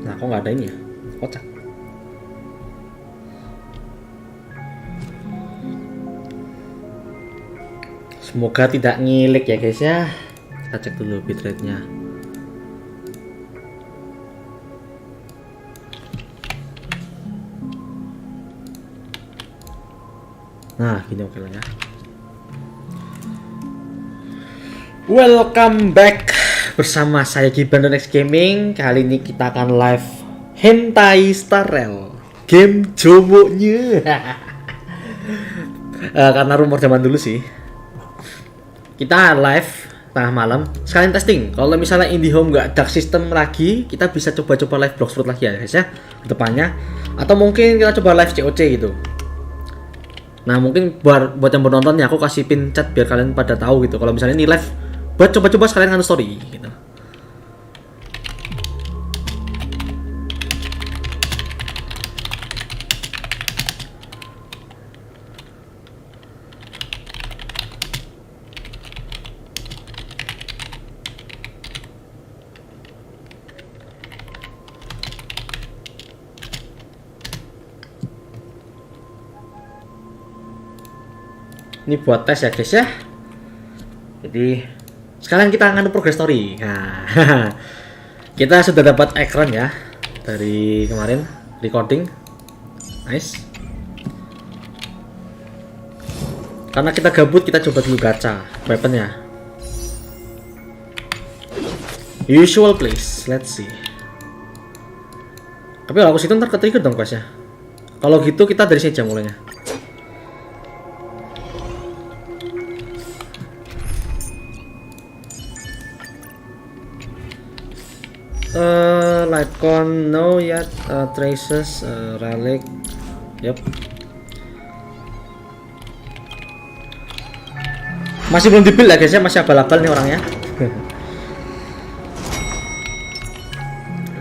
Nah, kok nggak ada ini ya? Kocak. Semoga tidak ngilik ya guys ya. Kita cek dulu bitrate-nya. Nah, gini oke lah ya. Welcome back bersama saya Gibrandon-X Gaming. Kali ini kita akan live Honkai Starrel, game jomonya. Karena rumor zaman dulu sih. Kita live tengah malam, sekalian testing. Kalau misalnya IndiHome nggak dark system lagi, kita bisa coba-coba live Bloxfruit lagi ya guys ya, depannya. Atau mungkin kita coba live COC gitu. Nah mungkin buat yang menonton ya, aku kasih pin chat biar kalian pada tahu gitu. Kalau misalnya ini live, buat coba-coba sekalian ngantuk story gitu. Ini buat tes ya guys ya. Jadi sekalian kita nganu progress story. Nah, kita sudah dapat ekran ya dari kemarin recording. Nice. Karena kita gabut, kita coba dulu gacha weaponnya. Usual place, let's see. Tapi kalau aku situ ntar ke-trigger dong guys ya. Kalau gitu kita dari sini aja mulainya. Lightcon no yet, traces, relic, yep. Masih belum di-build ya guys ya, masih abal-abal nih orangnya.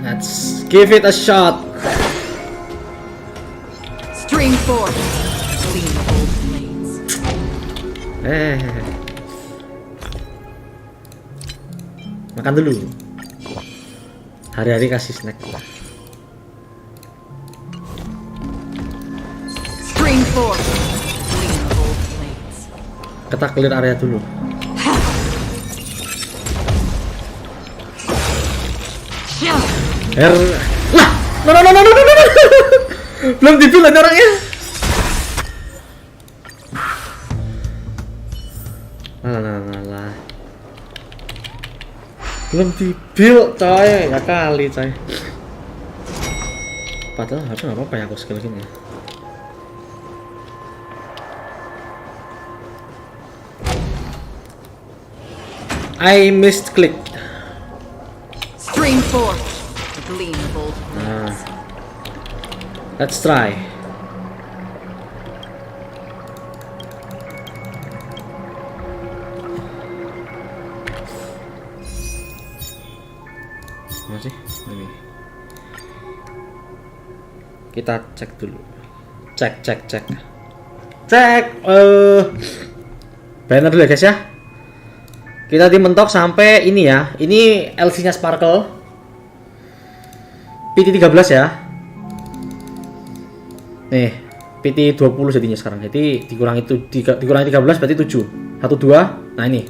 Let's give it a shot. String 4. Makan dulu. Hari-hari kasih snack. String 4. Kita clear area dulu. Lah, no. Belum di-build orangnya. Lah. Belum di-build coy, ya kali coy. Padahal harusnya nggak apa-apa ya aku skill gini. I missed click. String 4. Gleam of old Nah, let's try. Masih ini. Kita cek dulu. Cek. Banner dulu ya guys ya. Kita dimentok sampai ini ya. Ini LC-nya Sparkle. PT 13 ya. Nih, PT 20 jadinya sekarang. Jadi dikurangi 13 berarti 7. 1 2. Nah ini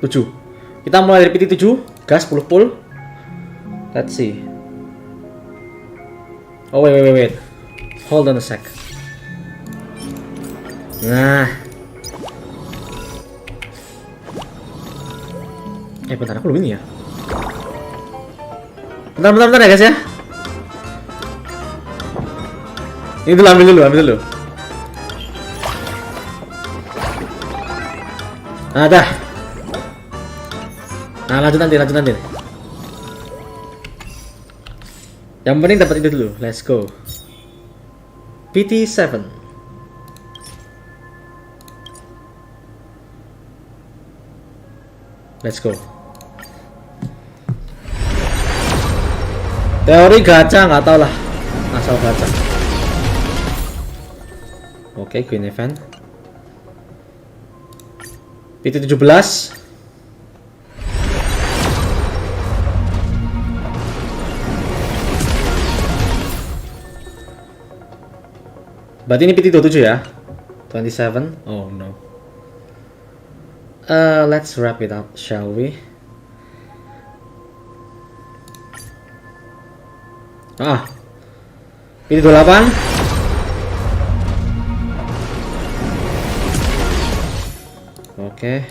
7. Kita mulai dari PT 7, gas 10 pull. Let's see. Oh wait. Hold on a sec. Nah. Bentar, aku belum ini ya. Bentar ya guys ya. Ini dulu, ambil dulu. Nah, dah. Nah, lanjut nanti. Yang penting dapat itu dulu. Let's go. PT 7. Let's go. Teori gacha nggak tau lah, asal gacha. Oke, green event. PT 17. Berarti ini PT27 ya? 27? Oh no. Let's wrap it up, shall we? PT28. Oke.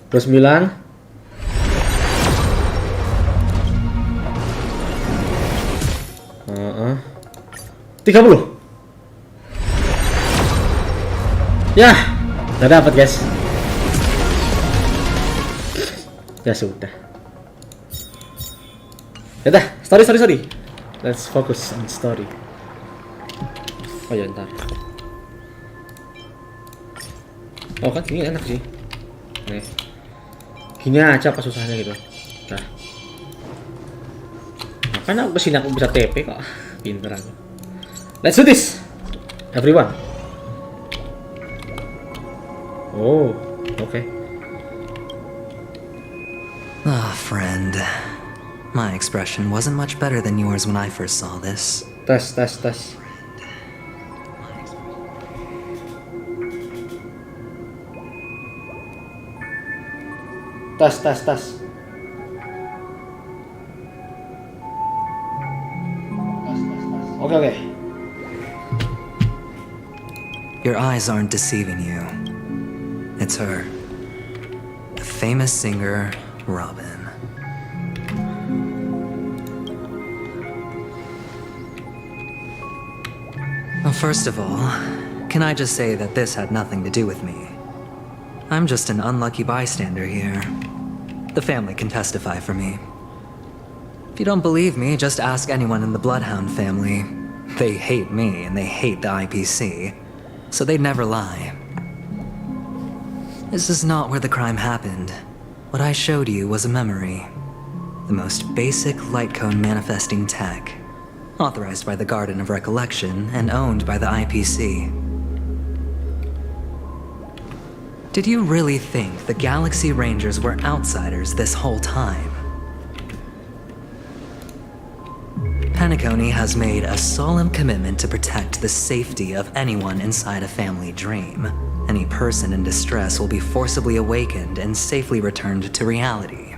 29. 30. Ya, udah dapat guys. Ya sudah. Ya dah, story. Let's focus on story. Oh ya ntar. Oh kan ini enak sih. Nih. Gini aja apa susahnya gitu. Nah. Makanya aku kesini aku bisa TP kok. Pinter aku. Let's do this, everyone. Oh, okay. Ah, friend. My expression wasn't much better than yours when I first saw this. Tes. Okay. Your eyes aren't deceiving you. It's her. The famous singer, Robin. Well, first of all, can I just say that this had nothing to do with me? I'm just an unlucky bystander here. The family can testify for me. If you don't believe me, just ask anyone in the Bloodhound family. They hate me and they hate the IPC, so they'd never lie. This is not where the crime happened. What I showed you was a memory. The most basic light cone manifesting tech. Authorized by the Garden of Recollection and owned by the IPC. Did you really think the Galaxy Rangers were outsiders this whole time? Penacony has made a solemn commitment to protect the safety of anyone inside a family dream. Any person in distress will be forcibly awakened and safely returned to reality.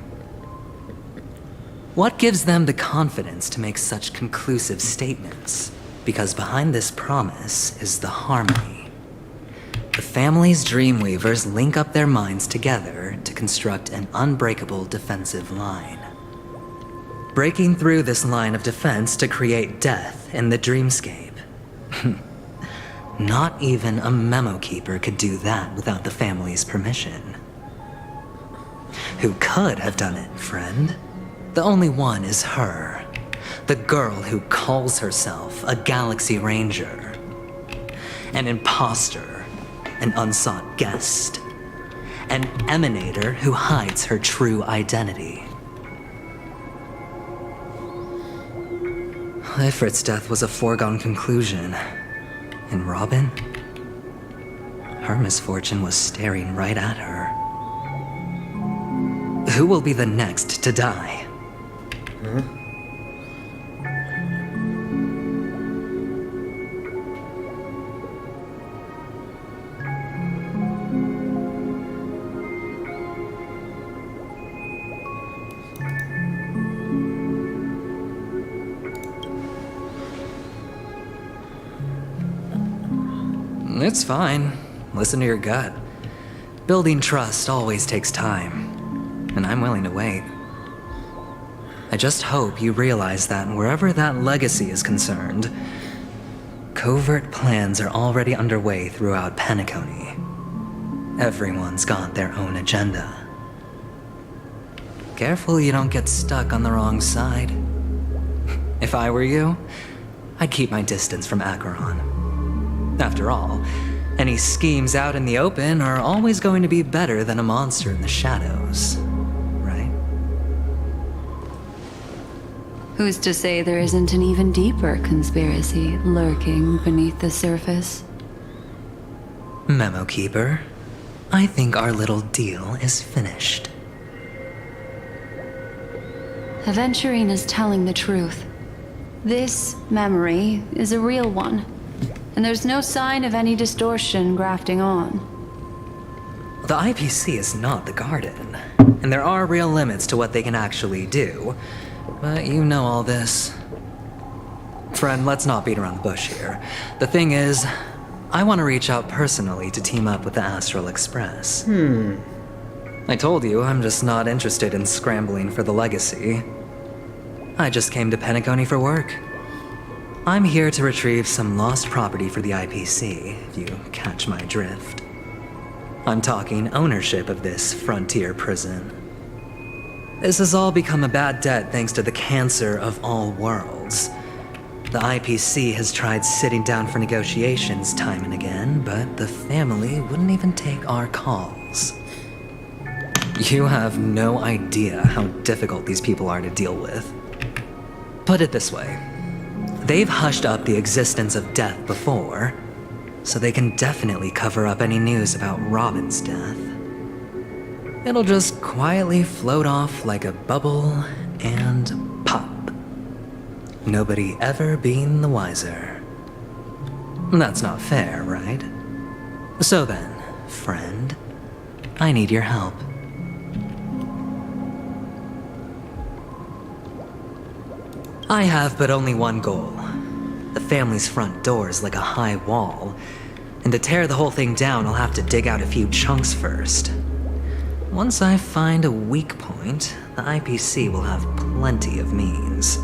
What gives them the confidence to make such conclusive statements? Because behind this promise is the harmony. The family's Dreamweavers link up their minds together to construct an unbreakable defensive line. Breaking through this line of defense to create death in the dreamscape. Not even a memo keeper could do that without the family's permission. Who could have done it, friend? The only one is her. The girl who calls herself a Galaxy Ranger. An imposter. An unsought guest. An emanator who hides her true identity. Ifrit's death was a foregone conclusion. And Robin? Her misfortune was staring right at her. Who will be the next to die? Huh? It's fine. Listen to your gut. Building trust always takes time, and I'm willing to wait. I just hope you realize that wherever that legacy is concerned, covert plans are already underway throughout Penacony. Everyone's got their own agenda. Careful you don't get stuck on the wrong side. If I were you, I'd keep my distance from Acheron. After all, any schemes out in the open are always going to be better than a monster in the shadows, right? Who's to say there isn't an even deeper conspiracy lurking beneath the surface? Memo Keeper, I think our little deal is finished. Aventurine is telling the truth. This memory is a real one. and there's no sign of any distortion grafting on. The IPC is not the garden, and there are real limits to what they can actually do, but you know all this. Friend, let's not beat around the bush here. The thing is, I want to reach out personally to team up with the Astral Express. I told you, I'm just not interested in scrambling for the legacy. I just came to Penacony for work. I'm here to retrieve some lost property for the IPC, if you catch my drift. I'm talking ownership of this frontier prison. This has all become a bad debt thanks to the cancer of all worlds. The IPC has tried sitting down for negotiations time and again, but the family wouldn't even take our calls. You have no idea how difficult these people are to deal with. Put it this way. They've hushed up the existence of death before, so they can definitely cover up any news about Robin's death. It'll just quietly float off like a bubble and pop. Nobody ever being the wiser. That's not fair, right? So then, friend, I need your help. I have but only one goal. The family's front door is like a high wall, and to tear the whole thing down, I'll have to dig out a few chunks first. Once I find a weak point, the IPC will have plenty of means.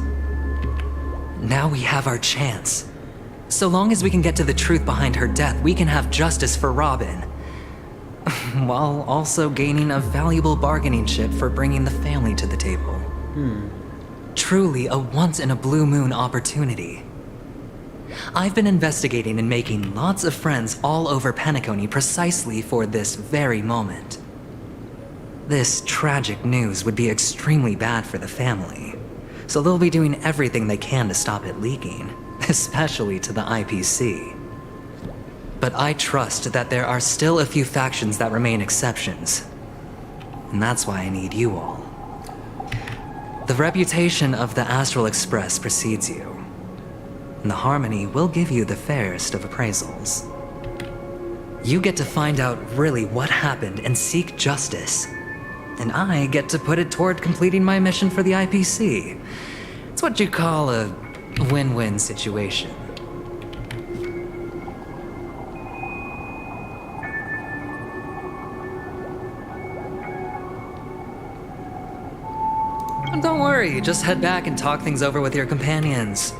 Now we have our chance. So long as we can get to the truth behind her death, we can have justice for Robin. While also gaining a valuable bargaining chip for bringing the family to the table. Truly a once-in-a-blue-moon opportunity. I've been investigating and making lots of friends all over Penacony precisely for this very moment. This tragic news would be extremely bad for the family, so they'll be doing everything they can to stop it leaking, especially to the IPC. But I trust that there are still a few factions that remain exceptions, and that's why I need you all. The reputation of the Astral Express precedes you, and the Harmony will give you the fairest of appraisals. You get to find out really what happened and seek justice, and I get to put it toward completing my mission for the IPC. It's what you call a win-win situation. Don't worry, just head back and talk things over with your companions.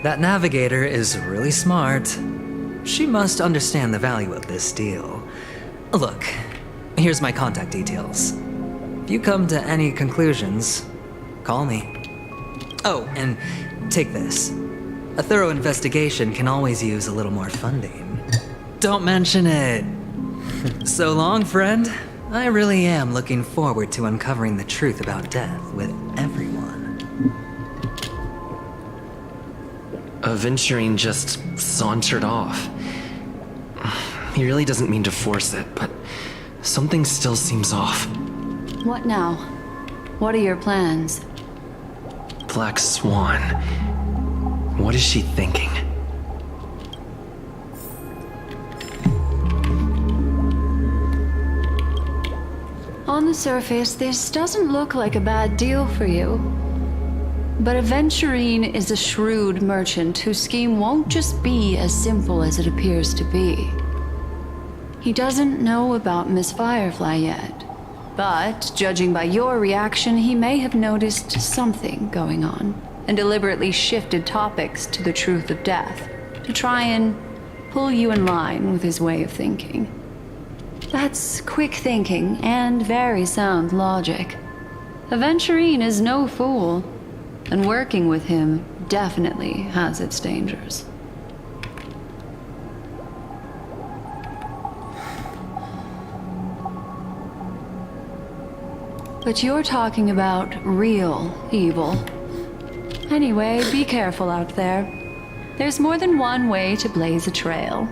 That navigator is really smart. She must understand the value of this deal. Look, here's my contact details. If you come to any conclusions, call me. Oh, and take this. A thorough investigation can always use a little more funding. Don't mention it. So long, friend. I really am looking forward to uncovering the truth about death with everyone. Aventurine just sauntered off. He really doesn't mean to force it, but something still seems off. What now? What are your plans? Black Swan. What is she thinking? On the surface, this doesn't look like a bad deal for you. But Aventurine is a shrewd merchant whose scheme won't just be as simple as it appears to be. He doesn't know about Miss Firefly yet, but judging by your reaction, he may have noticed something going on and deliberately shifted topics to the truth of death to try and pull you in line with his way of thinking. That's quick thinking and very sound logic. Aventurine is no fool, and working with him definitely has its dangers. But you're talking about real evil. Anyway, be careful out there. There's more than one way to blaze a trail.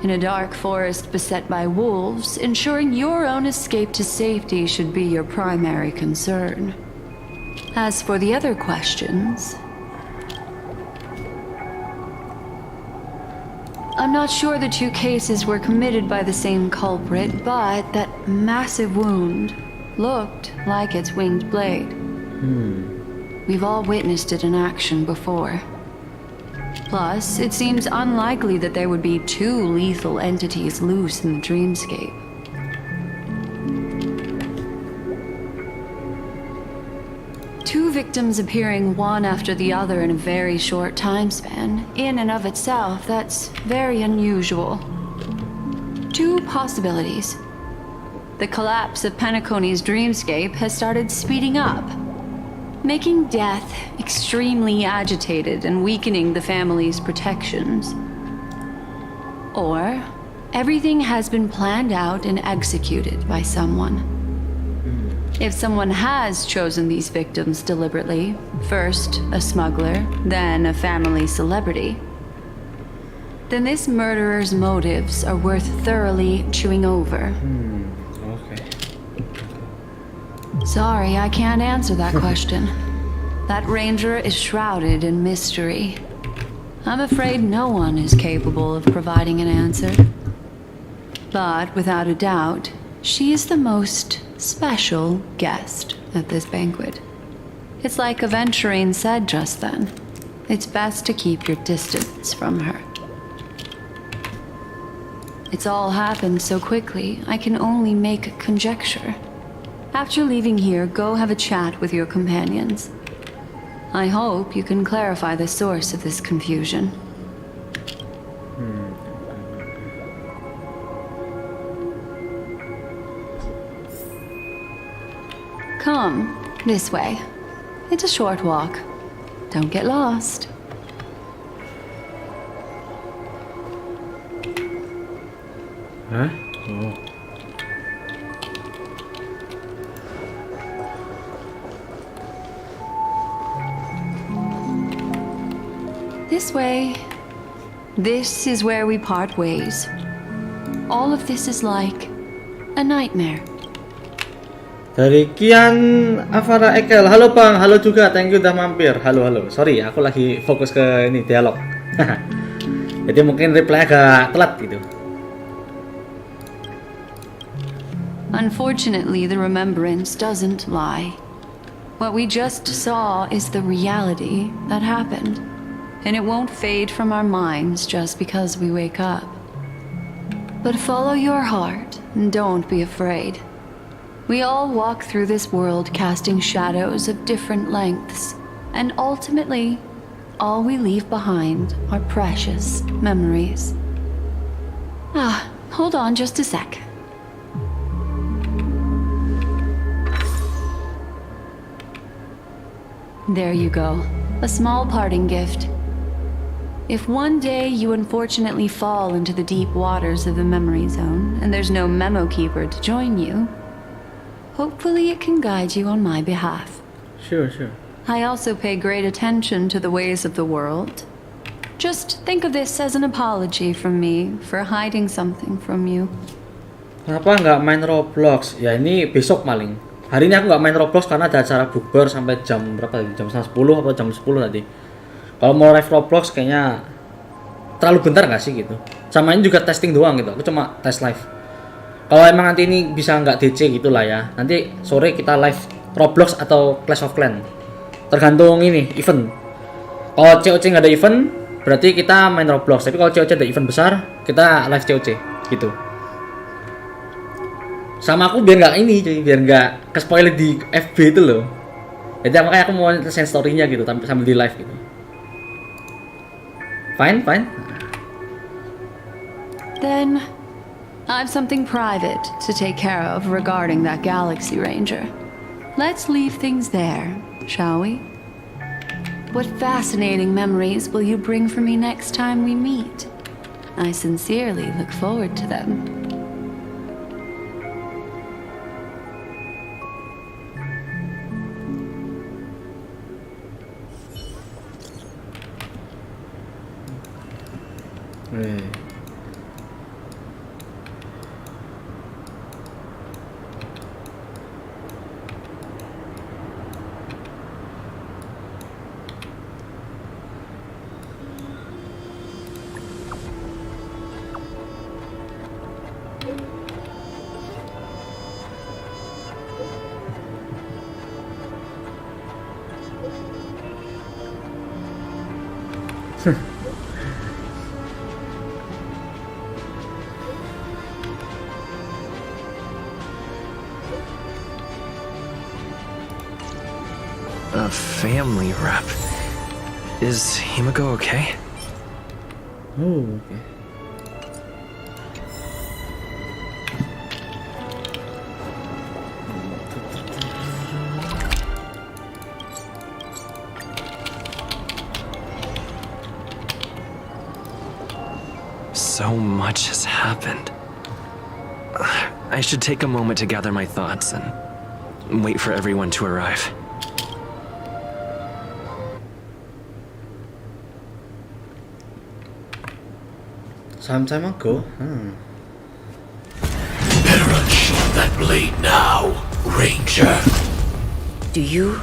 In a dark forest beset by wolves, ensuring your own escape to safety should be your primary concern. As for the other questions, I'm not sure the two cases were committed by the same culprit, but that massive wound looked like its winged blade. We've all witnessed it in action before. Plus, it seems unlikely that there would be two lethal entities loose in the dreamscape. Two victims appearing one after the other in a very short time span, in and of itself, that's very unusual. Two possibilities. The collapse of Penacony's dreamscape has started speeding up, making death extremely agitated and weakening the family's protections. Or everything has been planned out and executed by someone. If someone has chosen these victims deliberately, first a smuggler, then a family celebrity, then this murderer's motives are worth thoroughly chewing over. Okay. Sorry, I can't answer that question. That ranger is shrouded in mystery. I'm afraid no one is capable of providing an answer. But without a doubt, she is the most special guest at this banquet. It's like Aventurine said just then. It's best to keep your distance from her. It's all happened so quickly, I can only make conjecture. After leaving here, go have a chat with your companions. I hope you can clarify the source of this confusion. Come, this way. It's a short walk. Don't get lost. Hah? Oh. This way. This is where we part ways. All of this is like a nightmare. Dari Kian Avara Ekel, halo Bang, halo juga, thank you udah mampir. Halo, sorry, aku lagi fokus ke ini dialog. Jadi mungkin reply agak telat gitu. Unfortunately, the remembrance doesn't lie. What we just saw is the reality that happened, and it won't fade from our minds just because we wake up. But follow your heart and don't be afraid. We all walk through this world casting shadows of different lengths, and ultimately, all we leave behind are precious memories. Hold on just a sec. There you go, a small parting gift. If one day you unfortunately fall into the deep waters of the memory zone, and there's no memo keeper to join you, hopefully it can guide you on my behalf. Sure. I also pay great attention to the ways of the world. Just think of this as an apology from me for hiding something from you. Kenapa nggak main Roblox? Ya ini besok maling. Hari ini aku nggak main Roblox karena ada acara bukber sampai jam berapa tadi? Jam 10 atau jam 10 tadi. Kalau mau live Roblox kayaknya terlalu bentar nggak sih gitu. Sama ini juga testing doang gitu. Aku cuma tes live. Kalau emang nanti ini bisa nggak DC gitulah ya. Nanti sore kita live Roblox atau Clash of Clans. Tergantung ini event. Kalau COC nggak ada event, berarti kita main Roblox. Tapi kalau COC ada event besar, kita live COC gitu. Sama aku biar nggak ini, cuy, biar nggak ke spoiler di FB itu loh. Jadi makanya aku mau send story-nya gitu sambil di live gitu. Fine. Then, I've something private to take care of regarding that Galaxy Ranger. Let's leave things there, shall we? What fascinating memories will you bring for me next time we meet? I sincerely look forward to them. A family rep. Is Himiko okay? Oh, okay. So much has happened. I should take a moment to gather my thoughts and wait for everyone to arrive. Some time ago. Better unsheath that blade now, Ranger. Do you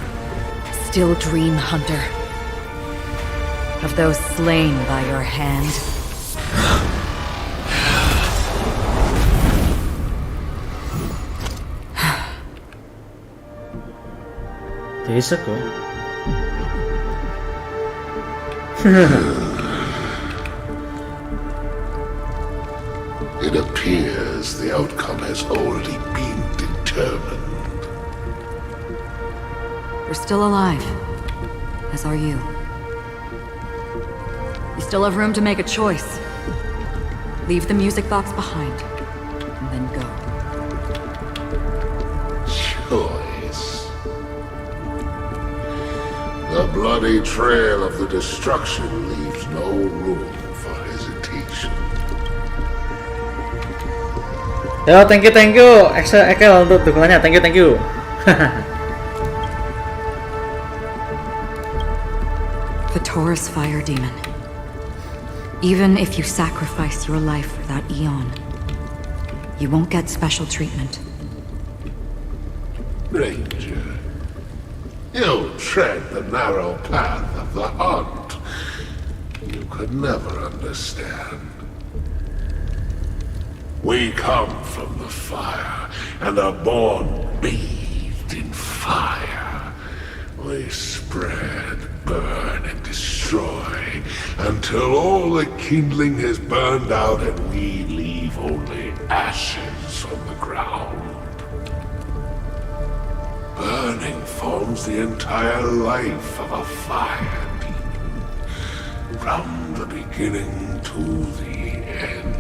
still dream, Hunter? Of those slain by your hand? Days ago. It appears the outcome has already been determined. We're still alive, as are you. You still have room to make a choice. Leave the music box behind, and then go. Choice. The bloody trail of the destruction leaves no room for hesitation. Yo, thank you, Ekel untuk dukungannya, thank you. The Taurus Fire Demon. Even if you sacrifice your life for that Eon, you won't get special treatment. Ranger, you tread the narrow path of the hunt. You could never understand. We come from the fire, and are born bathed in fire. We spread, burn, and destroy, until all the kindling has burned out and we leave only ashes on the ground. Burning forms the entire life of a fire demon, from the beginning to the end.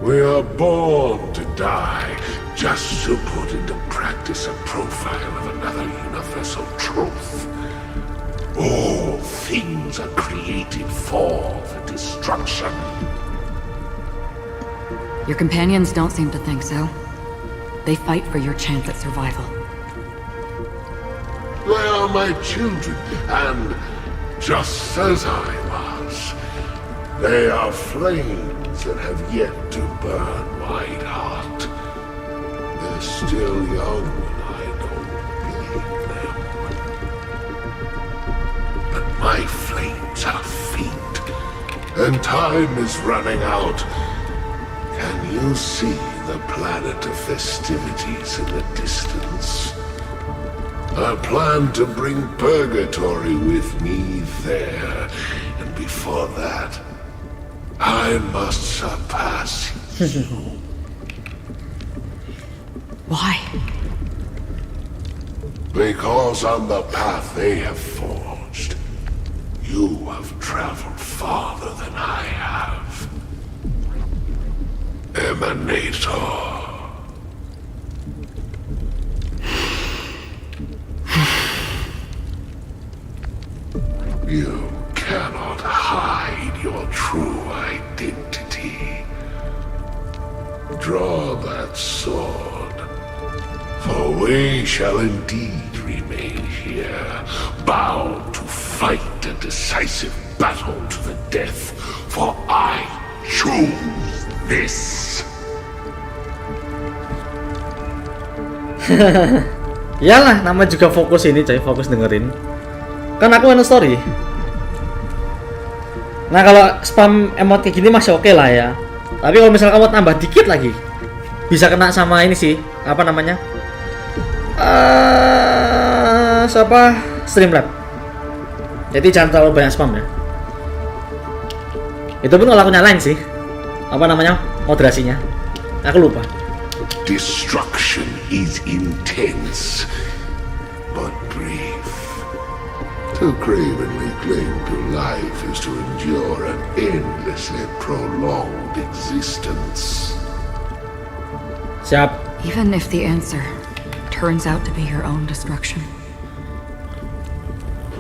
We are born to die, just to put into practice a profile of another universal truth. All things are created for the destruction. Your companions don't seem to think so. They fight for your chance at survival. They are my children, and just as I was, they are flames that have yet to burn white hot. They're still young, and I don't blame them. But my flames are faint, and time is running out. Can you see the planet of festivities in the distance? I plan to bring purgatory with me there, and before that, I must surpass you. Why? Because on the path they have forged, you have traveled farther than I have. Emanator. You cannot hide your true identity. Draw that sword, for we shall indeed remain here, bound to fight a decisive battle to the death, for I choose this. Iyalah, nama juga fokus ini coy, fokus dengerin. Kan aku main story. Nah kalau spam emot kayak gini masih oke lah ya. Tapi kalau misalnya kamu tambah dikit lagi, bisa kena sama ini sih, apa namanya? Siapa? Streamlabs. Jadi jangan terlalu banyak spam ya. Itu pun kalau aku nyalain sih. Apa namanya? Moderasinya. Aku lupa. Destruction is intense, but brief. To cravenly cling to life is to endure an endlessly prolonged existence. Siap. Even if the answer turns out to be your own destruction.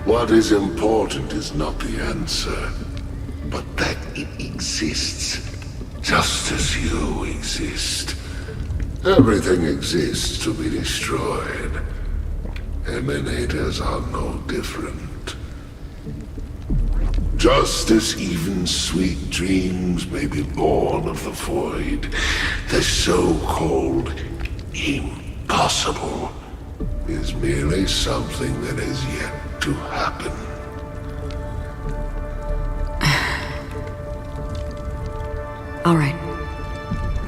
What is important is not the answer, but that it exists, just as you exist. Everything exists to be destroyed. Emanators are no different. Just as even sweet dreams may be born of the void, the so-called impossible is merely something that has yet to happen. All right.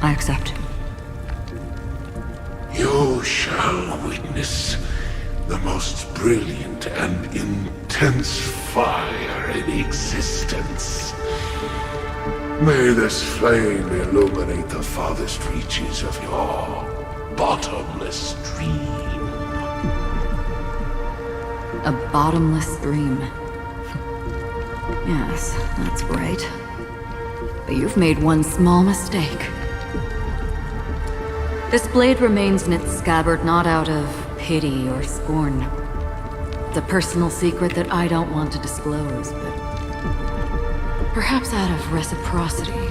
I accept. You shall witness the most brilliant and intense fire in existence. May this flame illuminate the farthest reaches of your bottomless dream. A bottomless dream. Yes, that's right. But you've made one small mistake. This blade remains in its scabbard not out of pity or scorn. It's a personal secret that I don't want to disclose, but perhaps out of reciprocity.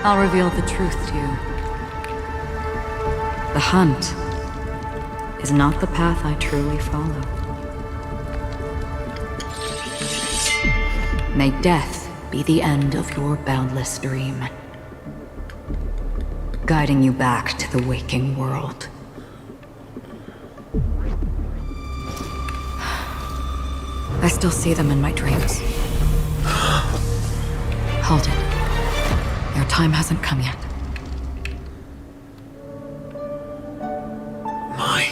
I'll reveal the truth to you. The hunt is not the path I truly follow. May death be the end of your boundless dream, guiding you back to the waking world. I still see them in my dreams. Hold it. Your time hasn't come yet. My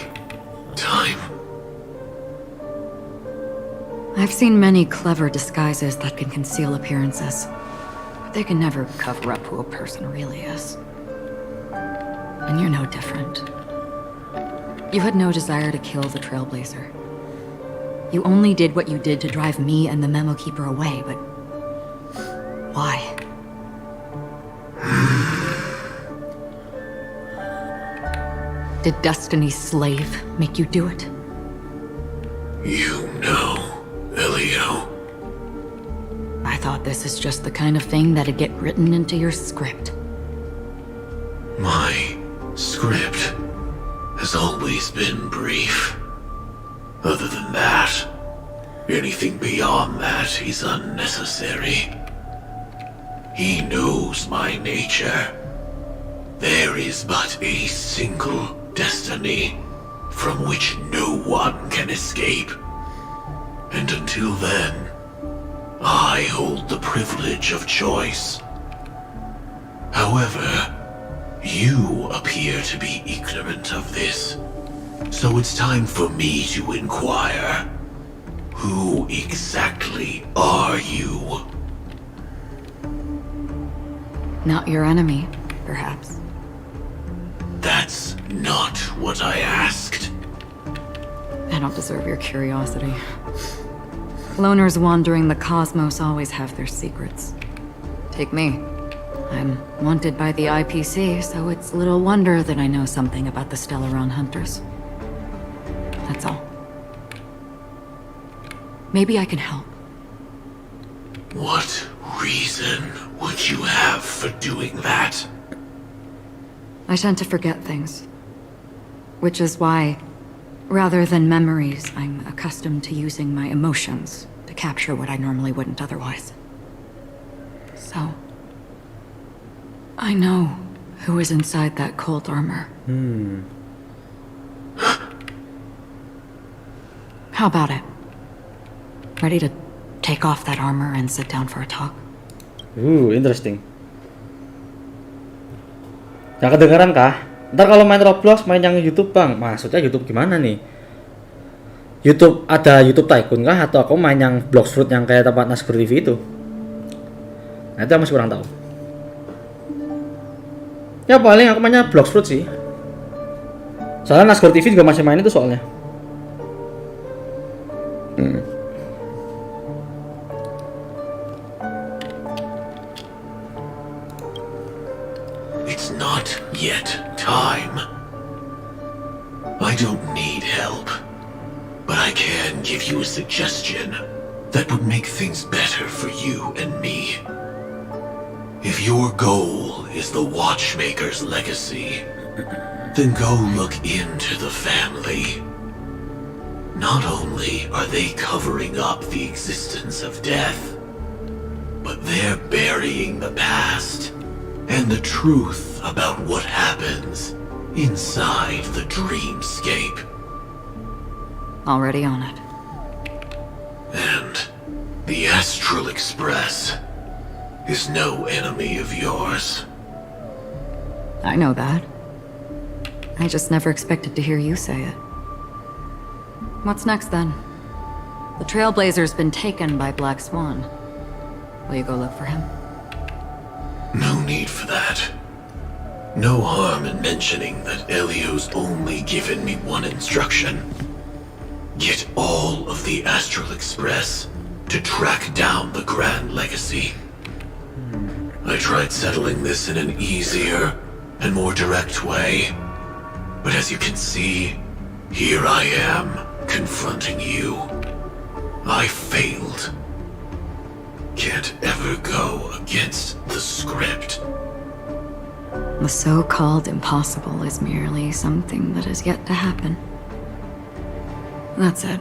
time? I've seen many clever disguises that can conceal appearances, but they can never cover up who a person really is. And you're no different. You had no desire to kill the Trailblazer. You only did what you did to drive me and the Memo Keeper away, but why? Did Destiny's slave make you do it? You know, Elio. I thought this is just the kind of thing that'd get written into your script. My script has always been brief. Other than that, anything beyond that is unnecessary. He knows my nature. There is but a single destiny from which no one can escape. And until then, I hold the privilege of choice. However, you appear to be ignorant of this. So it's time for me to inquire. Who exactly are you? Not your enemy, perhaps. That's not what I asked. I don't deserve your curiosity. Loners wandering the cosmos always have their secrets. Take me. I'm wanted by the IPC, so it's little wonder that I know something about the Stellaron Hunters. That's all. Maybe I can help. What reason would you have for doing that? I tend to forget things. Which is why, rather than memories, I'm accustomed to using my emotions to capture what I normally wouldn't otherwise. So, I know who is inside that cold armor. How about it? Ready to take off that armor and sit down for a talk? Interesting. Gak kedengeran kah? Ntar kalau main Roblox, main yang YouTube bang, maksudnya YouTube gimana nih? YouTube ada YouTube Tycoon kah? Atau aku main yang Bloxfruit yang kayak tempat NasgoreTV itu? Nah itu aku masih kurang tahu. Ya paling aku mainnya Bloxfruit sih. Soalnya NasgoreTV juga masih main itu soalnya. It's not yet time. I don't need help, but I can give you a suggestion that would make things better for you and me. If your goal is the Watchmaker's legacy, then go look into the family. Not only are they covering up the existence of death, but they're burying the past and the truth about what happens inside the dreamscape. Already on it. And the Astral Express is no enemy of yours. I know that. I just never expected to hear you say it. What's next then? The Trailblazer's been taken by Black Swan. Will you go look for him? No need for that. No harm in mentioning that Elio's only given me one instruction. Get all of the Astral Express to track down the Grand Legacy. I tried settling this in an easier and more direct way, but as you can see, here I am, confronting you. I failed. Can't ever go against the script. The so-called impossible is merely something that is yet to happen. That's it.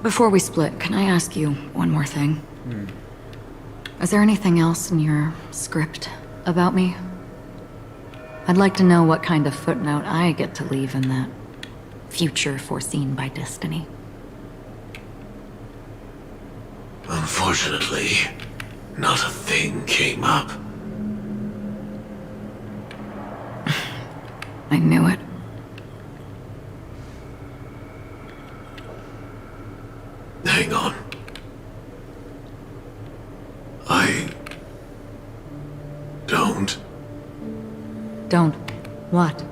Before we split, can I ask you one more thing? Is there anything else in your script about me? I'd like to know what kind of footnote I get to leave in that future foreseen by destiny. Unfortunately, not a thing came up. I knew it. Hang on. I don't. Don't. What?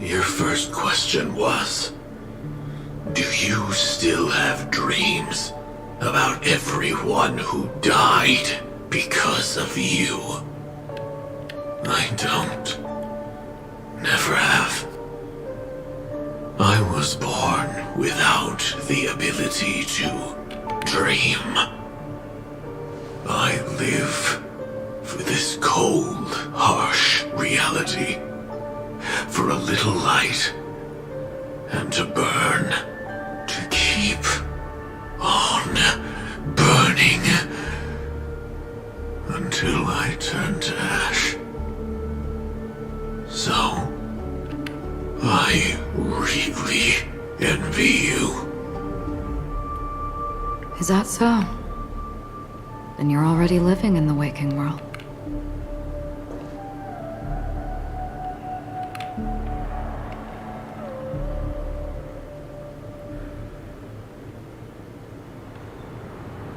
Your first question was, do you still have dreams about everyone who died because of you? I don't. Never have. I was born without the ability to dream. I live for this cold, harsh reality, for a little light, and to burn, to keep on burning, until I turn to ash. So, I really envy you. Is that so? Then you're already living in the waking world.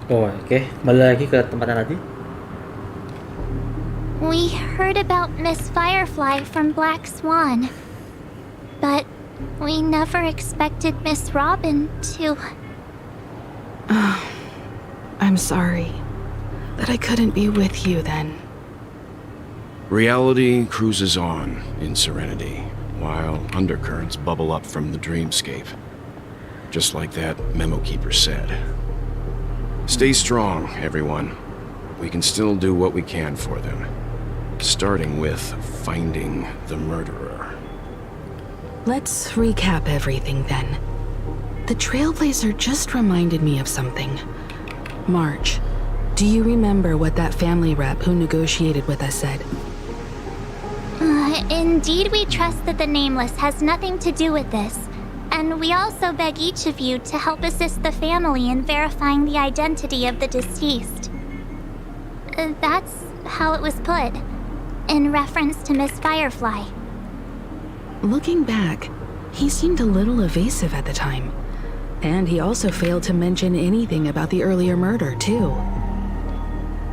Oh, oke. Kembali lagi ke tempatnya tadi. We heard about Miss Firefly from Black Swan, but we never expected Miss Robin to... I'm sorry that I couldn't be with you then. Reality cruises on in serenity, while undercurrents bubble up from the dreamscape. Just like that memo keeper said. Stay strong, everyone. We can still do what we can for them. Starting with finding the murderer. Let's recap everything then. The Trailblazer just reminded me of something. March, do you remember what that family rep who negotiated with us said? Indeed, we trust that the Nameless has nothing to do with this. And we also beg each of you to help assist the family in verifying the identity of the deceased. That's how it was put. in reference to Miss Firefly? Looking back, he seemed a little evasive at the time. And he also failed to mention anything about the earlier murder, too.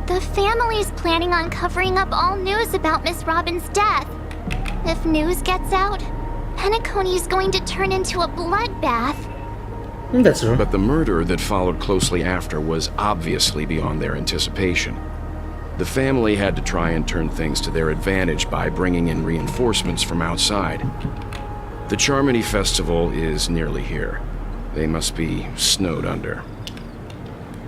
The family's planning on covering up all news about Miss Robin's death. If news gets out, Penacony's going to turn into a bloodbath. That's true. But the murder that followed closely after was obviously beyond their anticipation. The family had to try and turn things to their advantage by bringing in reinforcements from outside. The Charmony Festival is nearly here. They must be snowed under.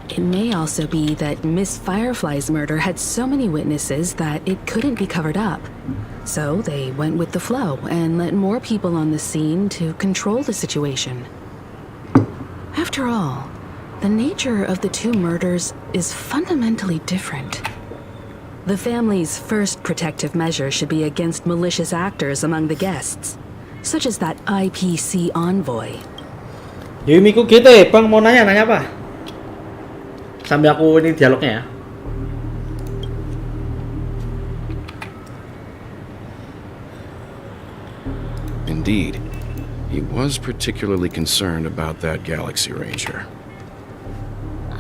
It may also be that Miss Firefly's murder had so many witnesses that it couldn't be covered up. So they went with the flow and let more people on the scene to control the situation. After all, the nature of the two murders is fundamentally different. The family's first protective measure should be against malicious actors among the guests, such as that IPC envoy. Yumiku gitu ya, Bang mau nanya apa? Sambil aku ini dialognya ya. Indeed, he was particularly concerned about that Galaxy Ranger.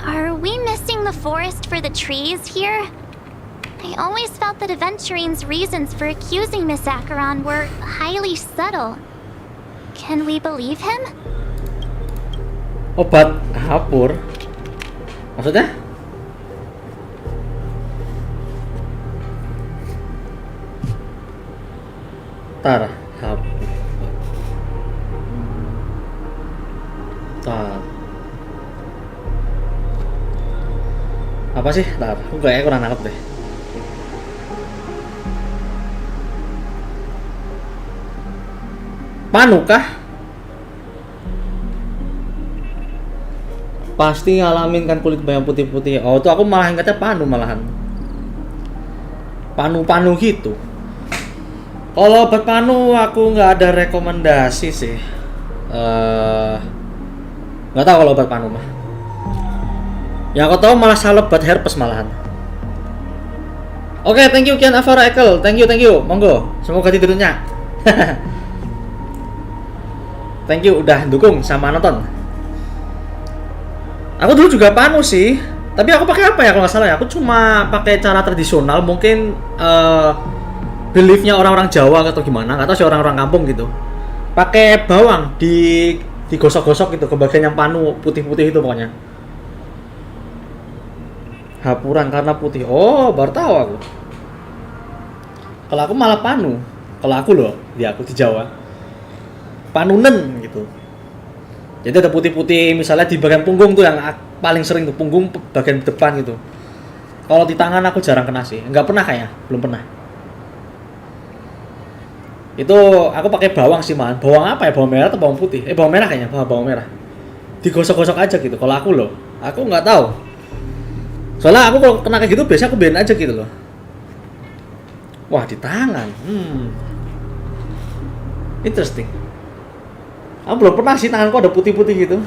Are we missing the forest for the trees here? I always felt that Aventurine's reasons for accusing Miss Acheron were highly subtle. Can we believe him? Obat hapur? Maksudnya? Tar, hapur. Tar. Apa sih? Tar, aku kayaknya kurang nangkep deh. Panu kah? Pasti ngalamin kan kulit yang putih-putih. Oh, tuh aku malah ingatnya panu malahan. Panu-panu gitu. Kalau obat panu aku nggak ada rekomendasi sih. Nggak tahu kalau obat panu mah. Ya aku tahu malah salebat herpes malahan. Oke, thank you Kian Avara Ekel. Thank you. Monggo. Semoga tidurnya. Thank you udah dukung sama nonton. Aku dulu juga panu sih, tapi aku pakai apa ya kalau nggak salah ya? Aku cuma pakai cara tradisional, mungkin beliefnya orang-orang Jawa atau gimana, nggak tahu sih orang-orang kampung gitu. Pakai bawang digosok-gosok gitu ke bagian yang panu putih-putih itu pokoknya. Hapuran karena putih. Oh, baru tahu aku. Kalau aku malah panu. Kalau aku loh, di Jawa. Panunen gitu. Jadi ada putih-putih misalnya di bagian punggung tuh yang paling sering tuh, punggung bagian depan gitu. Kalau di tangan aku jarang kena sih. Enggak pernah kayaknya, belum pernah. Itu aku pakai bawang sih, man. Bawang apa ya? Bawang merah atau bawang putih? Bawang merah kayaknya, bawang merah. Digosok-gosok aja gitu. Kalau aku loh, aku nggak tahu. Soalnya aku kalau kena kayak gitu biasanya aku biarin aja gitu loh. Wah, di tangan. Interesting. Aku belum pernah sih tanganku ada putih-putih gitu.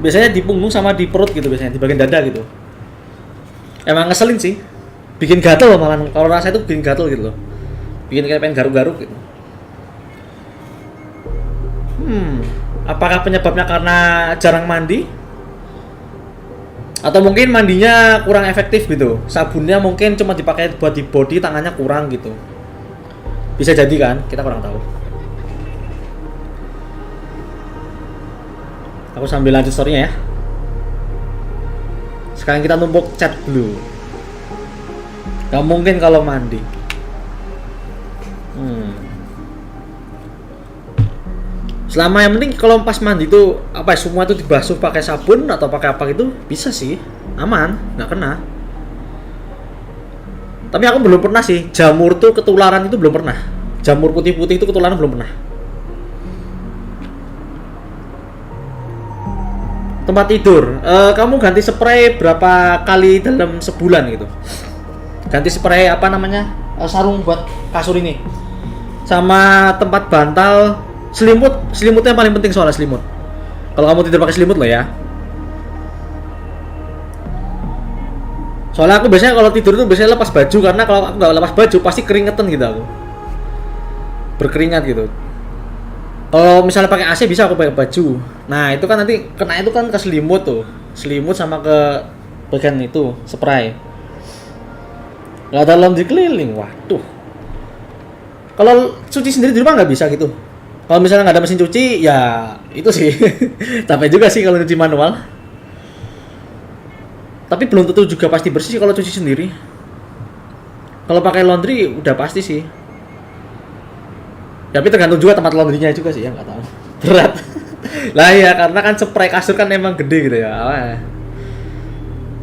Biasanya di punggung sama di perut gitu, biasanya di bagian dada gitu. Emang ngeselin sih. Bikin gatel malah. Kalau rasa itu bikin gatel gitu loh. Bikin kayak pengen garuk-garuk gitu. Apakah penyebabnya karena jarang mandi? Atau mungkin mandinya kurang efektif gitu. Sabunnya mungkin cuma dipakai buat di body, tangannya kurang gitu. Bisa jadi kan? Kita kurang tahu. Aku sambil lanjut story-nya ya. Sekarang kita numpuk cat dulu. Gak mungkin kalau mandi. Selama yang penting kalau pas mandi itu apa ya, semua itu dibasuh pakai sabun atau pakai apa gitu bisa sih, aman, nggak kena. Tapi aku belum pernah sih jamur tuh ketularan, itu belum pernah. Jamur putih-putih itu ketularan belum pernah. Tempat tidur, kamu ganti spray berapa kali dalam sebulan gitu? Ganti spray apa namanya, sarung buat kasur ini, sama tempat bantal, selimutnya yang paling penting soalnya selimut. Kalau kamu tidur pakai selimut loh ya. Soalnya aku biasanya kalau tidur tuh biasanya lepas baju, karena kalau aku nggak lepas baju pasti keringetan gitu aku. Berkeringat gitu. Kalau misalnya pakai AC bisa aku pakai baju. Nah, itu kan nanti kena itu kan ke selimut tuh. Selimut sama ke bagian itu, spray. Nggak ada laundry keliling, waduh. Kalau cuci sendiri di rumah nggak bisa gitu. Kalau misalnya nggak ada mesin cuci, ya itu sih. Capek juga sih kalau cuci manual. Tapi belum tentu juga pasti bersih kalau cuci sendiri. Kalau pakai laundry udah pasti sih. Tapi tergantung juga tempat laundrynya juga sih ya, nggak tahu. Berat. Lah ya karena kan spray kasur kan emang gede gitu ya.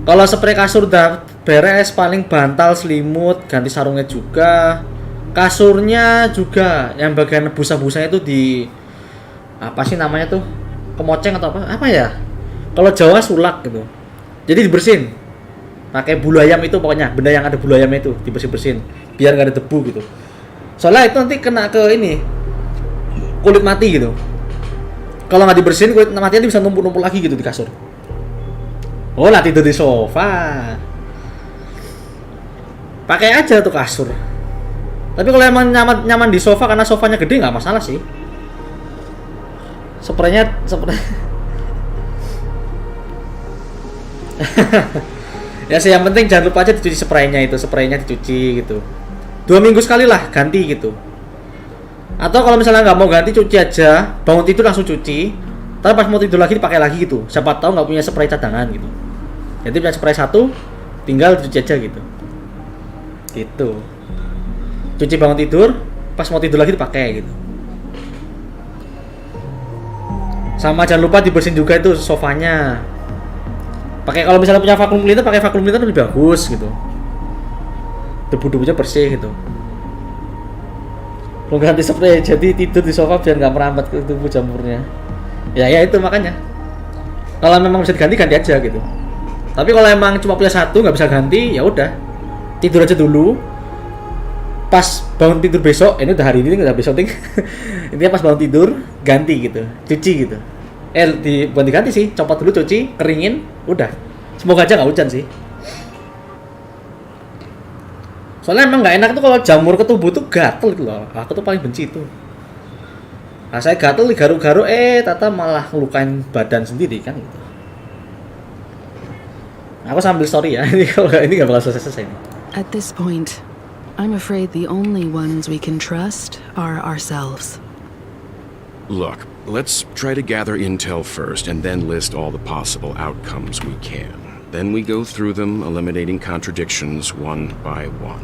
Kalau spray kasur udah beres, paling bantal, selimut, ganti sarungnya juga. Kasurnya juga yang bagian busa-busanya itu di apa sih namanya tuh? Kemoceng atau apa? Apa ya? Kalau Jawa sulak gitu. Jadi dibersihin. Pakai bulu ayam itu pokoknya, benda yang ada bulu ayamnya itu dibersih-bersihin biar nggak ada debu gitu. Soalnya itu nanti kena ke ini kulit mati gitu. Kalau nggak dibersihin kulit matinya bisa numpuk-numpuk lagi gitu di kasur. Oh lah tidur di sofa. Pakai aja tuh kasur. Tapi kalau emang nyaman di sofa karena sofanya gede nggak masalah sih. Spraynya ya sih yang penting jangan lupa aja dicuci spraynya dicuci gitu. 2 minggu sekali lah ganti gitu. Atau kalau misalnya nggak mau ganti cuci aja, bangun tidur langsung cuci. Tapi pas mau tidur lagi dipakai lagi gitu. Siapa tahu nggak punya spray cadangan gitu. Jadi punya spray 1, tinggal cuci aja gitu. Gitu. Cuci bangun tidur, pas mau tidur lagi dipakai gitu. Sama jangan lupa dibersihin juga itu sofanya. Pakai kalau misalnya punya vacuum cleaner, pakai vacuum cleaner lebih bagus gitu. Debu-debunya bersih gitu. Lo ganti spray jadi tidur di sofa biar nggak merambat ke tubuh jamurnya. Ya itu makanya. Kalau memang bisa diganti aja gitu. Tapi kalau emang cuma punya 1 nggak bisa ganti, ya udah tidur aja dulu. Pas bangun tidur besok, ini udah hari ini nggak besok ting. Intinya pas bangun tidur ganti gitu, cuci gitu. Bukan diganti sih, copot dulu cuci, keringin, udah. Semoga aja nggak hujan sih. Soalnya emang nggak enak tuh kalau jamur ke tubuh tuh gatel gitu loh. Aku tuh paling benci itu. Nah, saya gatel garu-garu, tata malah ngelukain badan sendiri kan gitu. Aku sambil story ya. Ini kalau ini nggak bakal selesai nih. At this point, I'm afraid the only ones we can trust are ourselves. Look, let's try to gather intel first and then list all the possible outcomes we can. Then we go through them, eliminating contradictions one by one.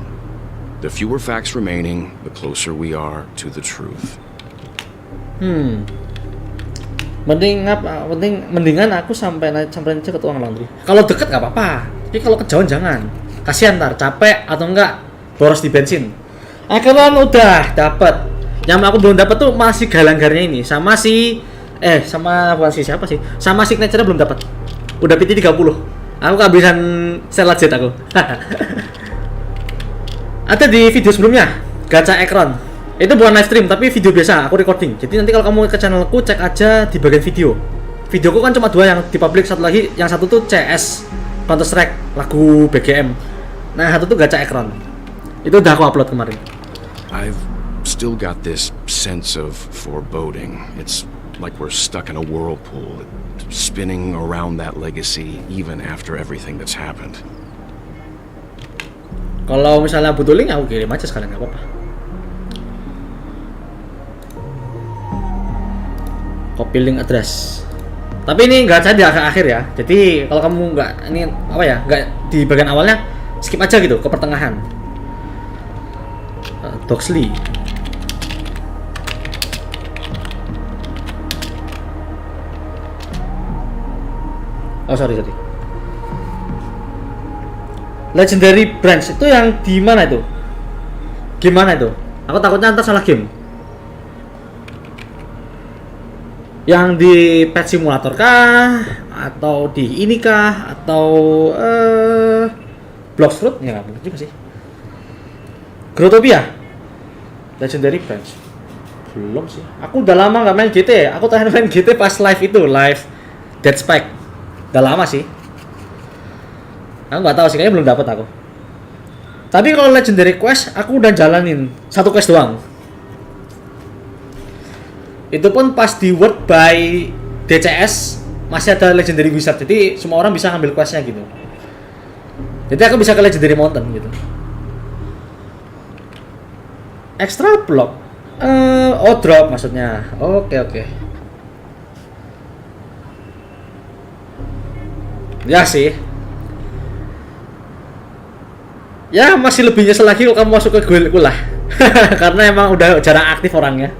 The fewer facts remaining, the closer we are to the truth. Mendingan aku sampein aja ke tukang laundry. Kalau deket nggak apa-apa. Tapi kalau kejauhan jangan. Kasihan ntar capek atau enggak boros di bensin. Akhirnya udah dapet. Yang aku belum dapat tuh masih galanggarnya ini sama bukan si siapa sih? Sama signature belum dapat. Udah PT 30. Aku kehabisan selat jet aku. Ada di video sebelumnya, gacha ekran. Itu bukan live stream tapi video biasa, aku recording. Jadi nanti kalau kamu ke channelku cek aja di bagian video. Videoku kan cuma 2 yang di public, satu lagi yang satu tuh CS Counter Strike lagu BGM. Nah, satu tuh gacha ekran. Itu udah aku upload kemarin. I've still got this sense of foreboding. It's like we're stuck in a whirlpool, spinning around that legacy even after everything that's happened. Kalau misalnya butuh link aku kirim aja sekalian, nggak apa-apa. Copy link address. Tapi ini nggak di akhir ya. Jadi kalau kamu nggak di bagian awalnya, skip aja gitu ke pertengahan. Doxley. Oh sorry. Legendary branch itu yang di mana itu? Gimana itu? Aku takutnya ntar salah game. Yang di Pet Simulator kah? Atau di ini kah? Atau Bloxfruit? Ya nggak mungkin juga sih. Grotopia? Legendary branch? Belum sih. Aku udah lama nggak main GT. Aku terakhir main GT pas live itu, live Dead Spike. Udah lama sih. Aku nggak tahu sih, kayaknya belum dapat aku. Tapi kalau legendary quest aku udah jalanin satu quest doang. Itu pun pas di World by DCS masih ada legendary wizard, jadi semua orang bisa ngambil questnya gitu. Jadi aku bisa ke legendary mountain gitu. Extra block, drop maksudnya. Oke. Ya sih. Ya masih lebih nyesel lagi kalau kamu masuk ke guildku lah. Karena emang udah jarang aktif orangnya.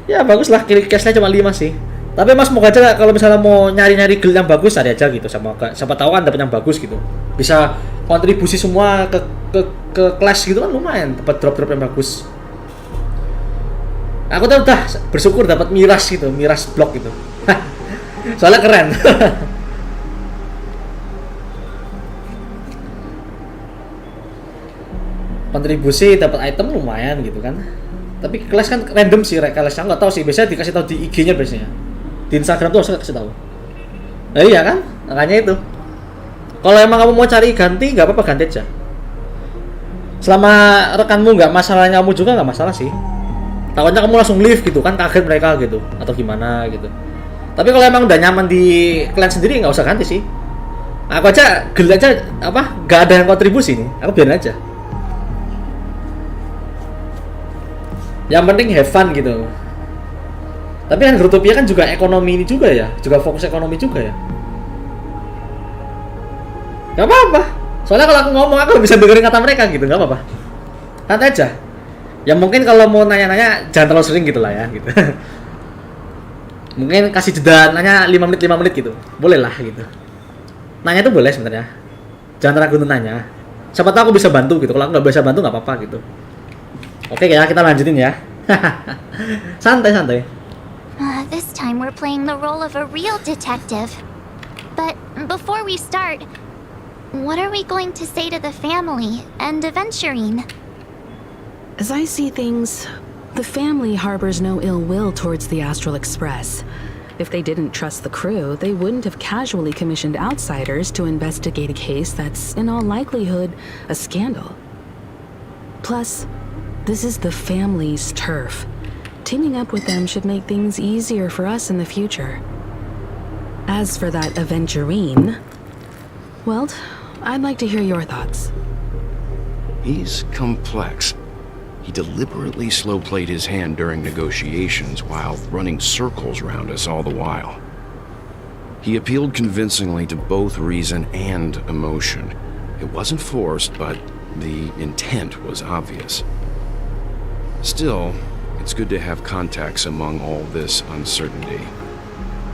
Ya bagus lah, kill cashnya cuma 5 sih. Tapi mas semoga aja kalau misalnya mau nyari-nyari guild yang bagus cari aja gitu, sama siapa tahu kan dapat yang bagus gitu. Bisa kontribusi semua ke clash gitu kan, lumayan dapat drop-drop yang bagus. Aku tuh udah bersyukur dapat miras gitu, miras block gitu. Soalnya keren. Kontribusi dapat item lumayan gitu kan. Tapi kelas kan random sih, kelasnya nggak tahu sih. Biasanya dikasih tahu di IG-nya biasanya. Di Instagram tuh harus kasih tahu. Nah iya kan, makanya itu. Kalau emang kamu mau cari ganti, nggak apa-apa ganti aja. Selama rekanmu nggak masalah, kamu juga nggak masalah sih. Takutnya kamu langsung leave gitu kan, kaget mereka gitu, atau gimana gitu. Tapi kalau emang udah nyaman di klan sendiri nggak usah ganti sih. Aku aja guild aja nggak ada yang kontribusi nih, aku biarin aja. Yang penting have fun gitu. Tapi kan Grotopia kan juga ekonomi ini juga ya, juga fokus ekonomi juga ya. Gak apa-apa. Soalnya kalau aku ngomong aku bisa dengerin kata mereka gitu, gak apa-apa. Santai aja. Ya mungkin kalau mau nanya-nanya jangan terlalu sering gitu lah ya gitu. Mungkin kasih jeda nanya 5 menit gitu. Boleh lah gitu. Nanya itu boleh sebenarnya. Jangan ragu untuk nanya. Siapa tahu aku bisa bantu gitu. Kalau aku nggak bisa bantu nggak apa-apa gitu. Oke ya, kita lanjutin ya. Santai. This time we're playing the role of a real detective. But before we start, what are we going to say to the family and Aventurine? As I see things, the family harbors no ill will towards the Astral Express. If they didn't trust the crew, they wouldn't have casually commissioned outsiders to investigate a case that's, in all likelihood, a scandal. Plus, this is the family's turf. Teaming up with them should make things easier for us in the future. As for that Aventurine, well, I'd like to hear your thoughts. He's complex. He deliberately slow-played his hand during negotiations while running circles around us all the while. He appealed convincingly to both reason and emotion. It wasn't forced, but the intent was obvious. Still, it's good to have contacts among all this uncertainty.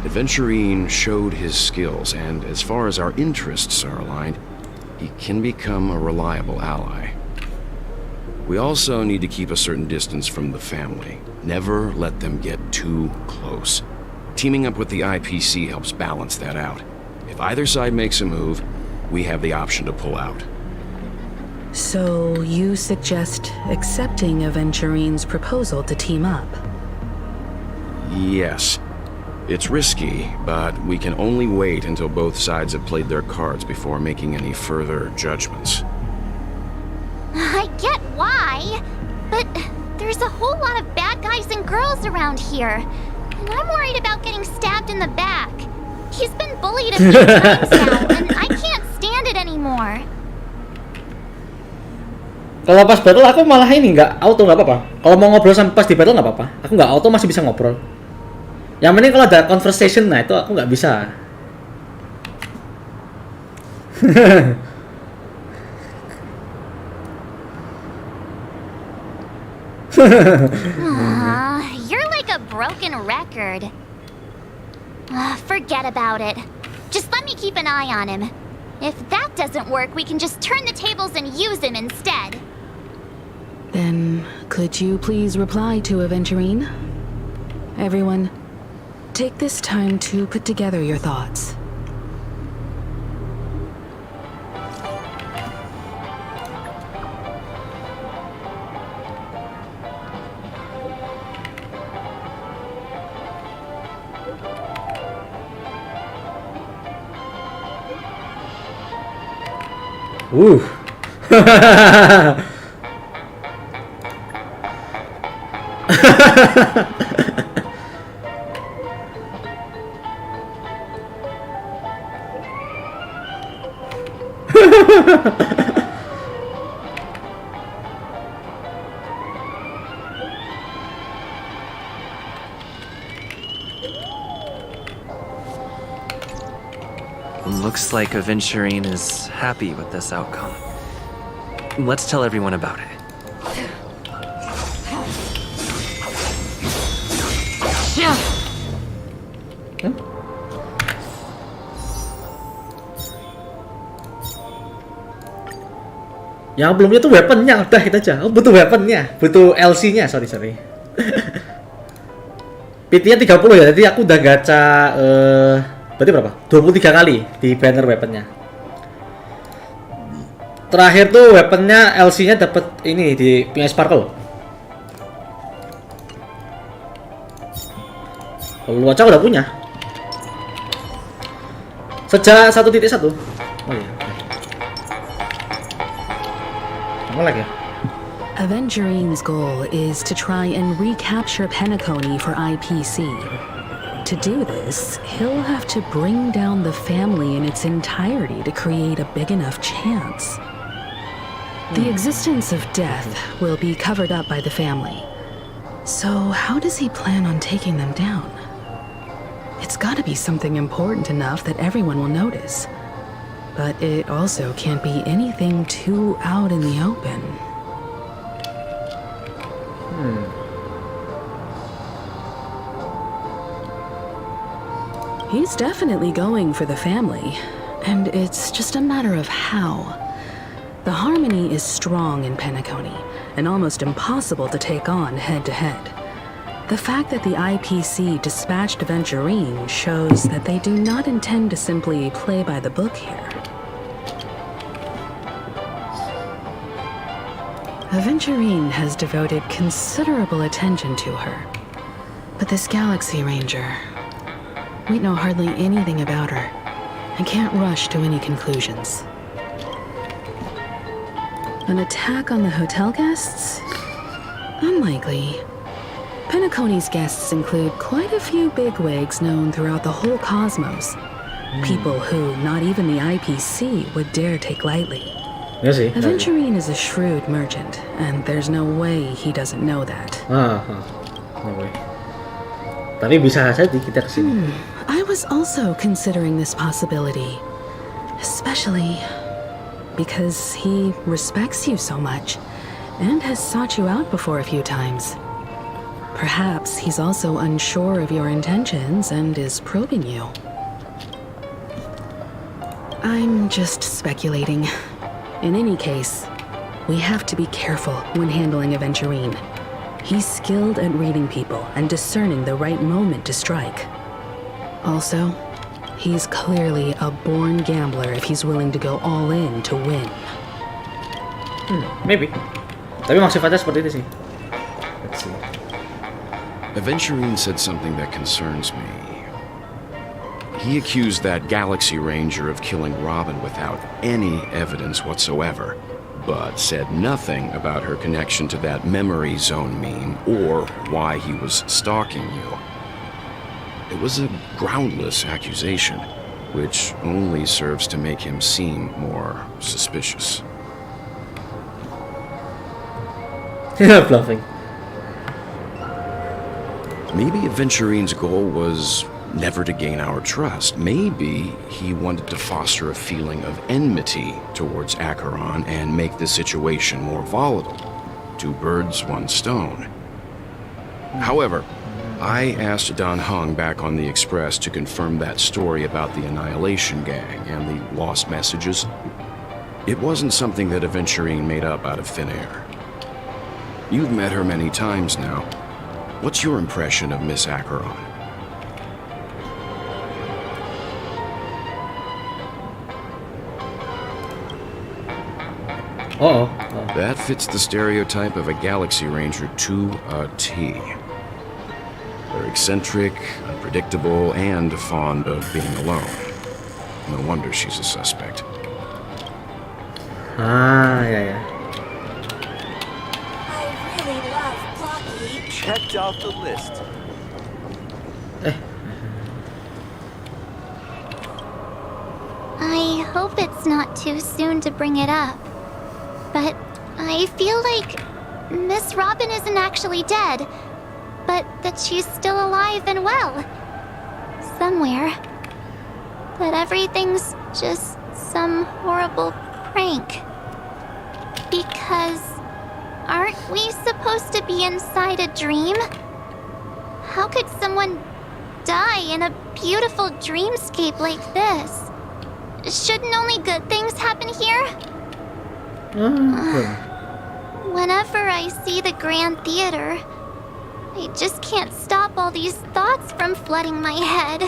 Aventurine showed his skills, and as far as our interests are aligned, he can become a reliable ally. We also need to keep a certain distance from the family. Never let them get too close. Teaming up with the IPC helps balance that out. If either side makes a move, we have the option to pull out. So, you suggest accepting Aventurine's proposal to team up? Yes. It's risky, but we can only wait until both sides have played their cards before making any further judgments. I get why, but there's a whole lot of bad guys and girls around here, and I'm worried about getting stabbed in the back. He's been bullied a few times now, and I can't stand it anymore. Kalau pas battle aku malah ini nggak auto, nggak apa-apa. Kalau mau ngobrol sama pas di battle nggak apa-apa. Aku nggak auto, masih bisa ngobrol. Yang penting kalau ada conversation, nah itu aku nggak bisa. You're like a broken record. Forget about it. Just let me keep an eye on him. If that doesn't work, we can just turn the tables and use him instead. Then, could you please reply to Aventurine? Everyone, take this time to put together your thoughts. Looks like Aventurine is happy with this outcome. Let's tell everyone about it. Yang belumnya tuh weaponnya, udah kita aja. Oh, butuh weaponnya, butuh LC-nya, sorry. PT-nya 30 ya, jadi aku udah gacha berarti berapa? 23 kali di banner weaponnya. Terakhir tuh weaponnya LC-nya dapat ini di punya Sparkle. Kalau aja udah punya. Sejak 1.1. Oh iya. Apa lagi ya? Aventurine's goal is to try and recapture Penacony for IPC. To do this, he'll have to bring down the family in its entirety to create a big enough chance. The existence of death will be covered up by the family. So how does he plan on taking them down? It's gotta be something important enough that everyone will notice. But it also can't be anything too out in the open. He's definitely going for the family, and it's just a matter of how. The harmony is strong in Penacony, and almost impossible to take on head-to-head. The fact that the IPC dispatched Aventurine shows that they do not intend to simply play by the book here. Aventurine has devoted considerable attention to her. But this Galaxy Ranger, we know hardly anything about her and can't rush to any conclusions. An attack on the hotel guests? Unlikely. Penacony's guests include quite a few bigwigs known throughout the whole cosmos. People who not even the IPC would dare take lightly. Ya sih. Aventurine is a shrewd merchant, and there's no way he doesn't know that. No way. Tapi bisa saja kita kesini. I was also considering this possibility, especially because he respects you so much and has sought you out before a few times. Perhaps he's also unsure of your intentions and is probing you. I'm just speculating. In any case, we have to be careful when handling Aventurine. He's skilled at reading people and discerning the right moment to strike. Also, he's clearly a born gambler if he's willing to go all in to win. Maybe. Tapi maksudnya seperti itu sih. Let's see. Aventurine said something that concerns me. He accused that Galaxy Ranger of killing Robin without any evidence whatsoever, but said nothing about her connection to that memory zone meme or why he was stalking you. It was a groundless accusation, which only serves to make him seem more suspicious. Bluffing. Maybe Aventurine's goal was never to gain our trust. Maybe he wanted to foster a feeling of enmity towards Acheron and make the situation more volatile. Two birds, one stone. However, I asked Don Hung back on the Express to confirm that story about the Annihilation Gang and the lost messages. It wasn't something that Aventurine made up out of thin air. You've met her many times now. What's your impression of Miss Acheron? That fits the stereotype of a Galaxy Ranger to a T. They're eccentric, unpredictable, and fond of being alone. No wonder she's a suspect. Ah, ya ya. Checked off the list. I hope it's not too soon to bring it up, but I feel like Miss Robin isn't actually dead, but that she's still alive and well. Somewhere. That everything's just some horrible prank. Because aren't we supposed to be inside a dream? How could someone die in a beautiful dreamscape like this? Shouldn't only good things happen here? Whenever I see the Grand Theater, I just can't stop all these thoughts from flooding my head.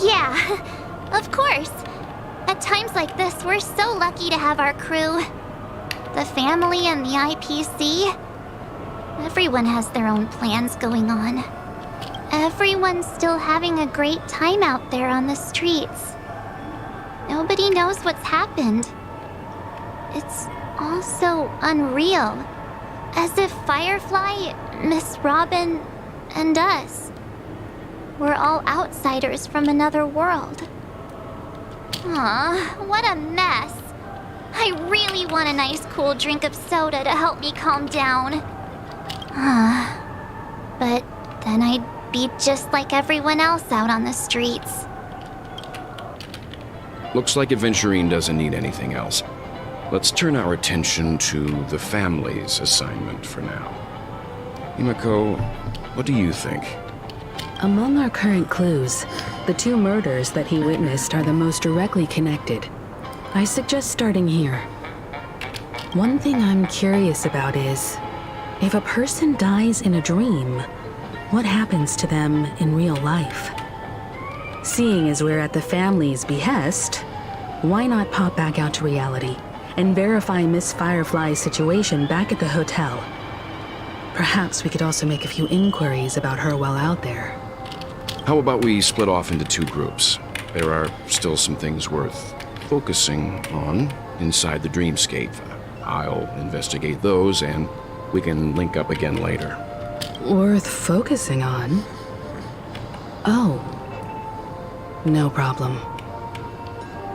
Yeah, of course. At times like this, we're so lucky to have our crew. The family and the IPC. Everyone has their own plans going on. Everyone's still having a great time out there on the streets. Nobody knows what's happened. It's all so unreal. As if Firefly, Miss Robin, and us were all outsiders from another world. Aw, what a mess. I really want a nice cool drink of soda to help me calm down. But then I'd be just like everyone else out on the streets. Looks like Aventurine doesn't need anything else. Let's turn our attention to the family's assignment for now. Himiko, what do you think? Among our current clues, the two murders that he witnessed are the most directly connected. I suggest starting here. One thing I'm curious about is, if a person dies in a dream, what happens to them in real life? Seeing as we're at the family's behest, why not pop back out to reality and verify Miss Firefly's situation back at the hotel? Perhaps we could also make a few inquiries about her while out there. How about we split off into two groups? There are still some things worth focusing on inside the dreamscape. I'll investigate those and we can link up again later. Worth focusing on? Oh. No problem.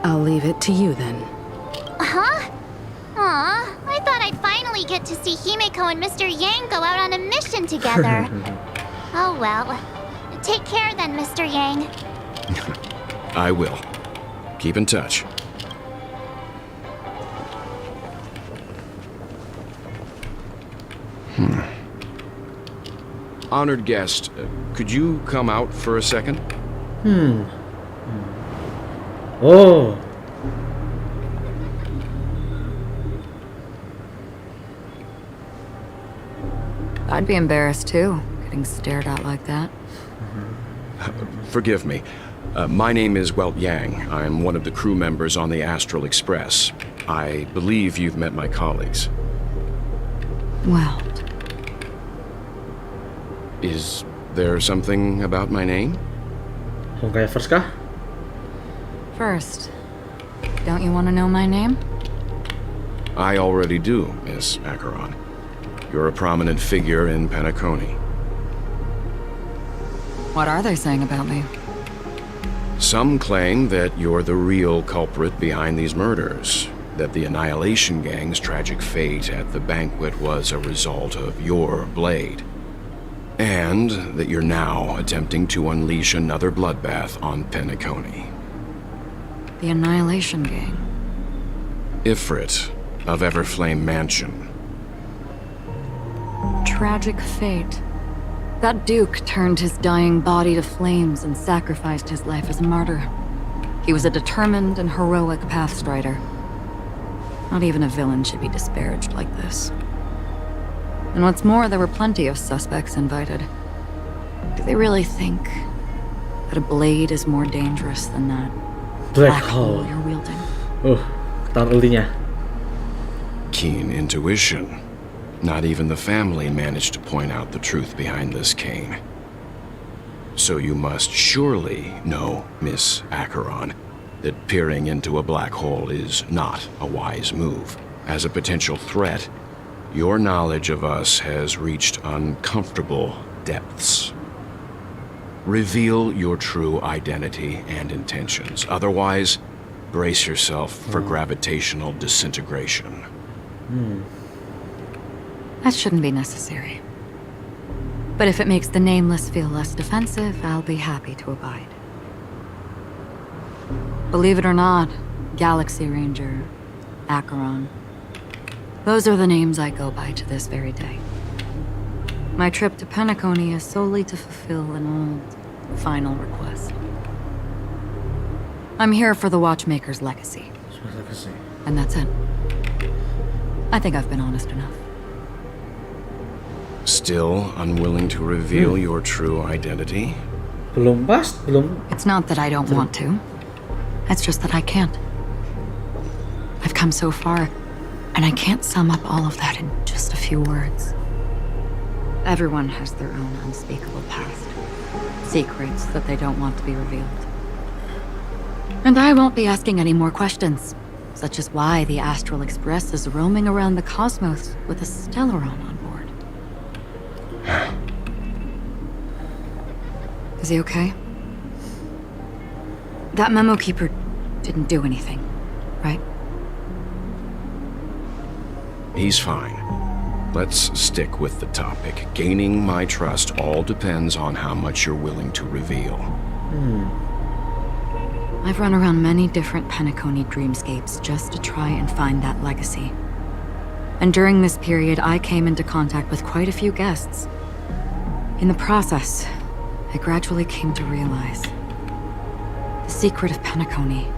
I'll leave it to you then. Huh? Aw, I thought I'd finally get to see Himiko and Mr. Yang go out on a mission together. Oh well. Take care then, Mr. Yang. I will. Keep in touch. Honored guest, could you come out for a second? Oh. I'd be embarrassed too, getting stared at like that. Forgive me. My name is Welt Yang. I'm one of the crew members on the Astral Express. I believe you've met my colleagues. Well, Is there something about my name? Honkai first kah? first, don't you want to know my name? I already do, Miss Acheron. You're a prominent figure in Penacony. What are they saying about me? Some claim that you're the real culprit behind these murders, that the Annihilation Gang's tragic fate at the banquet was a result of your blade, and that you're now attempting to unleash another bloodbath on Penacony. The Annihilation Gang. Ifrit of Everflame Mansion. Tragic fate. That Duke turned his dying body to flames and sacrificed his life as a martyr. He was a determined and heroic pathstrider. Not even a villain should be disparaged like this. And what's more, there were plenty of suspects invited. Do they really think that a blade is more dangerous than that Black hole hole. you're wielding? Ketahuan ultinya. Keen intuition. Not even the family managed to point out the truth behind this cane. So you must surely know, Miss Acheron, that peering into a black hole is not a wise move. As a potential threat, your knowledge of us has reached uncomfortable depths. Reveal your true identity and intentions. Otherwise, brace yourself for gravitational disintegration. That shouldn't be necessary. But if it makes the Nameless feel less defensive, I'll be happy to abide. Believe it or not, Galaxy Ranger, Acheron, those are the names I go by to this very day. My trip to Penacony is solely to fulfill an old, final request. I'm here for the Watchmaker's legacy. And that's it. I think I've been honest enough. Still unwilling to reveal your true identity? Belum pas, belum. It's not that I don't want to. It's just that I can't. I've come so far, and I can't sum up all of that in just a few words. Everyone has their own unspeakable past. Secrets that they don't want to be revealed. And I won't be asking any more questions, such as why the Astral Express is roaming around the cosmos with a Stellaron on board. Is he okay? That memo keeper didn't do anything, right? He's fine. Let's stick with the topic. Gaining my trust all depends on how much you're willing to reveal. I've run around many different Penacony dreamscapes just to try and find that legacy. And during this period, I came into contact with quite a few guests. In the process, I gradually came to realize the secret of Penacony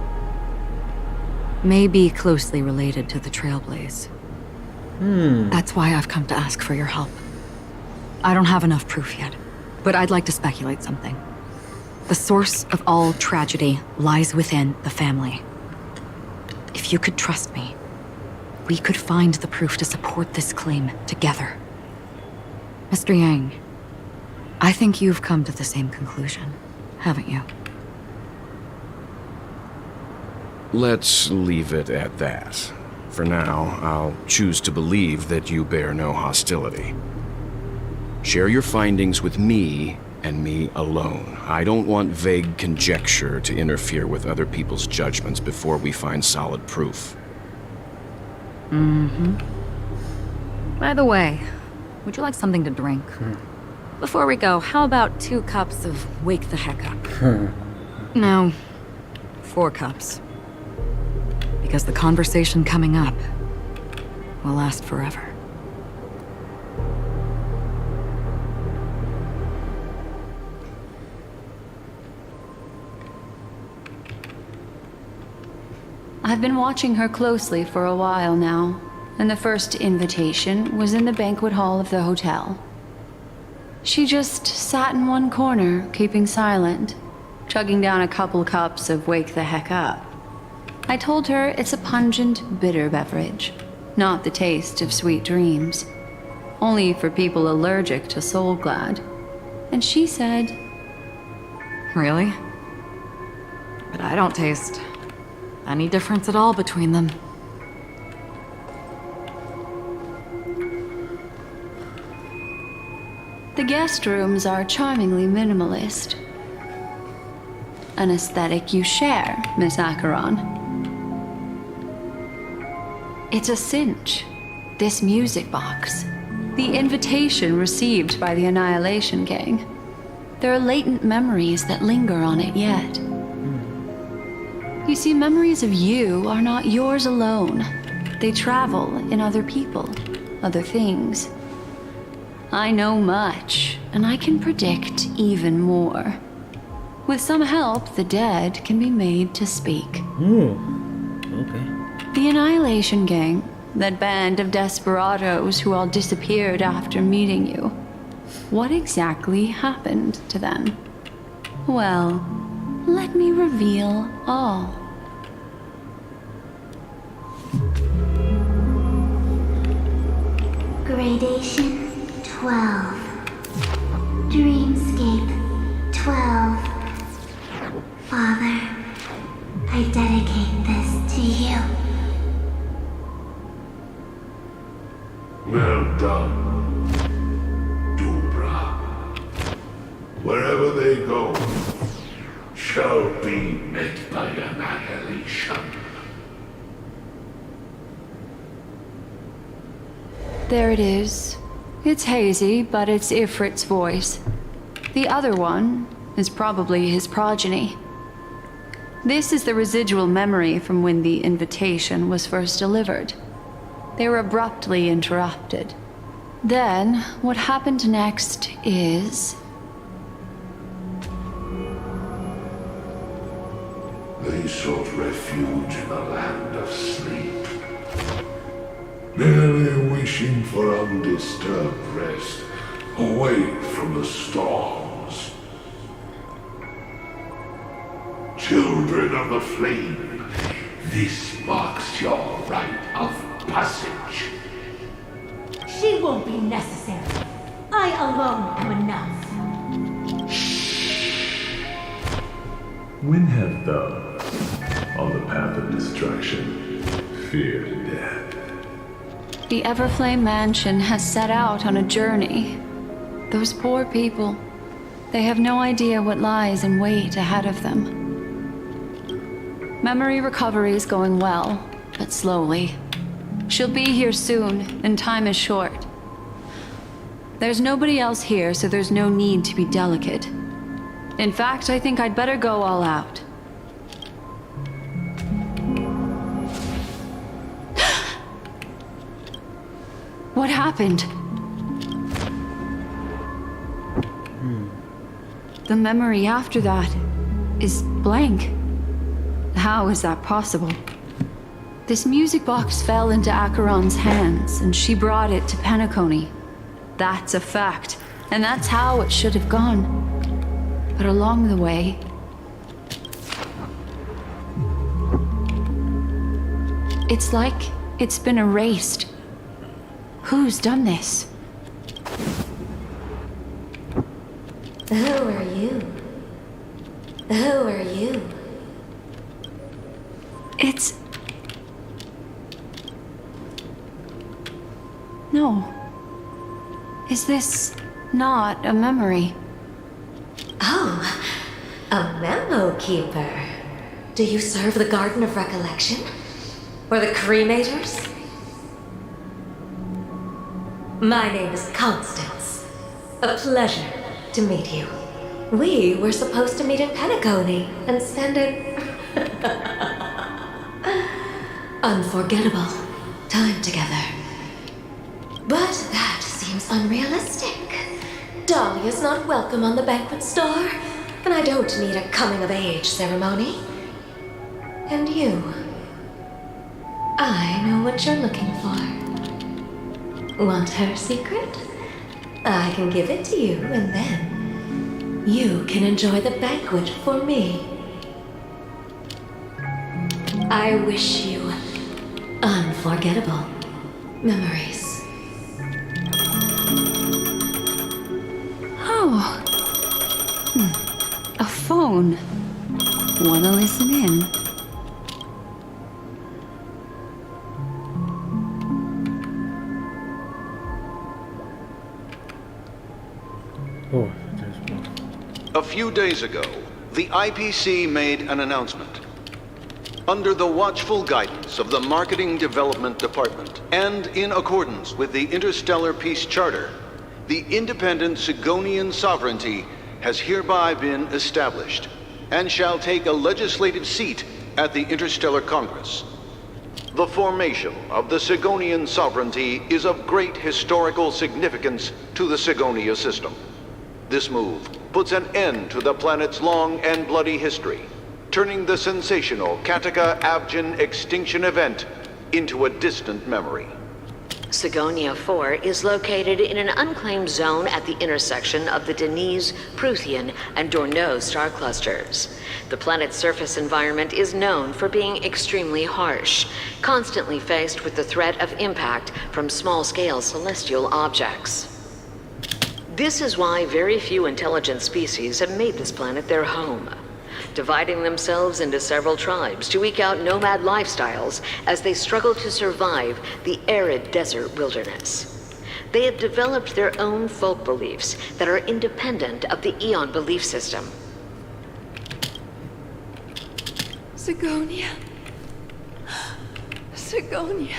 may be closely related to the Trailblaze. That's why I've come to ask for your help. I don't have enough proof yet, but I'd like to speculate something. The source of all tragedy lies within the family. If you could trust me, we could find the proof to support this claim together. Mr. Yang, I think you've come to the same conclusion, haven't you? Let's leave it at that. For now, I'll choose to believe that you bear no hostility. Share your findings with me and me alone. I don't want vague conjecture to interfere with other people's judgments before we find solid proof. By the way, would you like something to drink? Before we go, how about 2 cups of Wake the Heck Up? No, 4 cups. Because the conversation coming up will last forever. I've been watching her closely for a while now, and the first invitation was in the banquet hall of the hotel. She just sat in one corner, keeping silent, chugging down a couple cups of Wake the Heck Up. I told her it's a pungent, bitter beverage, not the taste of sweet dreams. Only for people allergic to Soul Glad. And she said, Really? But I don't taste any difference at all between them. the guest rooms are charmingly minimalist. An aesthetic you share, Miss Acheron. It's a cinch. This music box. The invitation received by the Annihilation Gang. There are latent memories that linger on it yet. You see, memories of you are not yours alone. They travel in other people, other things. I know much, and I can predict even more. With some help, the dead can be made to speak. Okay. The Annihilation Gang, that band of desperados who all disappeared after meeting you. What exactly happened to them? Well, let me reveal all. Gradation 12. Dreamscape 12. Father, I dedicate this to you. Well done, Dubra. Wherever they go, shall be met by annihilation. There it is. It's hazy, but it's Ifrit's voice. The other one is probably his progeny. This is the residual memory from when the invitation was first delivered. They were abruptly interrupted. Then, what happened next is... They sought refuge in a land of sleep, merely wishing for undisturbed rest, away from the storms. Children of the flame, this marks your rite of passage. She won't be necessary. I alone am enough. When have those on the path of destruction feared death? The Everflame Mansion has set out on a journey. Those poor people, they have no idea what lies in wait ahead of them. Memory recovery is going well, but slowly. She'll be here soon, and time is short. There's nobody else here, so there's no need to be delicate. In fact, I think I'd better go all out. What happened? The memory after that is blank. How is that possible? This music box fell into Acheron's hands, and she brought it to Penacony. That's a fact, and that's how it should have gone. But along the way... it's like it's been erased. Who's done this? Who are you? Who are you? It's... no. Is this not a memory? Oh, a memo keeper. Do you serve the Garden of Recollection? Or the Cremators? My name is Constance. A pleasure to meet you. We were supposed to meet in Penacony and spend an unforgettable time together. But that seems unrealistic. Dahlia's not welcome on the banquet star, and I don't need a coming-of-age ceremony. And you... I know what you're looking for. Want her secret? I can give it to you, and then you can enjoy the banquet for me. I wish you unforgettable memories. Oh. A phone. Wanna listen in? Oh, there's one. A few days ago, the IPC made an announcement. Under the watchful guidance of the Marketing Development Department, and in accordance with the Interstellar Peace Charter, the independent Sigonian sovereignty has hereby been established, and shall take a legislative seat at the Interstellar Congress. The formation of the Sigonian sovereignty is of great historical significance to the Sigonia system. This move puts an end to the planet's long and bloody history, turning the sensational Kataka-Abjin extinction event into a distant memory. Sigonia 4 is located in an unclaimed zone at the intersection of the Denise, Prothean, and Dorneau star clusters. The planet's surface environment is known for being extremely harsh, constantly faced with the threat of impact from small-scale celestial objects. This is why very few intelligent species have made this planet their home, dividing themselves into several tribes to eke out nomad lifestyles as they struggle to survive the arid desert wilderness. They have developed their own folk beliefs that are independent of the Eon belief system. Sigonia. Sigonia.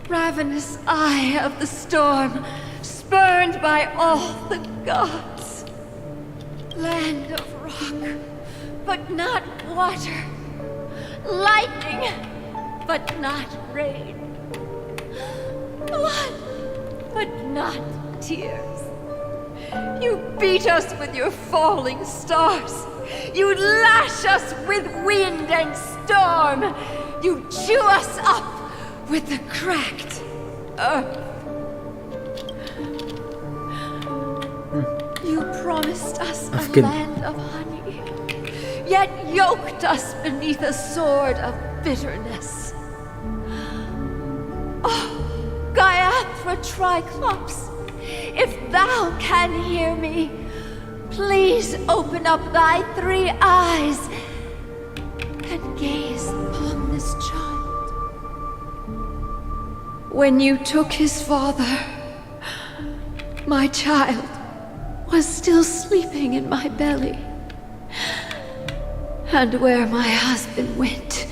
Ravenous eye of the storm, spurned by all the gods. Land of rock, but not water. Lightning, but not rain. Blood, but not tears. You beat us with your falling stars. You lash us with wind and storm. You chew us up with the cracked earth. You promised us a land of honey, yet yoked us beneath a sword of bitterness. Oh, Gaiathra Triclops, if thou can hear me, please open up thy 3 eyes and gaze upon this child. When you took his father, my child was still sleeping in my belly. And where my husband went,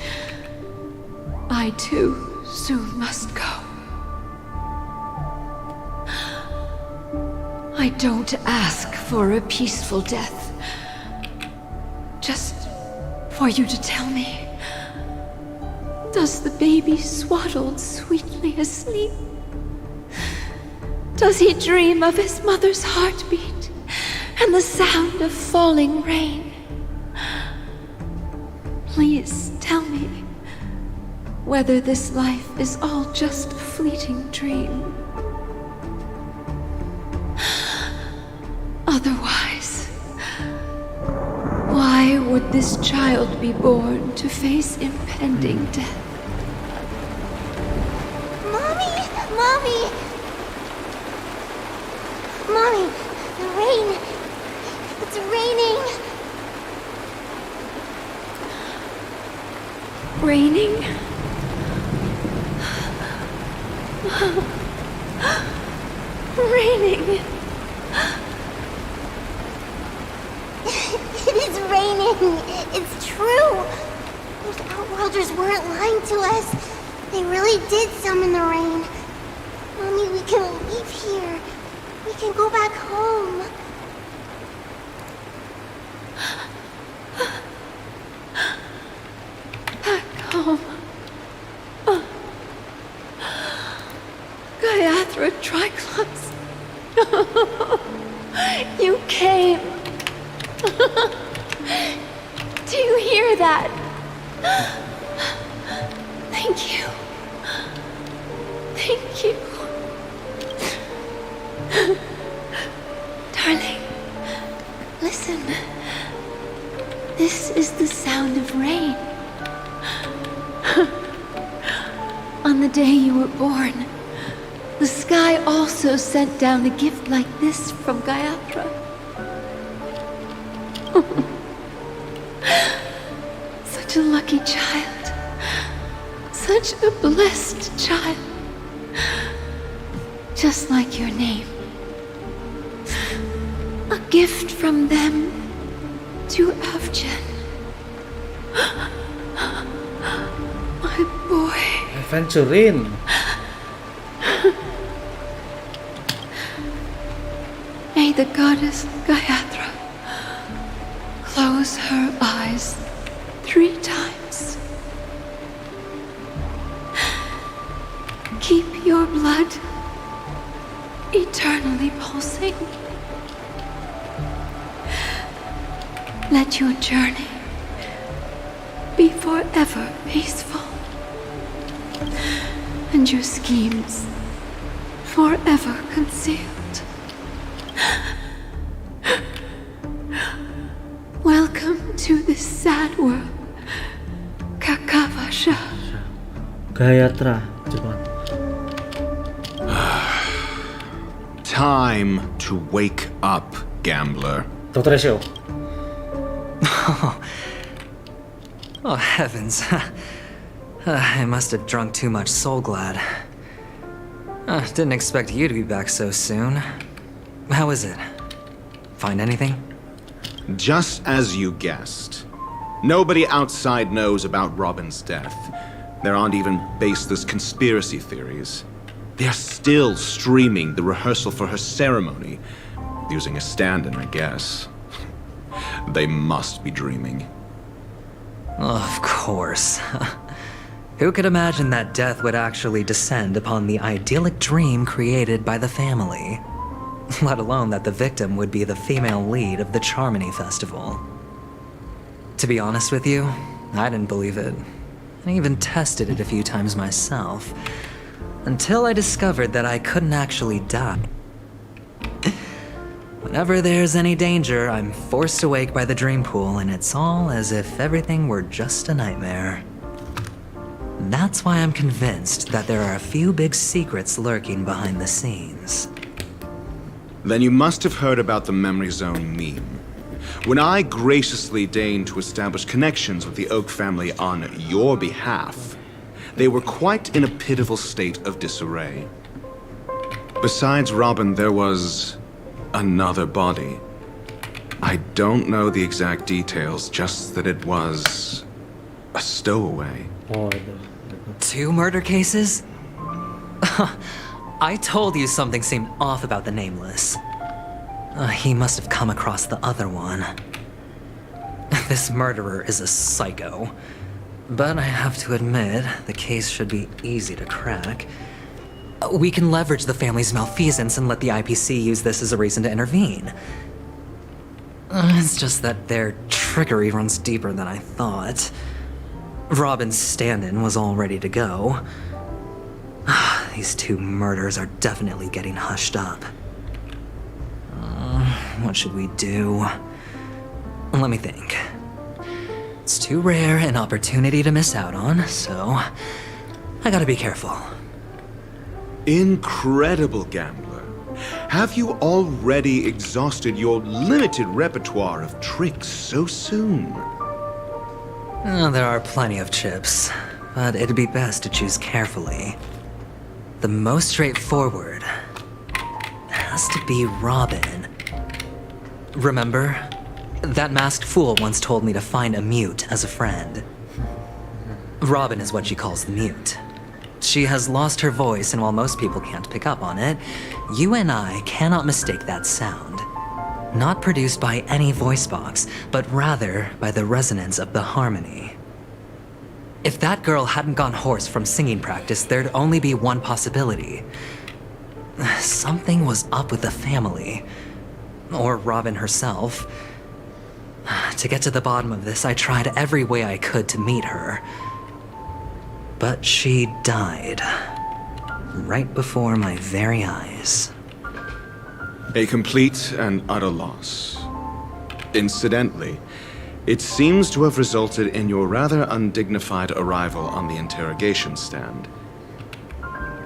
I too soon must go. I don't ask for a peaceful death, just for you to tell me, does the baby swaddled sweetly asleep? Does he dream of his mother's heartbeat and the sound of falling rain? Please tell me whether this life is all just a fleeting dream. Otherwise, why would this child be born to face impending death? Mommy! Mommy! Mommy, the rain! It's raining! Raining? Raining! It is raining! It's true! Those Outworlders weren't lying to us. They really did summon the rain. Mommy, we can leave here. We can go back home. Back home. Gaiathra Triclops. You came. Do you hear that? Thank you. Thank you. Darling, listen. This is the sound of rain. On the day you were born, the sky also sent down a gift like this from Gaiathra. Such a lucky child. Such a blessed child. Just like your name. A gift from them to Avjen. My boy. Adventuring. May the goddess Gaiathra close her eyes 3 times. Keep your blood eternally pulsing. Let your journey be forever peaceful, and your schemes forever concealed. Welcome to this sad world, Kakavasha. Gaiathra, cepat. time to wake up, gambler. Dr. Show. Oh, heavens. I must have drunk too much Soul Glad. Didn't expect you to be back so soon. How is it? Find anything? Just as you guessed. Nobody outside knows about Robin's death. There aren't even baseless conspiracy theories. They're still streaming the rehearsal for her ceremony, using a stand-in, I guess. They must be dreaming. Of course. Who could imagine that death would actually descend upon the idyllic dream created by the family? Let alone that the victim would be the female lead of the Charmony Festival. To be honest with you, I didn't believe it. I even tested it a few times myself, until I discovered that I couldn't actually die. Whenever there's any danger, I'm forced awake by the dream pool, and it's all as if everything were just a nightmare. That's why I'm convinced that there are a few big secrets lurking behind the scenes. Then you must have heard about the Memory Zone meme. When I graciously deigned to establish connections with the Oak family on your behalf, they were quite in a pitiful state of disarray. Besides Robin, there was another body. I don't know the exact details, just that it was a stowaway. Oh, 2 murder cases? I told you something seemed off about the Nameless. He must have come across the other one. This murderer is a psycho. But I have to admit, the case should be easy to crack. We can leverage the family's malfeasance and let the IPC use this as a reason to intervene. It's just that their trickery runs deeper than I thought. Robin's stand-in was all ready to go. These 2 murders are definitely getting hushed up. What should we do? Let me think. It's too rare an opportunity to miss out on, so I gotta be careful. Incredible, gambler. Have you already exhausted your limited repertoire of tricks so soon? There are plenty of chips, but it'd be best to choose carefully. The most straightforward has to be Robin. Remember? That masked fool once told me to find a mute as a friend. Robin is what she calls the mute. She has lost her voice, and while most people can't pick up on it, you and I cannot mistake that sound. Not produced by any voice box, but rather by the resonance of the harmony. If that girl hadn't gone hoarse from singing practice, there'd only be one possibility. Something was up with the family. Or Robin herself. To get to the bottom of this, I tried every way I could to meet her. But she died. Right before my very eyes. A complete and utter loss. Incidentally, it seems to have resulted in your rather undignified arrival on the interrogation stand.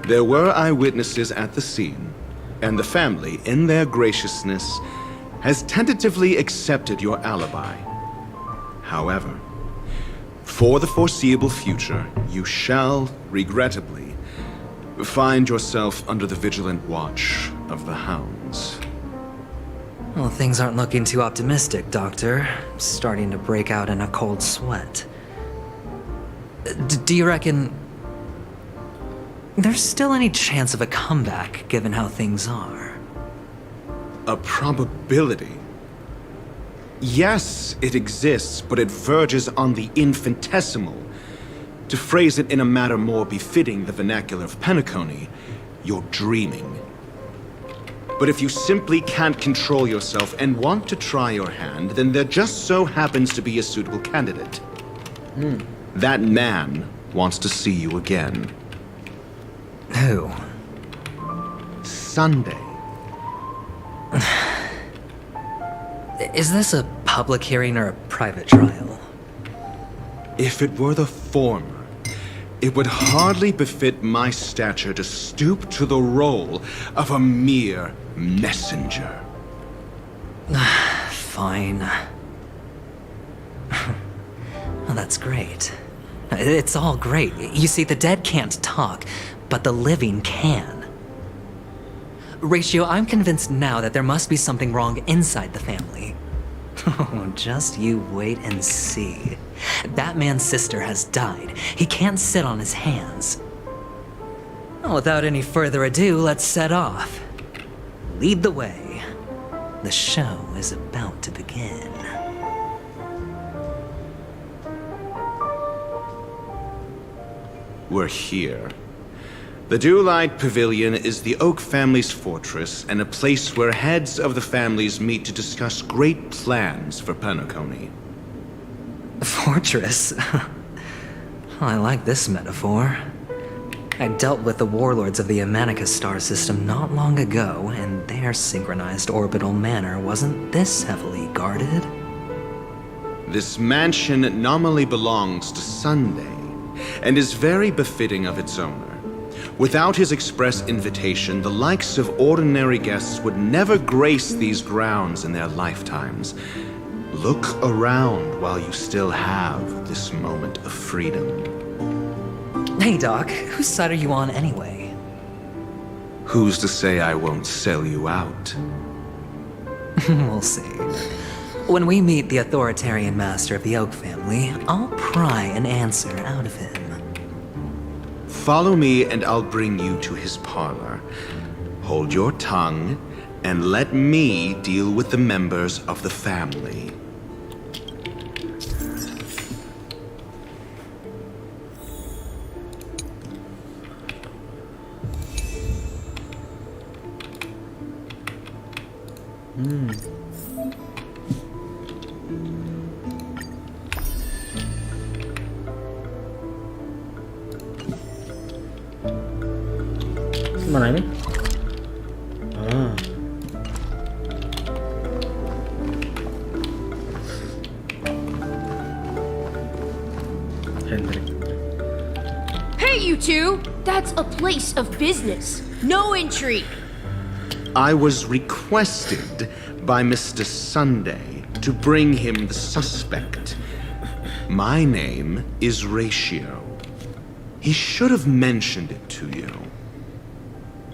There were eyewitnesses at the scene, and the family, in their graciousness, has tentatively accepted your alibi. However, for the foreseeable future, you shall, regrettably, find yourself under the vigilant watch of the hounds. Well, things aren't looking too optimistic, Doctor. I'm starting to break out in a cold sweat. Do you reckon there's still any chance of a comeback, given how things are? A probability? Yes, it exists, but it verges on the infinitesimal. To phrase it in a manner more befitting the vernacular of Penacony, you're dreaming. But if you simply can't control yourself and want to try your hand, then there just so happens to be a suitable candidate. That man wants to see you again. Who? Sunday. Is this a public hearing or a private trial? If it were the former, it would hardly befit my stature to stoop to the role of a mere messenger. Fine. Well, that's great. It's all great. You see, the dead can't talk, but the living can. Ratio, I'm convinced now that there must be something wrong inside the family. Oh, just you wait and see. That man's sister has died. He can't sit on his hands. Well, without any further ado, let's set off. Lead the way. The show is about to begin. We're here. The Dewlight Pavilion is the Oak family's fortress and a place where heads of the families meet to discuss great plans for Penacony. Fortress? I like this metaphor. I dealt with the warlords of the Amanicus star system not long ago, and their synchronized orbital manor wasn't this heavily guarded. This mansion nominally belongs to Sunday, and is very befitting of its owner. Without his express invitation, the likes of ordinary guests would never grace these grounds in their lifetimes. Look around while you still have this moment of freedom. Hey, Doc, whose side are you on anyway? Who's to say I won't sell you out? We'll see. When we meet the authoritarian master of the Oak family, I'll pry an answer out of him. Follow me and I'll bring you to his parlor. Hold your tongue and let me deal with the members of the family. Mana ini? Ah. Hendrik. Hey, you two! That's a place of business. No intrigue. I was requested by Mr. Sunday to bring him the suspect. My name is Ratio. He should have mentioned it to you.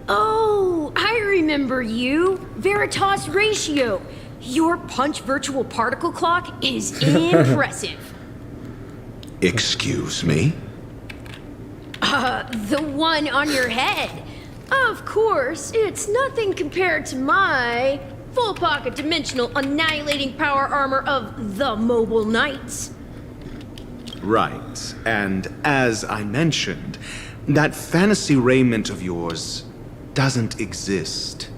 Oh, I remember you. Veritas Ratio. Your punch virtual particle clock is impressive. Excuse me? The one on your head. Of course, it's nothing compared to my full pocket dimensional annihilating power armor of the Mobile Knights. Right, and as I mentioned, that fantasy raiment of yours doesn't exist.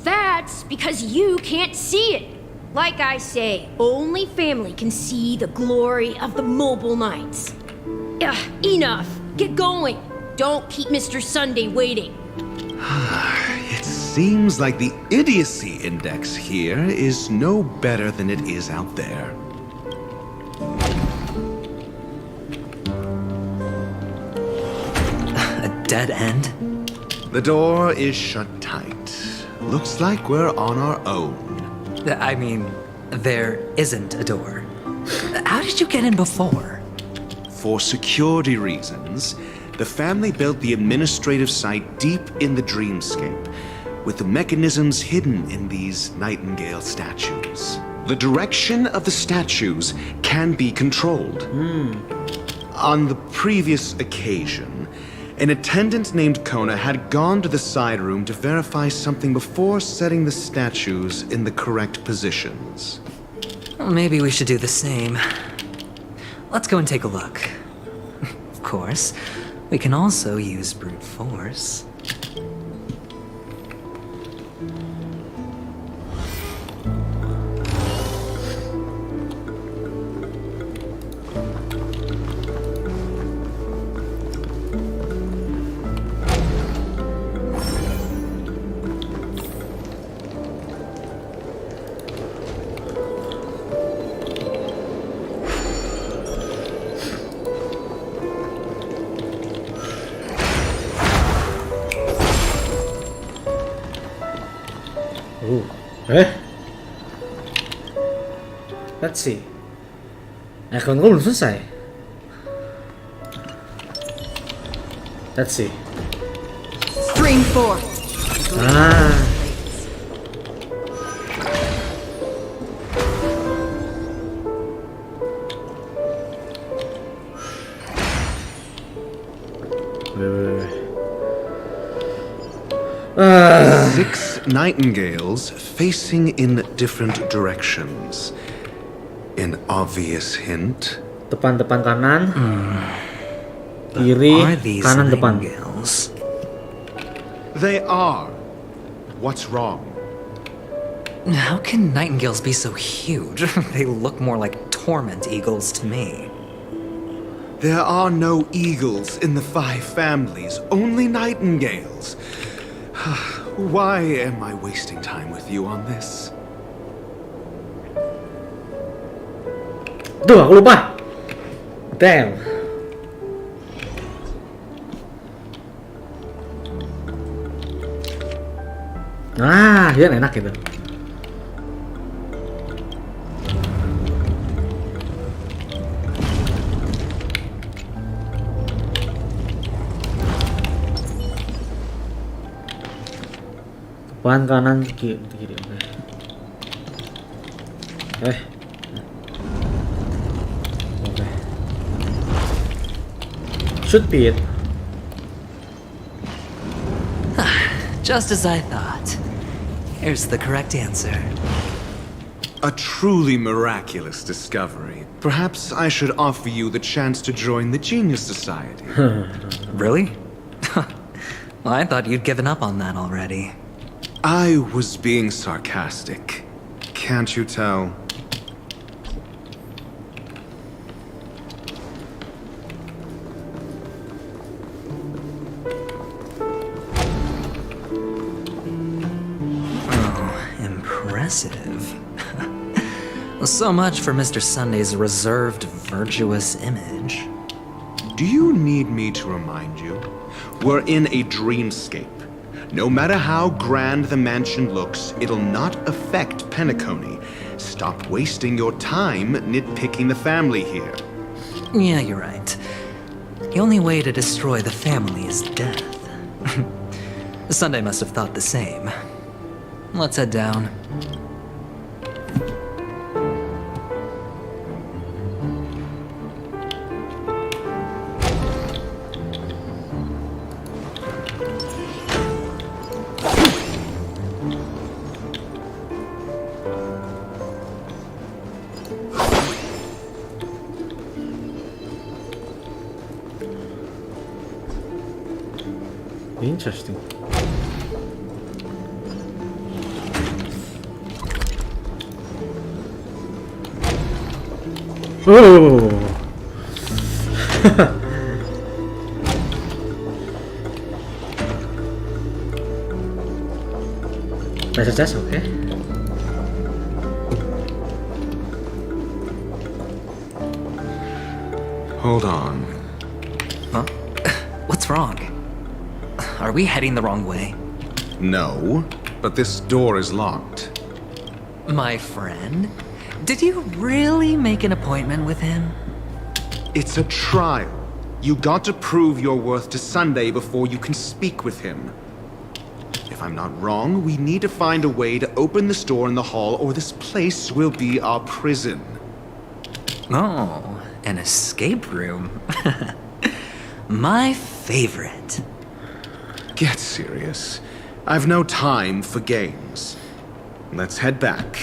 That's because you can't see it. Like I say, only family can see the glory of the Mobile Knights. Enough. Get going. Don't keep Mr. Sunday waiting. It seems like the idiocy index here is no better than it is out there. A dead end? The door is shut tight. Looks like we're on our own. I mean, there isn't a door. How did you get in before? For security reasons, the family built the administrative site deep in the dreamscape, with the mechanisms hidden in these nightingale statues. The direction of the statues can be controlled. On the previous occasion, an attendant named Kona had gone to the side room to verify something before setting the statues in the correct positions. Well, maybe we should do the same. Let's go and take a look. Of course, we can also use brute force. Let's see. Akun gue belum selesai. Let's see. Stream 4. Six nightingales facing in different directions. An obvious hint. Depan kanan. Kiri, kanan, depan. They are. What's wrong? How can nightingales be so huge? They look more like torment eagles to me. There are no eagles in the 5 families, only nightingales. Why am I wasting time with you on this? Duh, aku lupa. Damn. Dia enak gitu. Depan, kanan, kiri. Oke. Should be it. Just as I thought. Here's the correct answer. A truly miraculous discovery. Perhaps I should offer you the chance to join the Genius Society. Really? Well, I thought you'd given up on that already. I was being sarcastic. Can't you tell? Impressive. So much for Mr. Sunday's reserved, virtuous image. Do you need me to remind you? We're in a dreamscape. No matter how grand the mansion looks, it'll not affect Penacony. Stop wasting your time nitpicking the family here. Yeah, you're right. The only way to destroy the family is death. Sunday must have thought the same. Let's head down. Interesting. Oh. That's okay. Hold on. Huh? What's wrong? Are we heading the wrong way? No, but this door is locked. My friend? Did you really make an appointment with him? It's a trial. You got to prove your worth to Sunday before you can speak with him. If I'm not wrong, we need to find a way to open this door in the hall or this place will be our prison. Oh, an escape room. My favorite. Get serious. I've no time for games. Let's head back.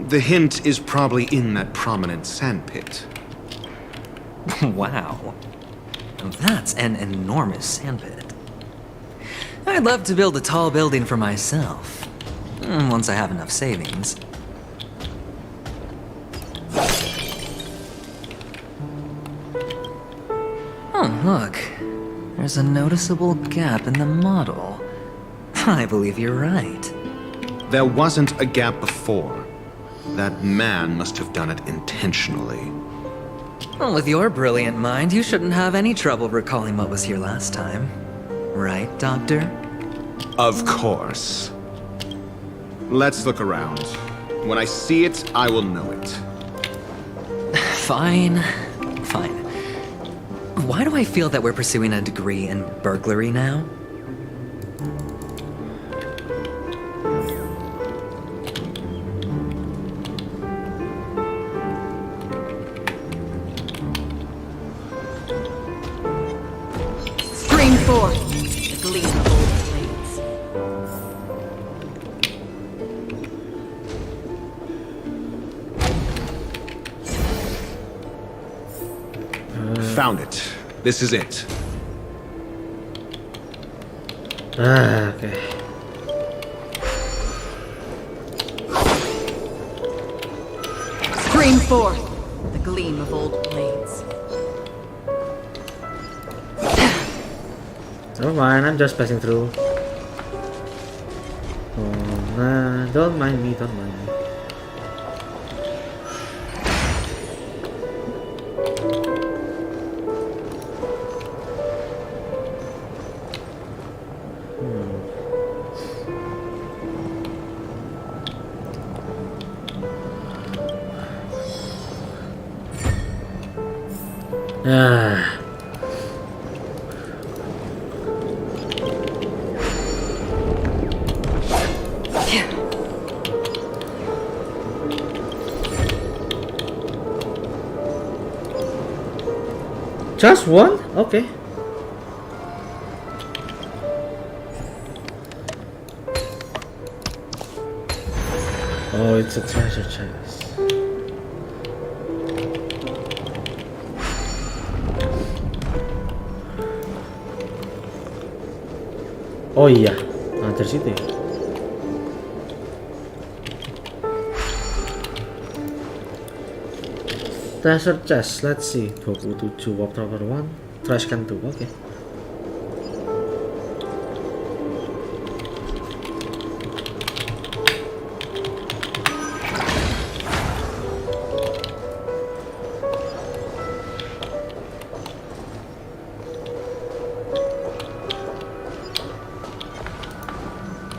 The hint is probably in that prominent sandpit. Wow. That's an enormous sandpit. I'd love to build a tall building for myself. Once I have enough savings. Oh, look. There's a noticeable gap in the model. I believe you're right. There wasn't a gap before. That man must have done it intentionally. Well, with your brilliant mind, you shouldn't have any trouble recalling what was here last time. Right, Doctor? Of course. Let's look around. When I see it, I will know it. Fine. Why do I feel that we're pursuing a degree in burglary now? Scream forth, the gleam of old blades. Found it. This is it. Okay. Scream forth, the gleam of old blades. Never mind, I'm just passing through. Oh, nah, don't mind me, don't mind me. Just one? Okay. Oh, it's a treasure chest. Oh iya, dari situ ya. Treasure chest, let's see. 27 warp tower 1, trash can 2, okay.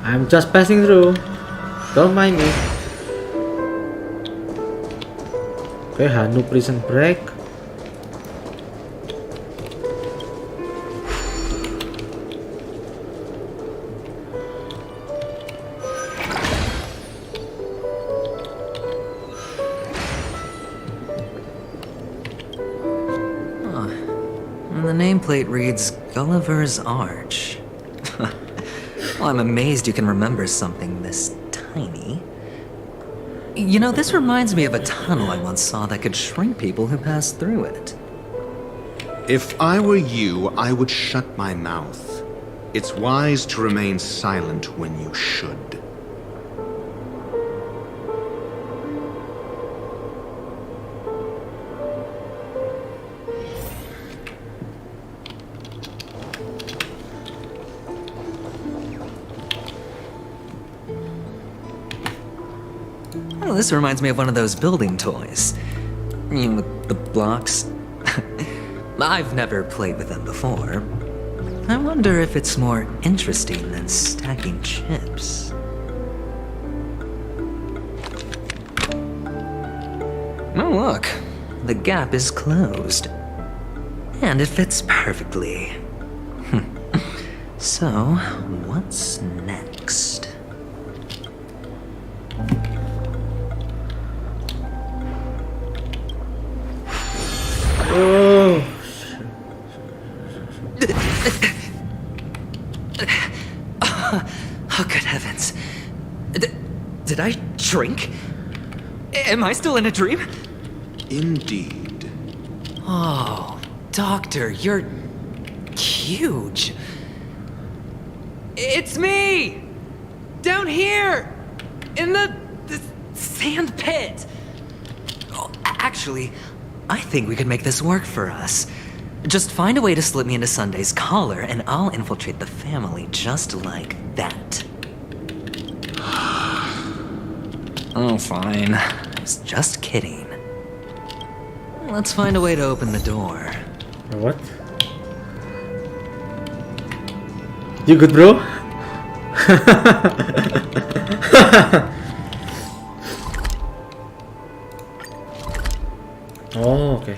I'm just passing through. Don't mind me. Okay, Hanu prison break. The nameplate reads Gulliver's Arch. Well, I'm amazed you can remember something this tiny. You know, this reminds me of a tunnel I once saw that could shrink people who passed through it. If I were you, I would shut my mouth. It's wise to remain silent when you should. Oh, this reminds me of one of those building toys. You know, with the blocks. I've never played with them before. I wonder if it's more interesting than stacking chips. Oh, look. The gap is closed. And it fits perfectly. So, what's next? Oh. Oh, good heavens. Did I shrink? Am I still in a dream? Indeed. Oh, Doctor, you're huge. It's me! Down here! In the sand pit! Oh, actually, I think we could make this work for us. Just find a way to slip me into Sunday's collar, and I'll infiltrate the family just like that. Oh, fine. I was just kidding. Let's find a way to open the door. What? You good, bro? Oh, oke.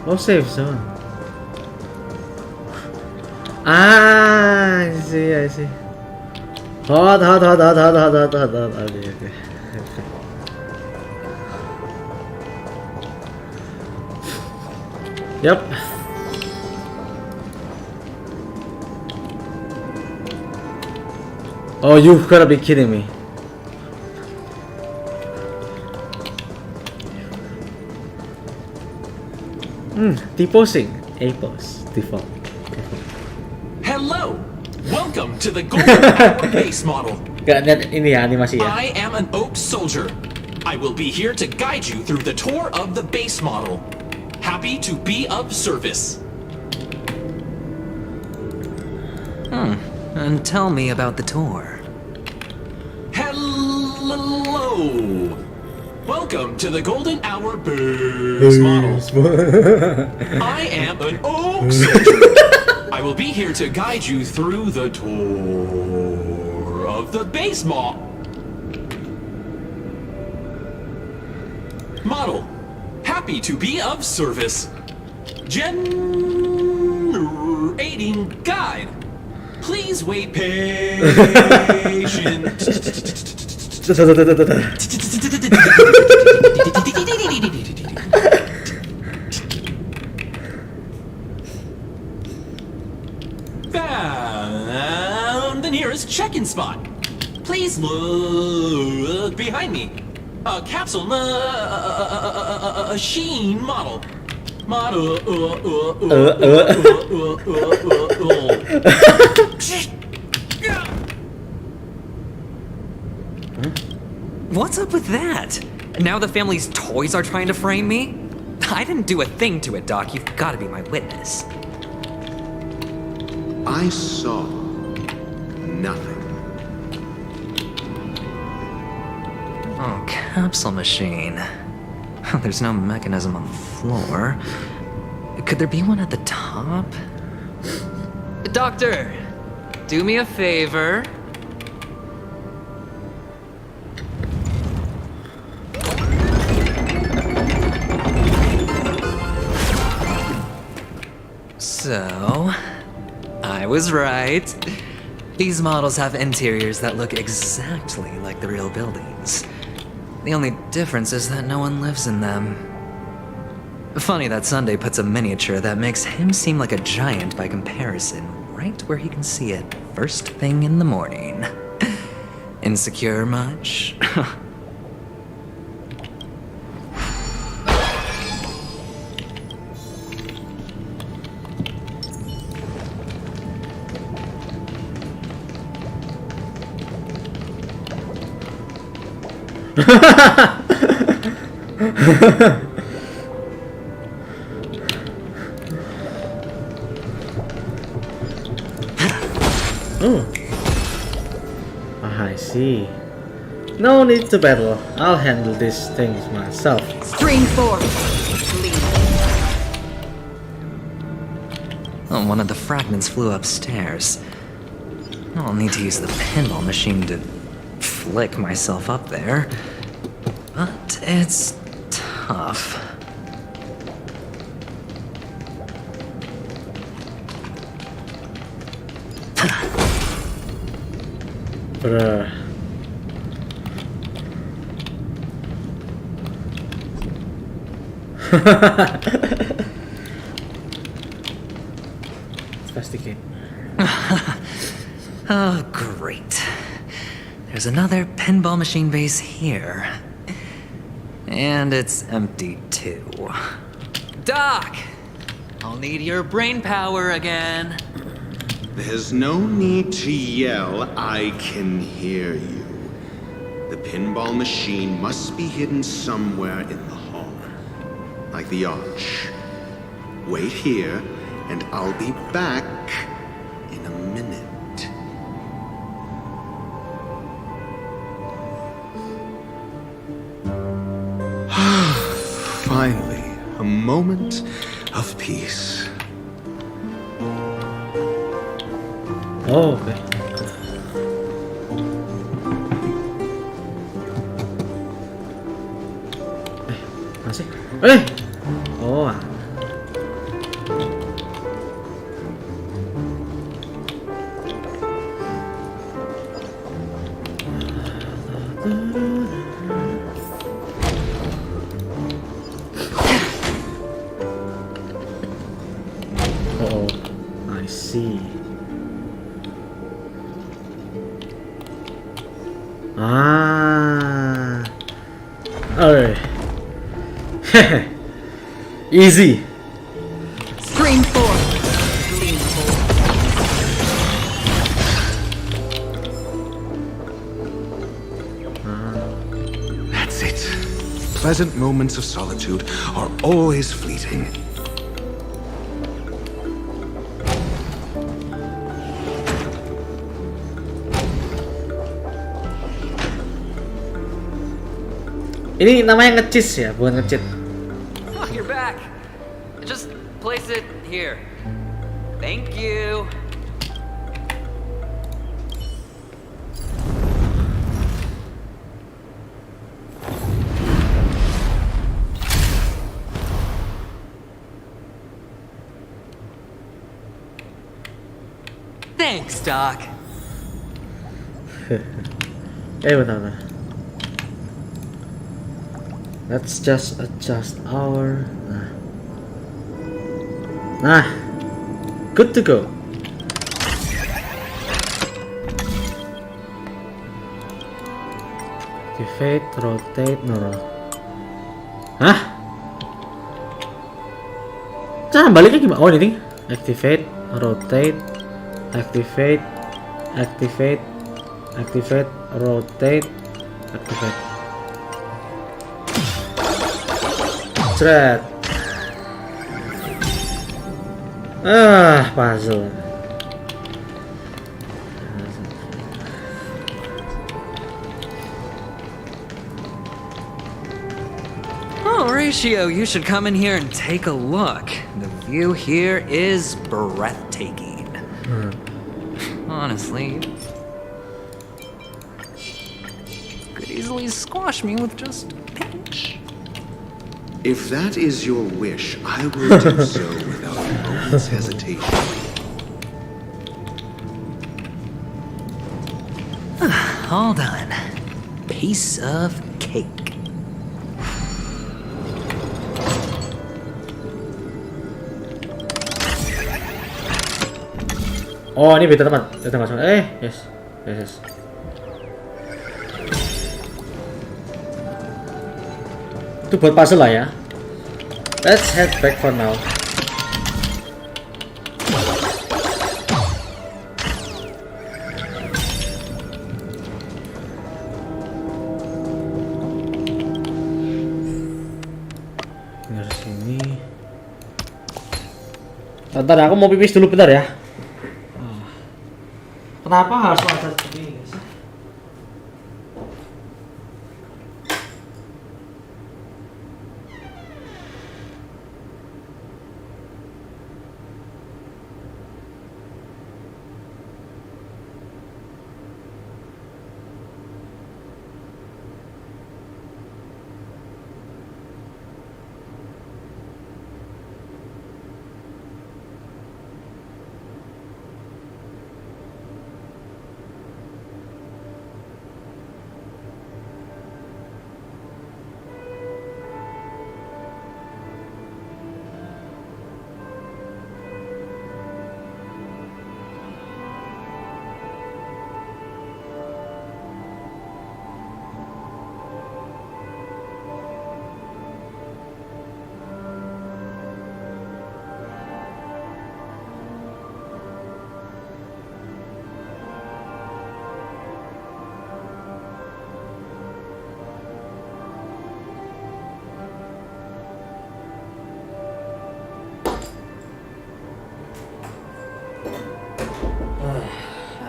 Oh, safe zone. I see. Hot. Okay. Yep. Oh, you've gotta be kidding me. Deposing. A-pose. Default. Hello! Welcome to the Golden Hour base model. Gak lihat ini ya animasi ya. I am an oak soldier. I will be here to guide you through the tour of the base model. Happy to be of service. And tell me about the tour. Hello! Welcome to the Golden Hour base model. I am an oak soldier. I will be here to guide you through the tour of the base model. Happy to be of service. Generating guide. Please wait patient. Found the nearest check-in spot. Please look behind me. A capsule machine model. What's up with that? Now the family's toys are trying to frame me? I didn't do a thing to it, Doc. You've got to be my witness. I saw nothing. Oh, capsule machine. There's no mechanism on the floor. Could there be one at the top? Doctor, do me a favor. So, I was right. These models have interiors that look exactly like the real buildings. The only difference is that no one lives in them. Funny that Sunday puts a miniature that makes him seem like a giant by comparison, right where he can see it first thing in the morning. Insecure much? Oh. I see. No need to battle. I'll handle these things myself. Stream 4. Oh, one of the fragments flew upstairs. I'll need to use the pinball machine to flick myself up there. But it's tough. Bruh. It's plastic. Oh, great. There's another pinball machine base here. And it's empty too. Doc! I'll need your brain power again. There's no need to yell, I can hear you. The pinball machine must be hidden somewhere in the hall. Like the arch. Wait here, and I'll be back in a minute. Finally. a moment of peace. Oh, oke. Masih? Oh. Oh, I see. Oh. Easy. Stream 4. That's it. Pleasant moments of solitude are always fleeting. Ini namanya nge-cheat ya, bukan nge-cheat. Oh, you're back. Just place it here. Thank you. Thanks, Doc. Bentar. Let's just adjust our... Nah. Good to go. Activate, rotate, no. Hah? Cara baliknya gimana? Oh ini. Activate, rotate, activate, rotate, activate. Thread. Puzzle. Oh, Ratio, you should come in here and take a look. The view here is breathtaking. Honestly, could easily squash me with just a pinch. If that is your wish, I will do so without a moment's hesitation. All done. Piece of cake. Oh ini beda teman, beda langsung. Yes. Itu buat puzzle lah ya. Let's head back for now. Dari sini. Bentar, aku mau pipis dulu bentar ya. Kenapa harus ada seperti ini sih?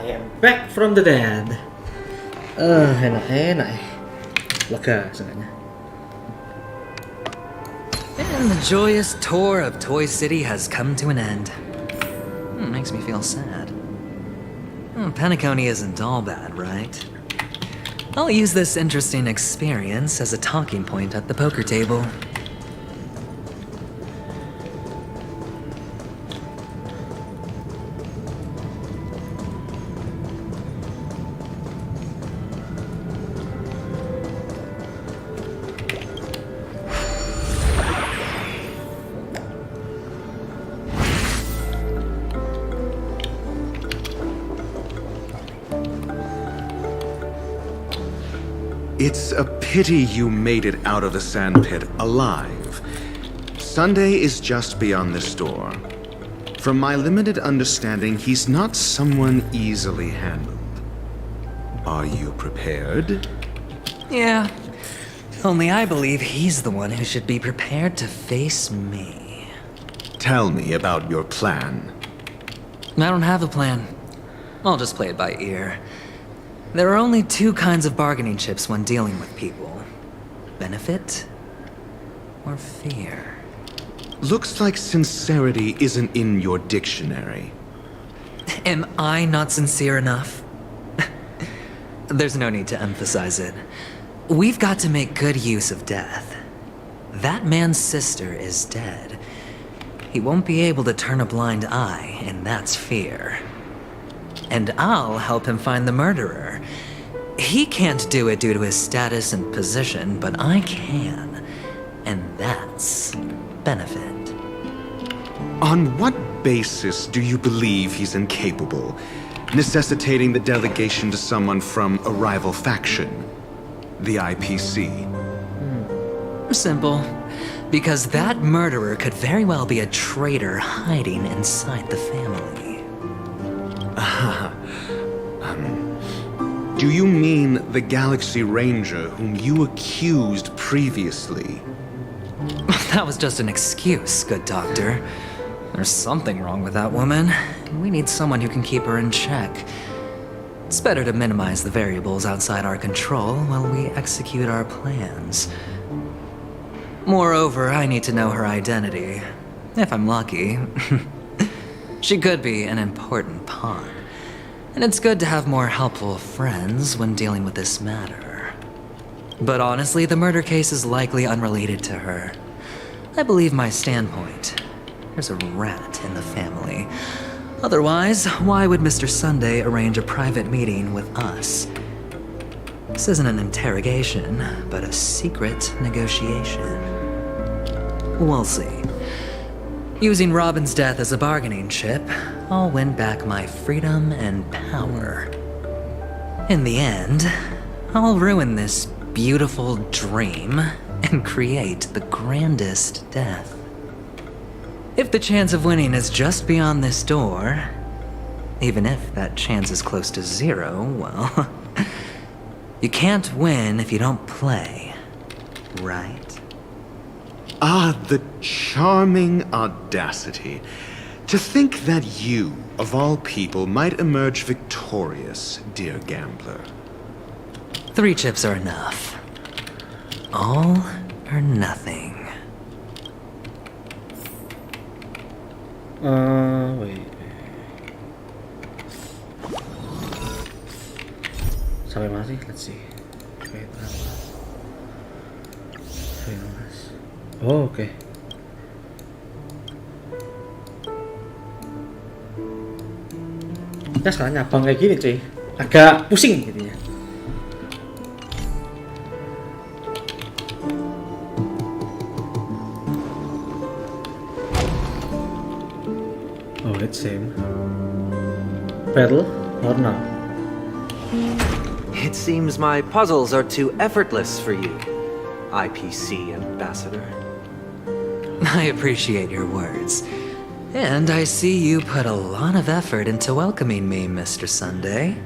I am back from the dead. Enak. Lega seenggaknya. And the joyous tour of Toy City has come to an end. Makes me feel sad. Penacony isn't all bad, right? I'll use this interesting experience as a talking point at the poker table. It's a pity you made it out of the sandpit alive. Sunday is just beyond this door. From my limited understanding, he's not someone easily handled. Are you prepared? Yeah. Only I believe he's the one who should be prepared to face me. Tell me about your plan. I don't have a plan. I'll just play it by ear. There are only two kinds of bargaining chips when dealing with people. Benefit or fear. Looks like sincerity isn't in your dictionary. Am I not sincere enough? There's no need to emphasize it. We've got to make good use of death. That man's sister is dead. He won't be able to turn a blind eye, and that's fear. And I'll help him find the murderer. He can't do it due to his status and position, but I can. And that's benefit. On what basis do you believe he's incapable, necessitating the delegation to someone from a rival faction? The IPC. Simple. Because that murderer could very well be a traitor hiding inside the family. Do you mean the Galaxy Ranger whom you accused previously? That was just an excuse, good doctor. There's something wrong with that woman. We need someone who can keep her in check. It's better to minimize the variables outside our control while we execute our plans. Moreover, I need to know her identity. If I'm lucky. She could be an important pawn. And it's good to have more helpful friends when dealing with this matter. But honestly, the murder case is likely unrelated to her. I believe my standpoint. There's a rat in the family. Otherwise, why would Mr. Sunday arrange a private meeting with us? This isn't an interrogation, but a secret negotiation. We'll see. Using Robin's death as a bargaining chip, I'll win back my freedom and power. In the end, I'll ruin this beautiful dream and create the grandest death. If the chance of winning is just beyond this door, even if that chance is close to zero, well, you can't win if you don't play, right? Ah, the charming audacity. To think that you, of all people, might emerge victorious, dear gambler. 3 chips are enough. All or nothing. Wait. Sampai mana sih? Let's see. Wait, oh, oke. Kita sekarang nyabang kayak gini cuy, agak pusing jadinya. Oh, it's same. Battle or no? It seems my puzzles are too effortless for you, IPC ambassador. I appreciate your words. And I see you put a lot of effort into welcoming me, Mr. Sunday.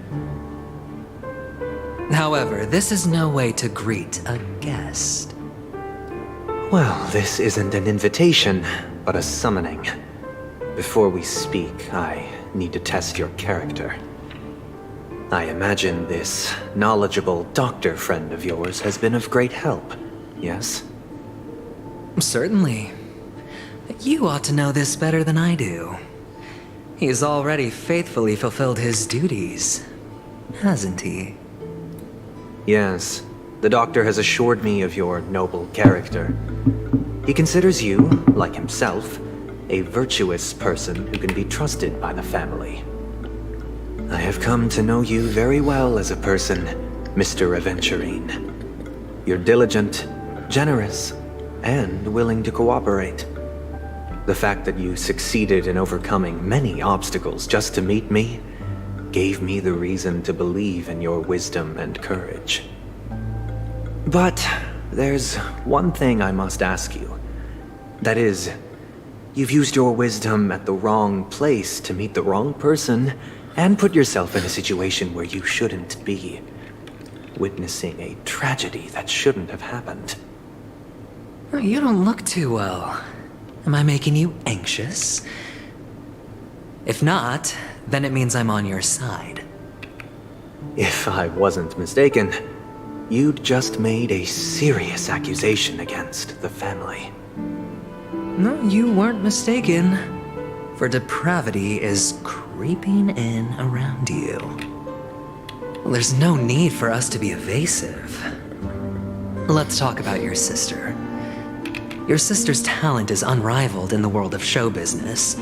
However, this is no way to greet a guest. Well, this isn't an invitation, but a summoning. Before we speak, I need to test your character. I imagine this knowledgeable doctor friend of yours has been of great help, yes? Certainly. You ought to know this better than I do. He's already faithfully fulfilled his duties, hasn't he? Yes, the doctor has assured me of your noble character. He considers you, like himself, a virtuous person who can be trusted by the family. I have come to know you very well as a person, Mr. Aventurine. You're diligent, generous, and willing to cooperate. The fact that you succeeded in overcoming many obstacles just to meet me gave me the reason to believe in your wisdom and courage. But there's one thing I must ask you. That is, you've used your wisdom at the wrong place to meet the wrong person and put yourself in a situation where you shouldn't be, witnessing a tragedy that shouldn't have happened. You don't look too well. Am I making you anxious? If not, then it means I'm on your side. If I wasn't mistaken, you'd just made a serious accusation against the family. No, you weren't mistaken. For depravity is creeping in around you. There's no need for us to be evasive. Let's talk about your sister. Your sister's talent is unrivaled in the world of show business.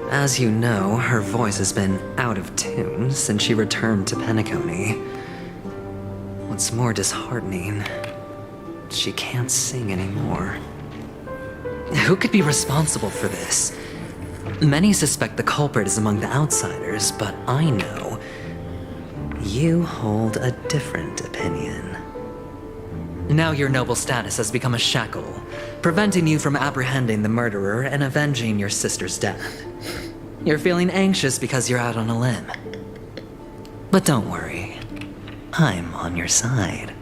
As you know, her voice has been out of tune since she returned to Penacony. What's more disheartening, she can't sing anymore. Who could be responsible for this? Many suspect the culprit is among the outsiders, but I know you hold a different opinion. Now your noble status has become a shackle, preventing you from apprehending the murderer and avenging your sister's death. You're feeling anxious because you're out on a limb. But don't worry, I'm on your side.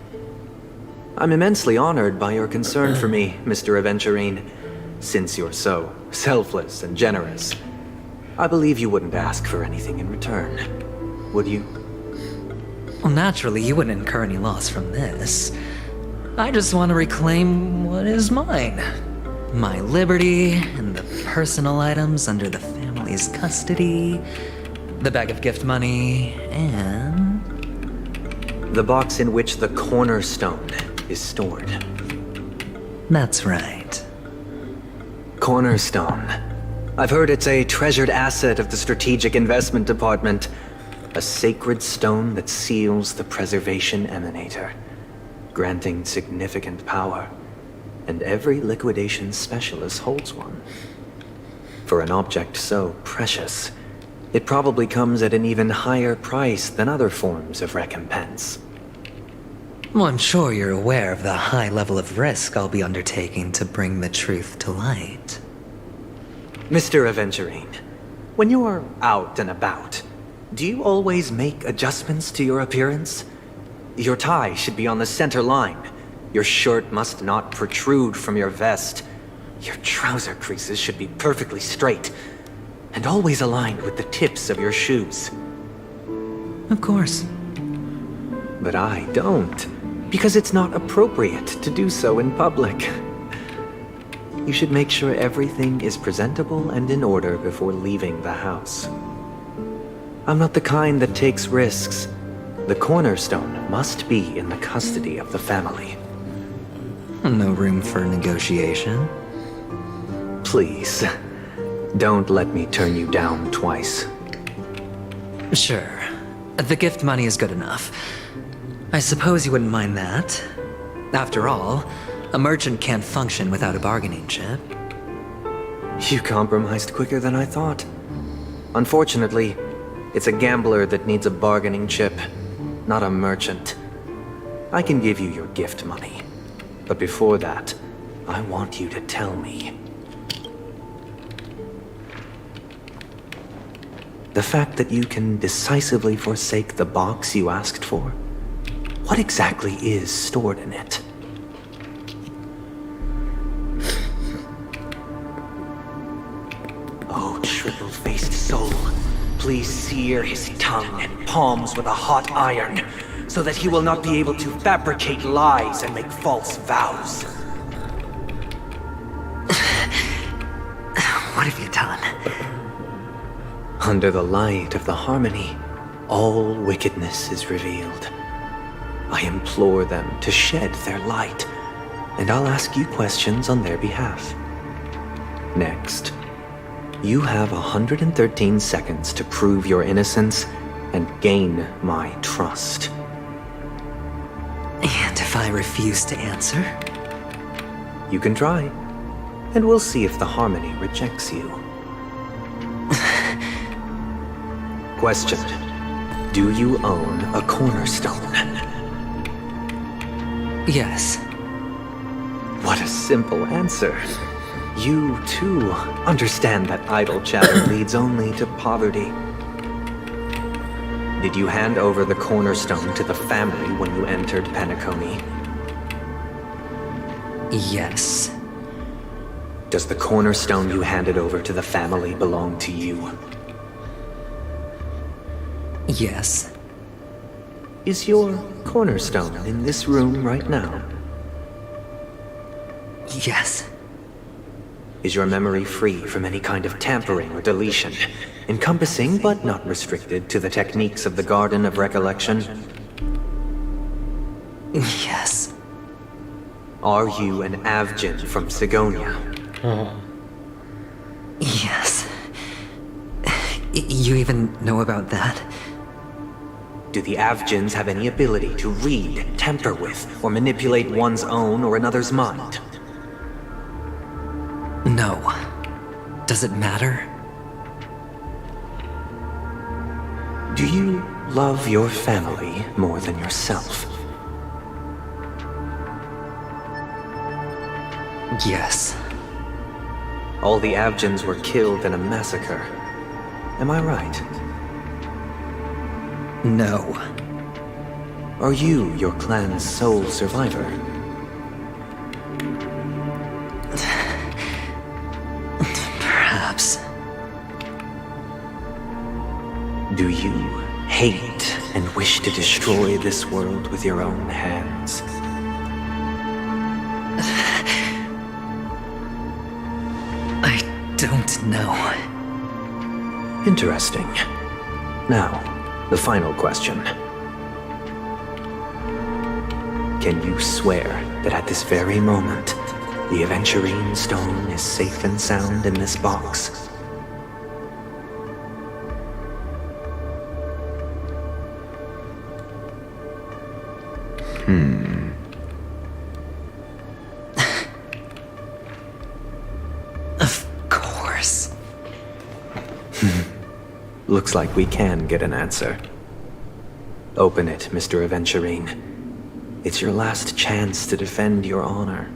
I'm immensely honored by your concern for me, Mr. Aventurine. Since you're so selfless and generous, I believe you wouldn't ask for anything in return, would you? Well, naturally, you wouldn't incur any loss from this. I just want to reclaim what is mine. My liberty and the personal items under the family's custody, the bag of gift money, and the box in which the cornerstone is stored. That's right. Cornerstone. I've heard it's a treasured asset of the Strategic Investment Department. A sacred stone that seals the preservation emanator, granting significant power. And every liquidation specialist holds one. For an object so precious, it probably comes at an even higher price than other forms of recompense. Well, I'm sure you're aware of the high level of risk I'll be undertaking to bring the truth to light. Mr. Aventurine, when you're out and about, do you always make adjustments to your appearance? Your tie should be on the center line. Your shirt must not protrude from your vest. Your trouser creases should be perfectly straight, and always aligned with the tips of your shoes. Of course. But I don't, because it's not appropriate to do so in public. You should make sure everything is presentable and in order before leaving the house. I'm not the kind that takes risks. The cornerstone must be in the custody of the family. No room for negotiation? Please, don't let me turn you down twice. Sure. The gift money is good enough. I suppose you wouldn't mind that. After all, a merchant can't function without a bargaining chip. You compromised quicker than I thought. Unfortunately, it's a gambler that needs a bargaining chip, not a merchant. I can give you your gift money. But before that, I want you to tell me. The fact that you can decisively forsake the box you asked for, what exactly is stored in it? Oh, triple-faced soul, please sear his tongue and palms with a hot iron, so that he will not be able to fabricate lies and make false vows. What have you done? Under the light of the harmony, all wickedness is revealed. I implore them to shed their light, and I'll ask you questions on their behalf. Next, you have 113 seconds to prove your innocence and gain my trust. And if I refuse to answer? You can try, and we'll see if the harmony rejects you. Question. Do you own a cornerstone? Yes. What a simple answer. You, too, understand that idle chatter leads only to poverty. Did you hand over the cornerstone to the family when you entered Penacony? Yes. Does the cornerstone you handed over to the family belong to you? Yes. Is your cornerstone in this room right now? Yes. Is your memory free from any kind of tampering or deletion, encompassing but not restricted to the techniques of the Garden of Recollection? Yes. Are you an Avgin from Sigonia? Yes. You even know about that? Do the Avgins have any ability to read, tamper with, or manipulate one's own or another's mind? No. Does it matter? Do you love your family more than yourself? Yes. All the Avgins were killed in a massacre. Am I right? No. Are you your clan's sole survivor? Perhaps. Do you hate and wish to destroy this world with your own hands? I don't know. Interesting. Now, the final question. Can you swear that at this very moment, the Aventurine stone is safe and sound in this box? Of course. Looks like we can get an answer. Open it, Mr. Aventurine. It's your last chance to defend your honor.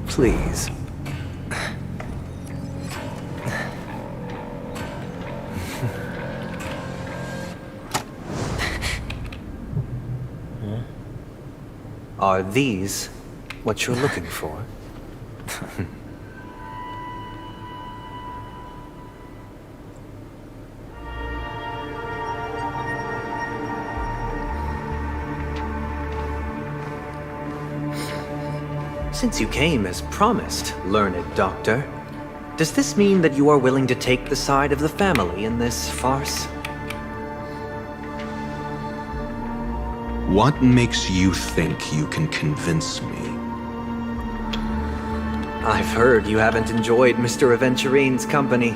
Please. Are these what you're looking for? Since you came as promised, learned doctor, does this mean that you are willing to take the side of the family in this farce? What makes you think you can convince me? I've heard you haven't enjoyed Mr. Aventurine's company.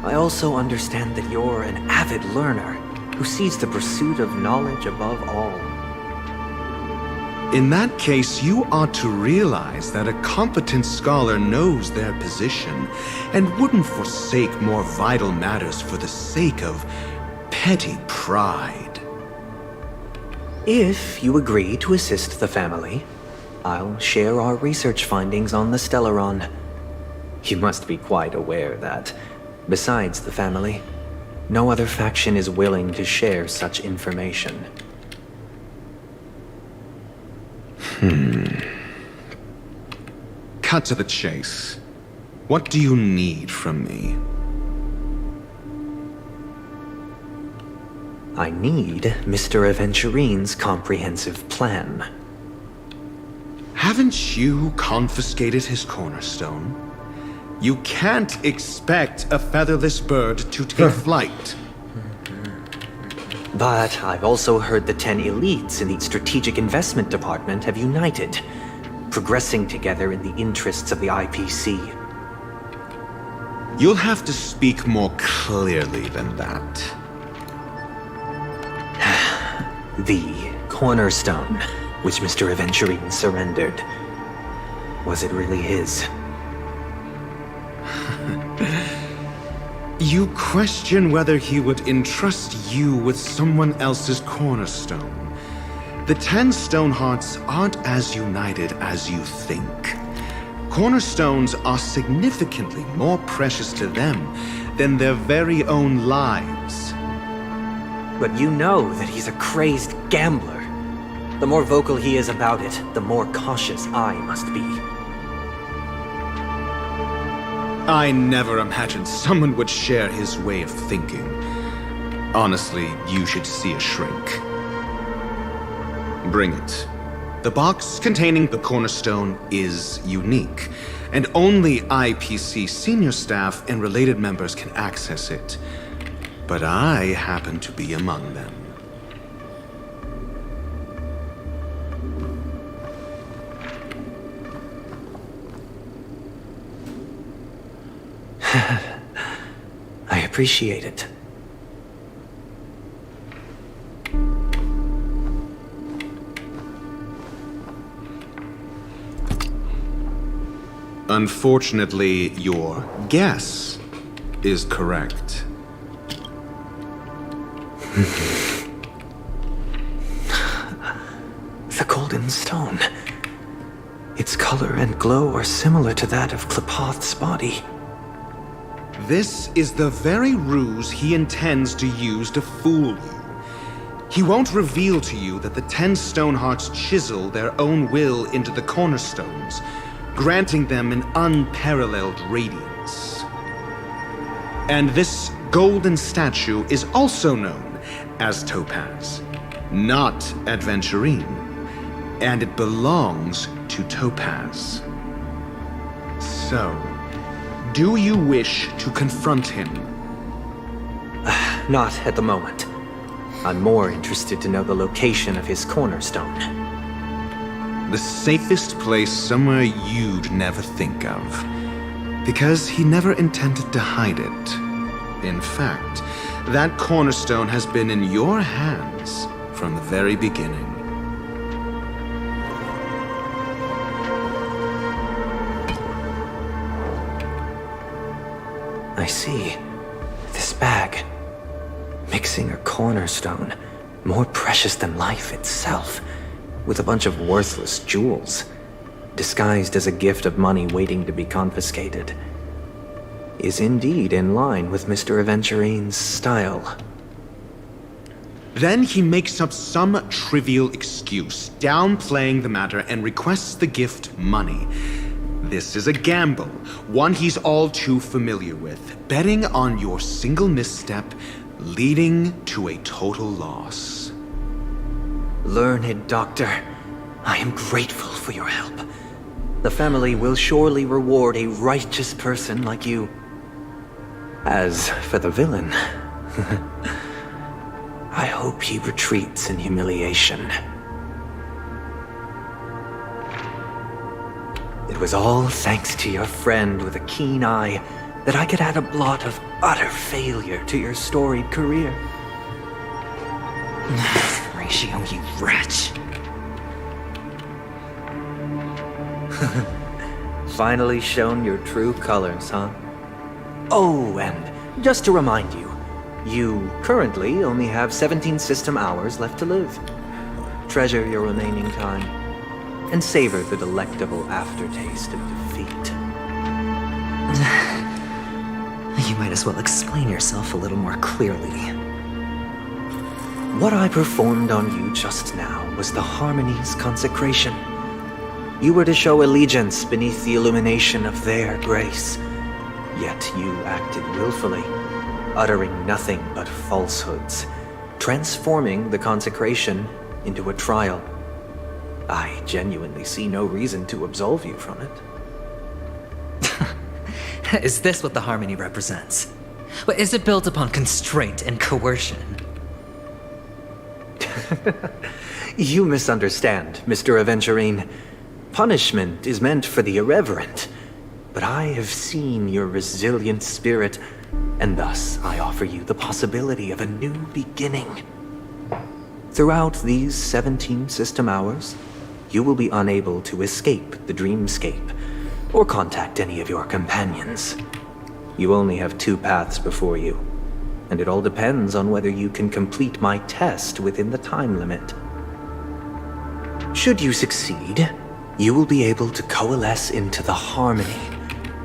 I also understand that you're an avid learner who sees the pursuit of knowledge above all. In that case, you ought to realize that a competent scholar knows their position and wouldn't forsake more vital matters for the sake of petty pride. If you agree to assist the family, I'll share our research findings on the Stellaron. You must be quite aware that, besides the family, no other faction is willing to share such information. Cut to the chase. What do you need from me? I need Mr. Aventurine's comprehensive plan. Haven't you confiscated his cornerstone? You can't expect a featherless bird to take flight. But I've also heard the 10 elites in the Strategic Investment Department have united, progressing together in the interests of the IPC. You'll have to speak more clearly than that. The cornerstone, which Mr. Aventurine surrendered. Was it really his? You question whether he would entrust you with someone else's cornerstone. The 10 Stonehearts aren't as united as you think. Cornerstones are significantly more precious to them than their very own lives. But you know that he's a crazed gambler. The more vocal he is about it, the more cautious I must be. I never imagined someone would share his way of thinking. Honestly, you should see a shrink. Bring it. The box containing the cornerstone is unique, and only IPC senior staff and related members can access it. But I happen to be among them. I appreciate it. Unfortunately, your guess is correct. The golden stone. Its color and glow are similar to that of Klepoth's body. This is the very ruse he intends to use to fool you. He won't reveal to you that the 10 Stonehearts chisel their own will into the cornerstones, granting them an unparalleled radiance. And this golden statue is also known as Topaz, not Aventurine, and it belongs to Topaz. So, do you wish to confront him? Not at the moment. I'm more interested to know the location of his cornerstone. The safest place somewhere you'd never think of. Because he never intended to hide it. In fact, that cornerstone has been in your hands from the very beginning. I see. This bag. Mixing a cornerstone, more precious than life itself, with a bunch of worthless jewels, disguised as a gift of money waiting to be confiscated, is indeed in line with Mr. Aventurine's style. Then he makes up some trivial excuse, downplaying the matter, and requests the gift money. This is a gamble, one he's all too familiar with, betting on your single misstep, leading to a total loss. Learned doctor, I am grateful for your help. The family will surely reward a righteous person like you. As for the villain, I hope he retreats in humiliation. It was all thanks to your friend with a keen eye that I could add a blot of utter failure to your storied career. Ratio, you wretch. Finally shown your true colors, huh? Oh, and just to remind you, you currently only have 17 system hours left to live. Treasure your remaining time, and savor the delectable aftertaste of defeat. You might as well explain yourself a little more clearly. What I performed on you just now was the Harmony's consecration. You were to show allegiance beneath the illumination of their grace, Yet you acted willfully, uttering nothing but falsehoods, transforming the consecration into a trial. I genuinely see no reason to absolve you from it. Is this what the harmony represents? Is it built upon constraint and coercion? You misunderstand, Mr. Aventurine. Punishment is meant for the irreverent. But I have seen your resilient spirit, and thus I offer you the possibility of a new beginning. Throughout these 17 system hours, you will be unable to escape the dreamscape or contact any of your companions. You only have 2 paths before you, and it all depends on whether you can complete my test within the time limit. Should you succeed, you will be able to coalesce into the harmony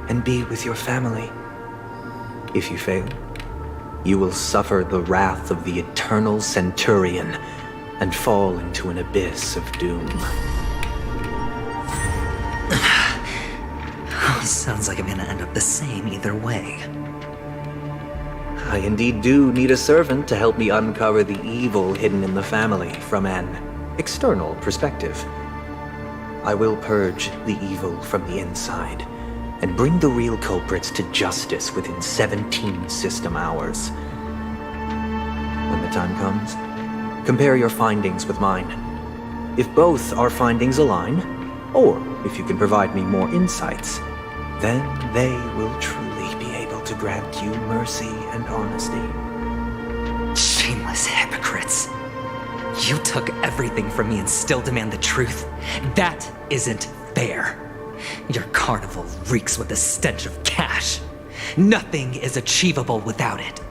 and be with your family. If you fail, you will suffer the wrath of the eternal centurion and fall into an abyss of doom. Sounds like I'm gonna end up the same either way. I indeed do need a servant to help me uncover the evil hidden in the family from an external perspective. I will purge the evil from the inside and bring the real culprits to justice within 17 system hours. When the time comes, compare your findings with mine. If both our findings align, or if you can provide me more insights, then they will truly be able to grant you mercy and honesty. Shameless hypocrites. You took everything from me and still demand the truth? That isn't fair. Your carnival reeks with the stench of cash. Nothing is achievable without it.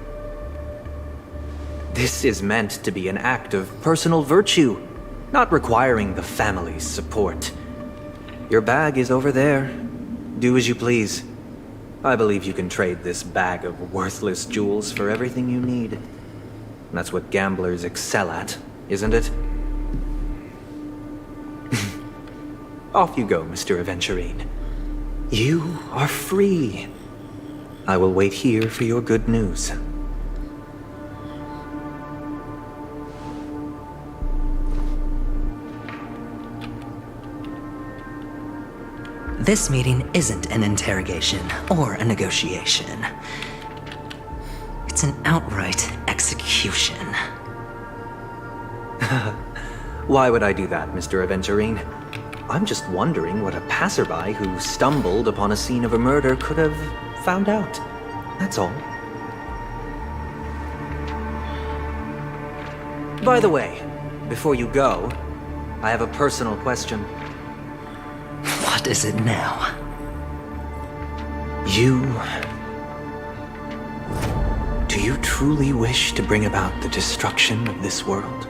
This is meant to be an act of personal virtue, not requiring the family's support. Your bag is over there. Do as you please. I believe you can trade this bag of worthless jewels for everything you need. That's what gamblers excel at, isn't it? Off you go, Mr. Aventurine. You are free. I will wait here for your good news. This meeting isn't an interrogation or a negotiation. It's an outright execution. Why would I do that, Mr. Aventurine? I'm just wondering what a passerby who stumbled upon a scene of a murder could have found out. That's all. By the way, before you go, I have a personal question. What is it now? Do you truly wish to bring about the destruction of this world?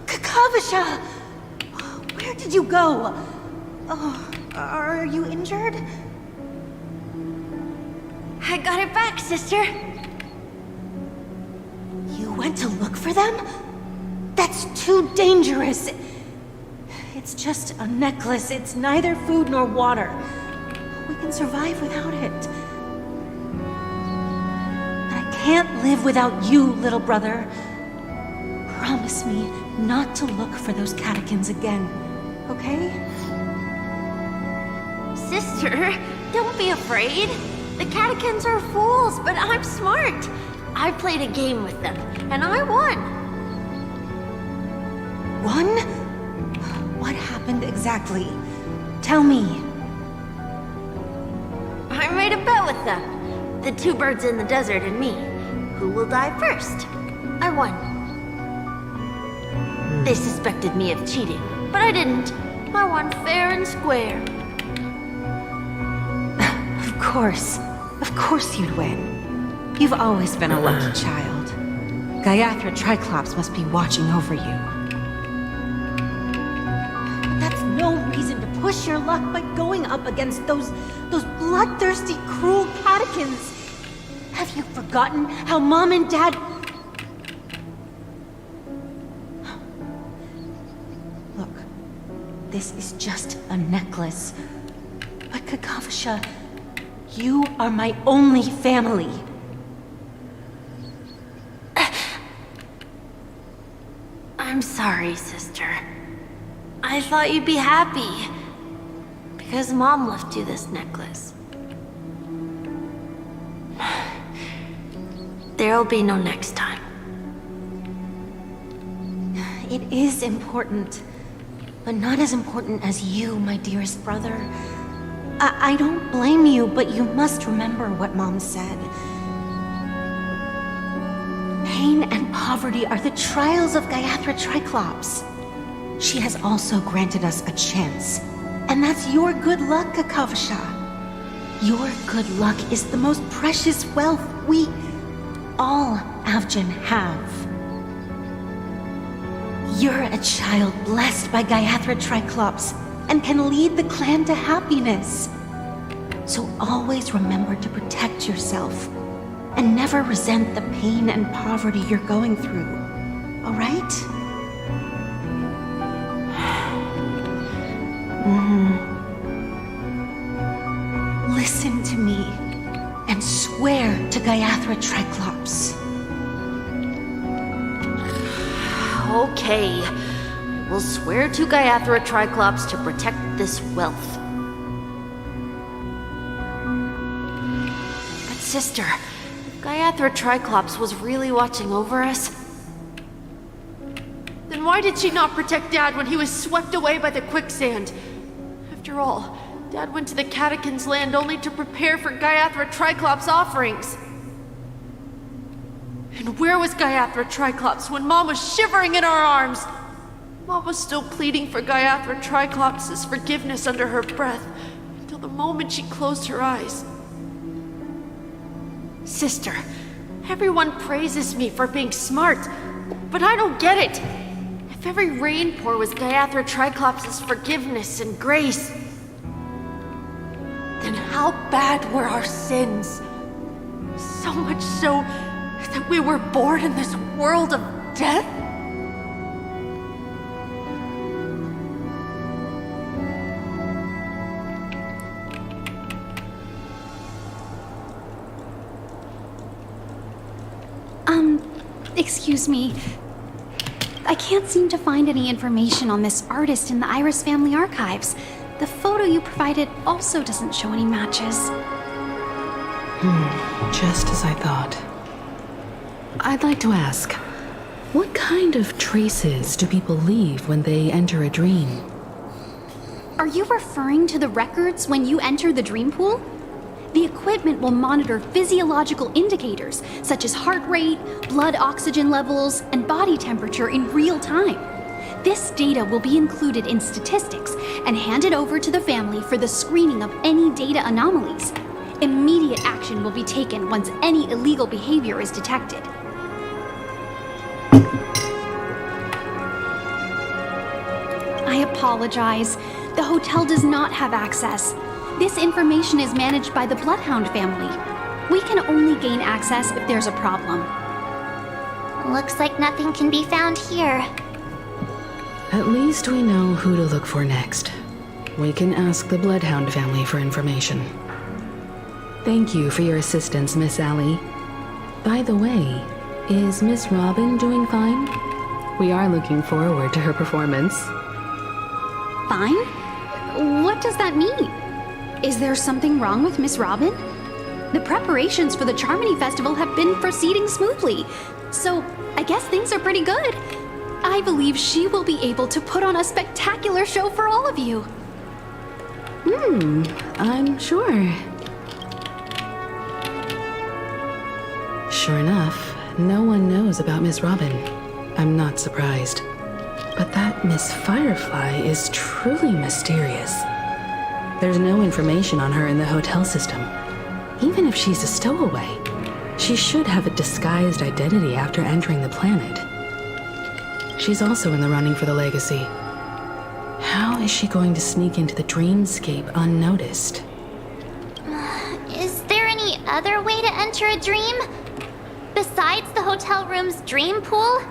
Kakavasha! Where did you go? Oh, are you injured? I got it back, sister. You went to look for them? That's too dangerous. It's just a necklace. It's neither food nor water. We can survive without it. But I can't live without you, little brother. Promise me not to look for those catechins again, okay? Sister, don't be afraid. The catechins are fools, but I'm smart. I played a game with them, and I won. Won? What happened exactly? Tell me. I made a bet with them. The 2 birds in the desert and me. Who will die first? I won. They suspected me of cheating, but I didn't. I won fair and square. Of course you'd win. You've always been a lucky child. Gaiathra Triclops must be watching over you. That's no reason to push your luck by going up against those bloodthirsty, cruel catechins. Have you forgotten how Mom and Dad... Look, this is just a necklace. But Kakavasha, you are my only family. I'm sorry, sister. I thought you'd be happy. Because Mom left you this necklace. There'll be no next time. It is important, but not as important as you, my dearest brother. I don't blame you, but you must remember what Mom said. Pain and poverty are the trials of Gayatri Triclops. She has also granted us a chance, and that's your good luck, Kakavasha. Your good luck is the most precious wealth we all Avgin have. You're a child blessed by Gayatri Triclops and can lead the clan to happiness. So always remember to protect yourself and never resent the pain and poverty you're going through, all right? Listen to me and swear to Gayatri Triclops. Okay. We'll swear to Gayatri Triclops to protect this wealth. But sister, if Gayatri Triclops was really watching over us, Then why did she not protect Dad when he was swept away by the quicksand? After all, Dad went to the Catechins' land only to prepare for Gayatri Triclops' offerings. And where was Gayatri Triclops when Mom was shivering in our arms? Mom was still pleading for Gayatri Triclops' forgiveness under her breath, until the moment she closed her eyes. Sister, everyone praises me for being smart, but I don't get it. If every rain pour was Gayatri Triclops' forgiveness and grace, then how bad were our sins? So much so that we were born in this world of death? Excuse me. I can't seem to find any information on this artist in the Iris family archives. The photo you provided also doesn't show any matches. Just as I thought. I'd like to ask, what kind of traces do people leave when they enter a dream? Are you referring to the records when you enter the dream pool? The equipment will monitor physiological indicators such as heart rate, blood oxygen levels, and body temperature in real time. This data will be included in statistics and handed over to the family for the screening of any data anomalies. Immediate action will be taken once any illegal behavior is detected. I apologize. The hotel does not have access. This information is managed by the Bloodhound family. We can only gain access if there's a problem. Looks like nothing can be found here. At least we know who to look for next. We can ask the Bloodhound family for information. Thank you for your assistance, Miss Allie. By the way, is Miss Robin doing fine? We are looking forward to her performance. Fine? What does that mean? Is there something wrong with Miss Robin? The preparations for the Charmony Festival have been proceeding smoothly, so I guess things are pretty good. I believe she will be able to put on a spectacular show for all of you. I'm sure. Sure enough, no one knows about Miss Robin. I'm not surprised. But that Miss Firefly is truly mysterious. There's no information on her in the hotel system. Even if she's a stowaway, she should have a disguised identity after entering the planet. She's also in the running for the legacy. How is she going to sneak into the dreamscape unnoticed? Is there any other way to enter a dream? Besides the hotel room's dream pool?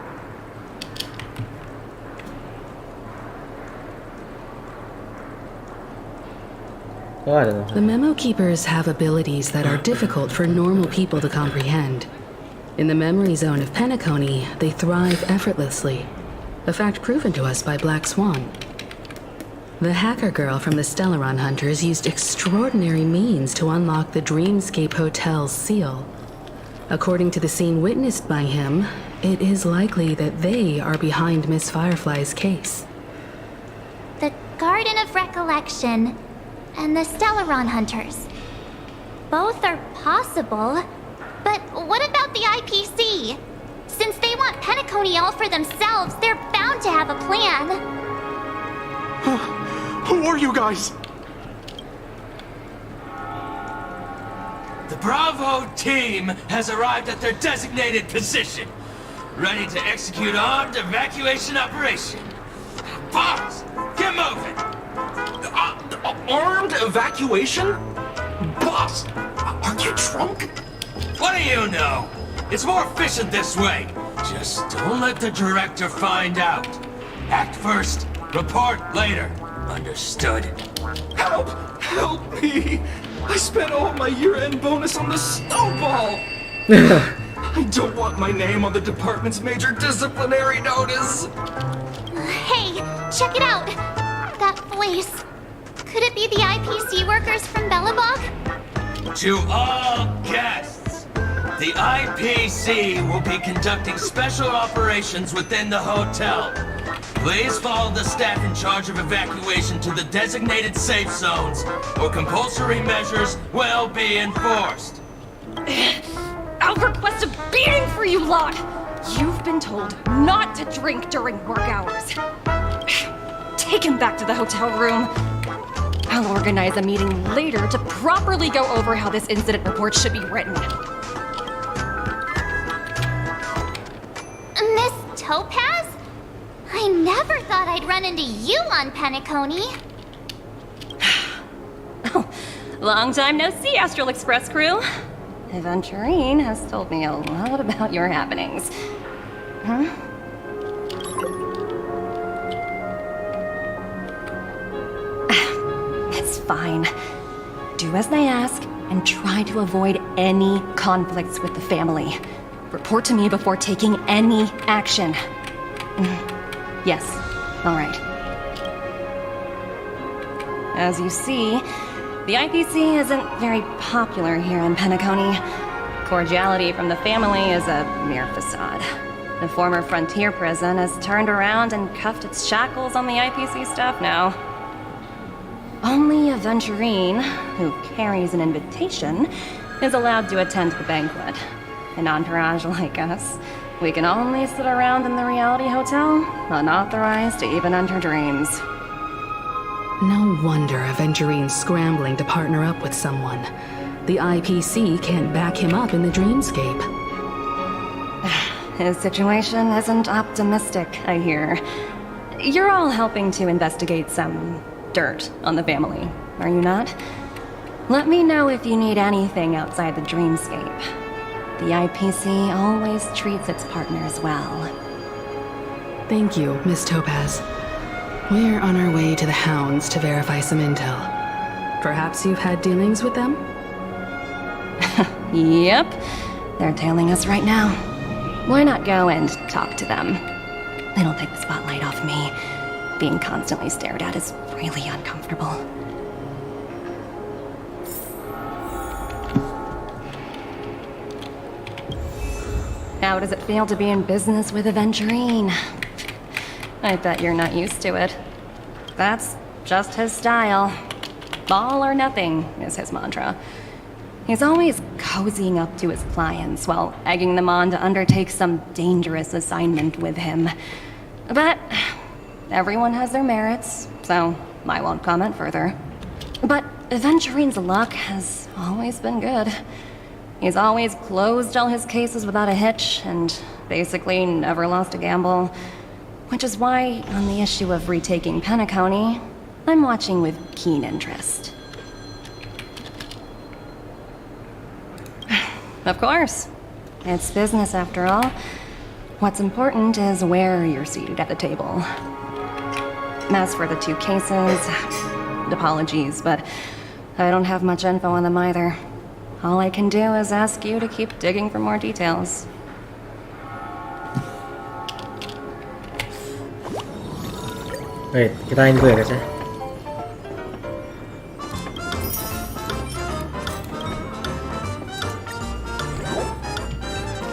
The Memo Keepers have abilities that are difficult for normal people to comprehend. In the memory zone of Penacony, they thrive effortlessly, a fact proven to us by Black Swan. The hacker girl from the Stellaron Hunters used extraordinary means to unlock the Dreamscape Hotel's seal. According to the scene witnessed by him, it is likely that they are behind Miss Firefly's case. The Garden of Recollection and the Stellaron Hunters. Both are possible, but what about the IPC? Since they want Penacony all for themselves, they're bound to have a plan. Who are you guys? The Bravo team has arrived at their designated position, ready to execute armed evacuation operation. Boss, get moving! Armed evacuation? Boss, are you drunk? What do you know? It's more efficient this way. Just don't let the director find out. Act first, report later. Understood? Help! Help me! I spent all my year-end bonus on the snowball! I don't want my name on the department's major disciplinary notice! Hey, check it out! That voice. Could it be the IPC workers from Bellabog? To all guests, the IPC will be conducting special operations within the hotel. Please follow the staff in charge of evacuation to the designated safe zones, or compulsory measures will be enforced. I'll request a beating for you lot! You've been told not to drink during work hours. Take him back to the hotel room. I'll organize a meeting later to properly go over how this incident report should be written. Miss Topaz? I never thought I'd run into you on Penacony. Oh, long time no see, Astral Express crew. Aventurine has told me a lot about your happenings. Huh? It's fine. Do as they ask and try to avoid any conflicts with the family. Report to me before taking any action. Yes, all right. As you see, the IPC isn't very popular here in Penacony. Cordiality from the family is a mere facade. The former frontier prison has turned around and cuffed its shackles on the IPC staff now. Only Aventurine, who carries an invitation, is allowed to attend the banquet. An entourage like us, we can only sit around in the reality hotel, unauthorized to even enter dreams. No wonder Aventurine's scrambling to partner up with someone. The IPC can't back him up in the dreamscape. His situation isn't optimistic, I hear. You're all helping to investigate some dirt on the family, are you not? Let me know if you need anything outside the dreamscape. The IPC always treats its partners well. Thank you, Miss Topaz. We're on our way to the Hounds to verify some intel. Perhaps you've had dealings with them? Yep. They're tailing us right now. Why not go and talk to them? It'll take the spotlight off me. Being constantly stared at is really uncomfortable. How does it feel to be in business with Aventurine? I bet you're not used to it. That's just his style. All or nothing is his mantra. He's always cozying up to his clients while egging them on to undertake some dangerous assignment with him. But everyone has their merits, so I won't comment further. But Aventurine's luck has always been good. He's always closed all his cases without a hitch and basically never lost a gamble. Which is why, on the issue of retaking Penacony, I'm watching with keen interest. Of course. It's business after all. What's important is where you're seated at the table. As for the two cases, apologies, but I don't have much info on them either. All I can do is ask you to keep digging for more details. Wait, kita main dulu ya guys ya.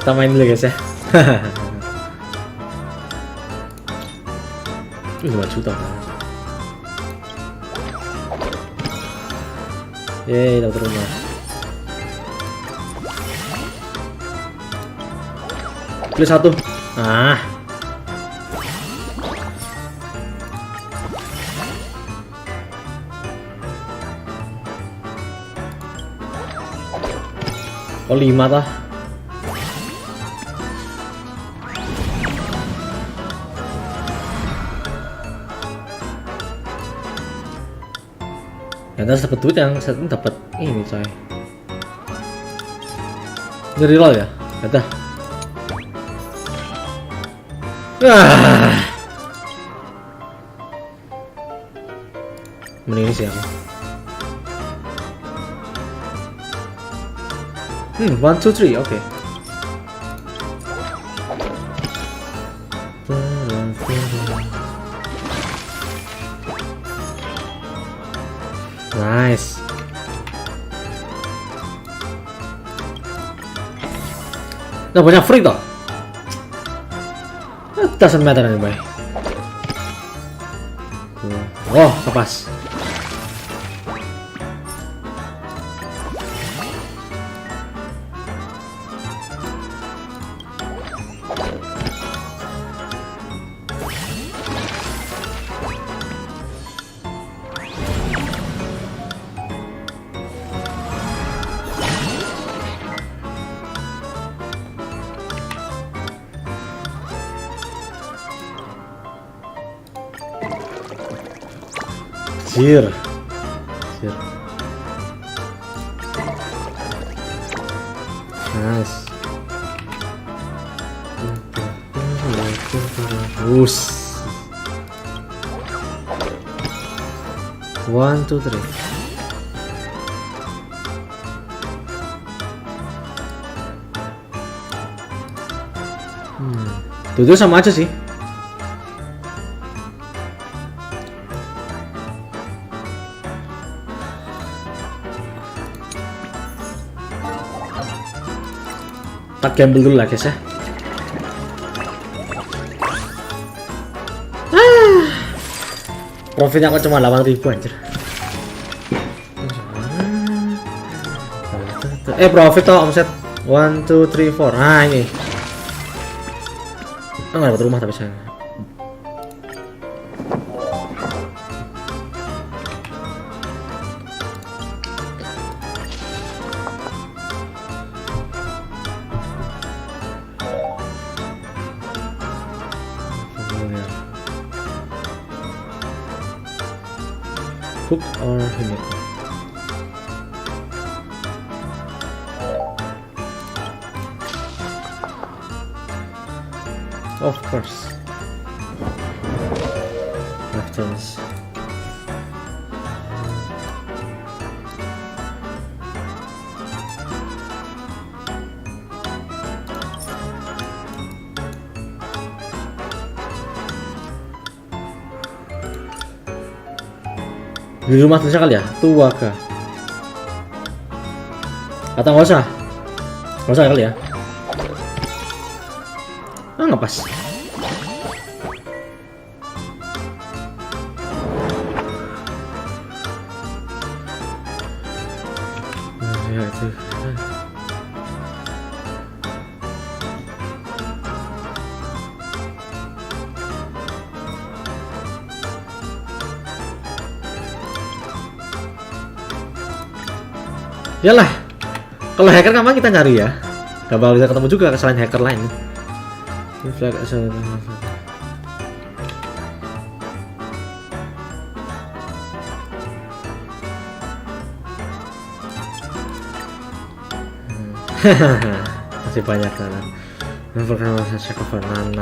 Kita main dulu guys ya. 5 juta kan. Yeay, dapat rumah. Beli 1. Ah. Oh 5 tah. Ya terus dapat duit yang satu dapat ini coy. Ini reroll ya? Ada. Mending sih aku. 1, 2, 3, oke. Nice. Nah banyak free toh. It doesn't matter anyway. Oh, lepas. Sir. Nice. Us. 1, 2, 3. Tuh sama aja sih. Kita gamble dulu lah guys ya. Profitnya kok cuma 8.000 anjir. Profit toh omset 1, 2, 3, 4. Nah ini. Nggak dapat rumah tapi saya. Cook or Himiko? Of course. Leftovers. Di rumah tulisnya kali ya, tua kah? Atau nggak usah? Nggak usah kali ya? Ah nggak pas. Ya itu. Yalah, kalau hacker kapan kita nyari ya? Gak bakal bisa ketemu juga kesalahan hacker lain. Masih banyak kan. Memperkenalkan saya cover Nana.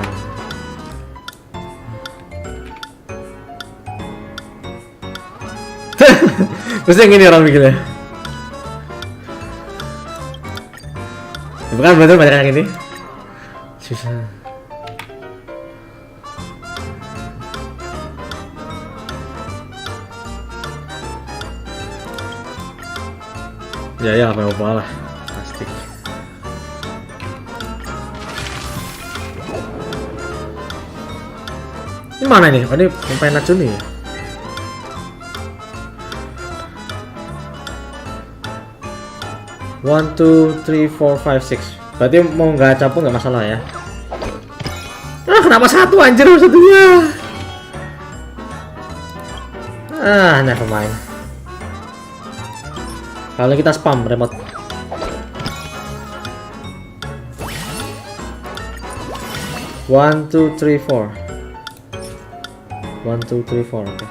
Terus yang ini orang mikirnya. Bukan betul banyak yang ini. Susah. Ya apa lah pasti. Ini mana nih? Oh, ini sampai Najun nih. One, two, three, four, five, six. Berarti mau nggak capung nggak masalah ya? Kenapa satu anjir satunya? Never mind. Kalau kita spam remote. One, two, three, four. One, two, three, four. Oke.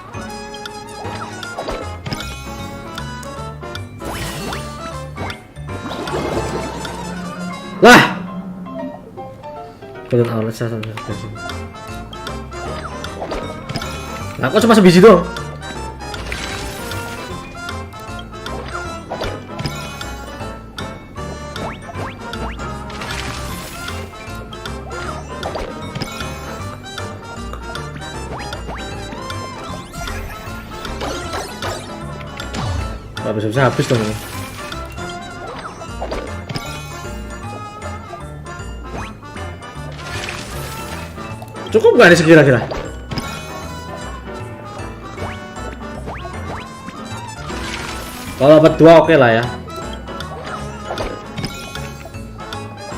Lah. Belum awal saya. Nah, kok cuma sebiji doang? Bisa habis dong ini. Cukup gak nih sekira-kira? Kalau dapat 2 oke lah ya.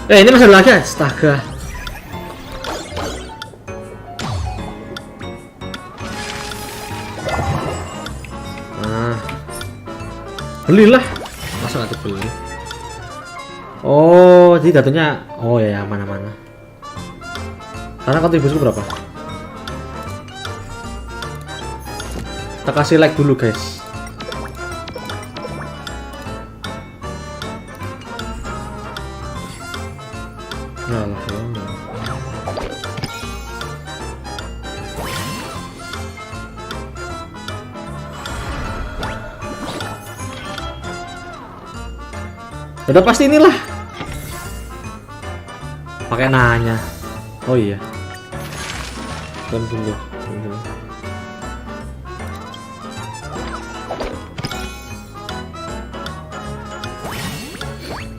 Ini masih ada lagi, astaga. Belilah, masa nggak dibeli? Oh, jadi datunya, oh ya mana-mana. Karena kontribusi berapa? Kita kasih like dulu guys. Yalah, ya. Udah pasti inilah. Pakai nanya. Oh iya. Tunggu.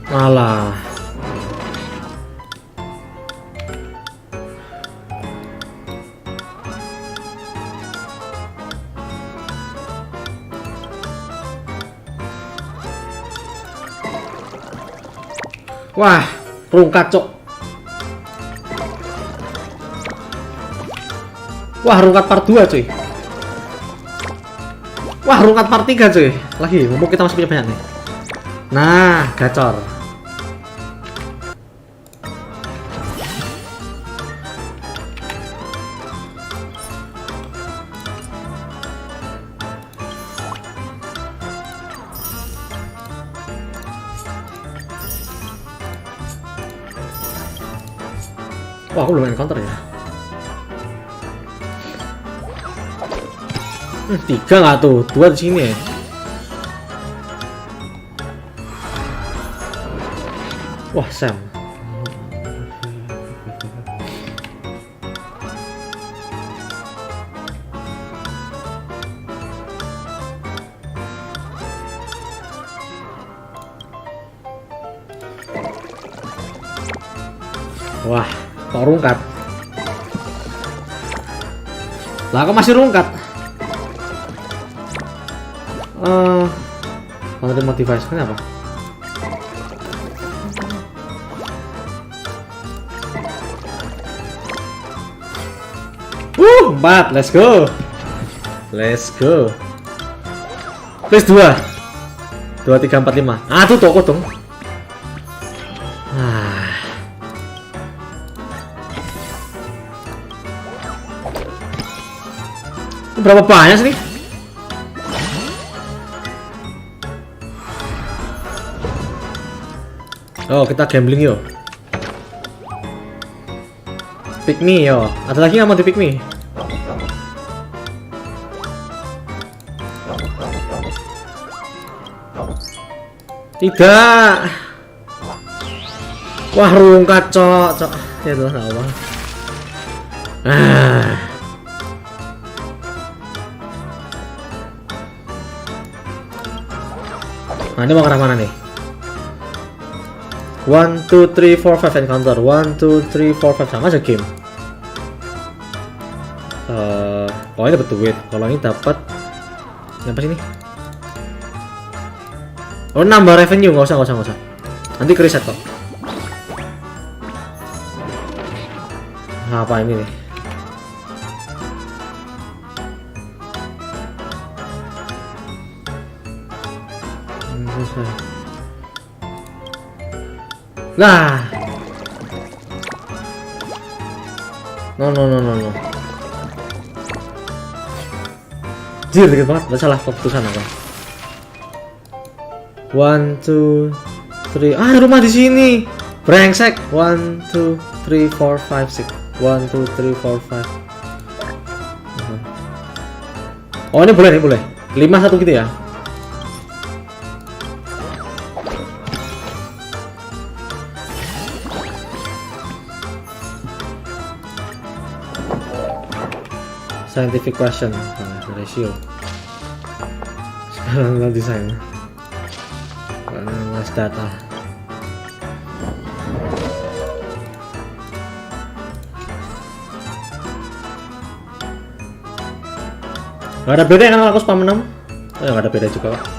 Alah. Wah, rungkat cok. Wah, rungkat part 2 cuy. Wah, rungkat part 3 cuy. Lagi, mumpung kita masih punya banyak nih. Nah, gacor. Wah, aku belum encounter ya. 3 nggak tuh, 2 di sini ya. Wah, Sam. Wah, kok rungkat? Lah, kok masih rungkat? Menerima device kan apa? Empat, let's go. Let's go. Please 2. 2, 3, 4, 5. Ah, tuh toko dong. Berapa banyak sih? Oh, kita gambling yo. Pick me yo. Ada lagi nggak mau di pick me? Tidak. Wah, rungkat cok. Ya tuh nggak apa. Nah, ini mau ke arah mana nih? 1, 2, 3, 4, 5 encounter. 1, 2, 3, 4, 5 sama aja game. Kalau ini dapat duit, kalau ini dapat apa sih ini? Oh, nambah revenue, nggak usah. Nanti ke reset kok. Nah, apa ini nih? Lah. No. Jir, dikit banget, udah salah keputusan apa? 1, 2, 3. Ah, rumah di sini. Brengsek. 1, 2, 3, 4, 5, 6. 1, 2, 3, 4, 5. Oh, ini boleh. 5 1 gitu ya. Scientific question, ratio. Sekarang desain. Analyze data. Gak ada beda kan kalau aku spam 6? Oh, gak ada beda juga kok.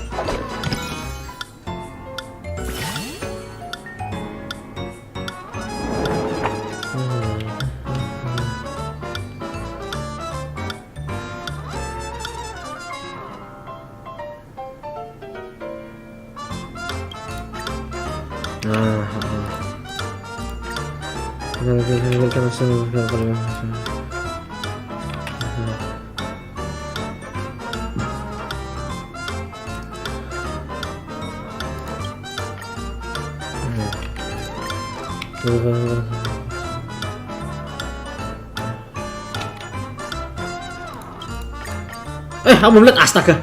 Kamu melihat, astaga.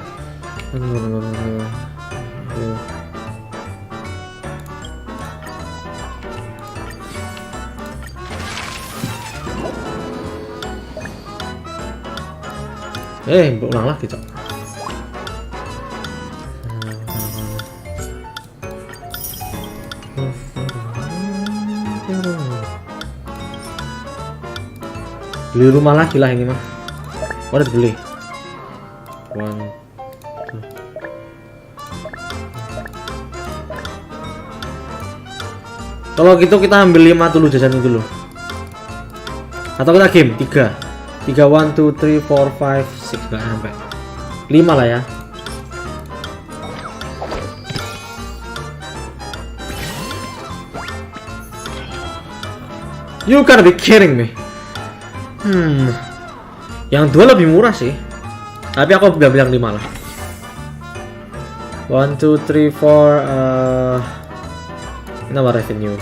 Ulang lagi, Cok. Beli rumah lagi lah ini mah. Udah beli. 1, 2. Kalau gitu kita ambil 5 dulu, jajan itu dulu. Atau kita game 3. 3, 1, 2, 3, 4, 5, 6. Gak sampai 5 lah ya. You gotta be kidding me. Yang 2 lebih murah sih. Tapi aku udah bilang 5 lah. 1, 2, 3, 4. Nambah revenue.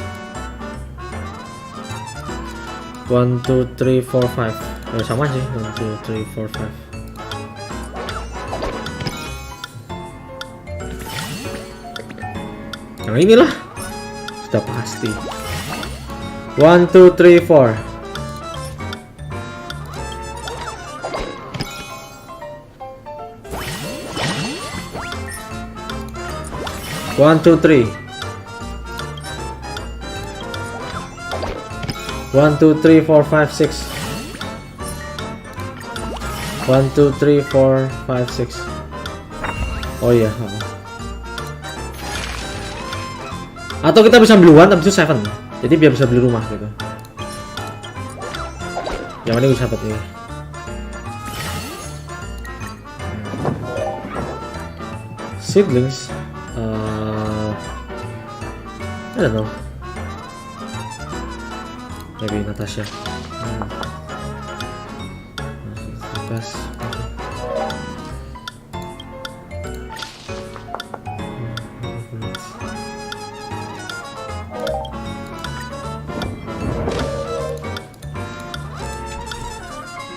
1, 2, 3, 4, 5. Sama sih. 1, 2, 3, 4, 5. Yang inilah sudah pasti. 1, 2, 3, 4. 1, 2, 3. 1, 2, 3, 4, 5, 6. 1, 2, 3, 4, 5, 6. Oh iya. Atau kita bisa beli 1 habis itu 7. Jadi biar bisa beli rumah gitu. Yang ini bisa dapat ini. Siblings. I don't know. Maybe Natasha. Best.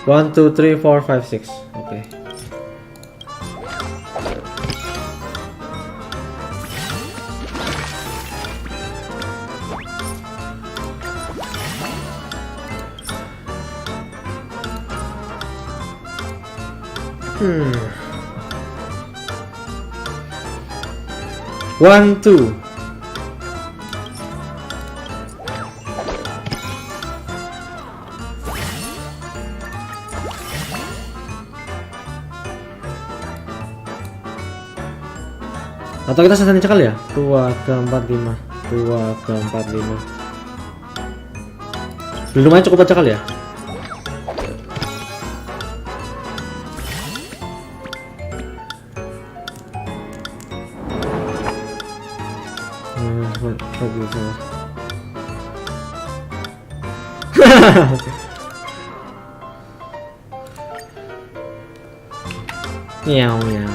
One, 2, 3, 4, 5, 6. Okay. 1, 2. Atau kita sasaran cekal ya? 2, 3, 4, 5. 2, 3, 4, 5. Lumayan cukup cekal ya? Meow meow.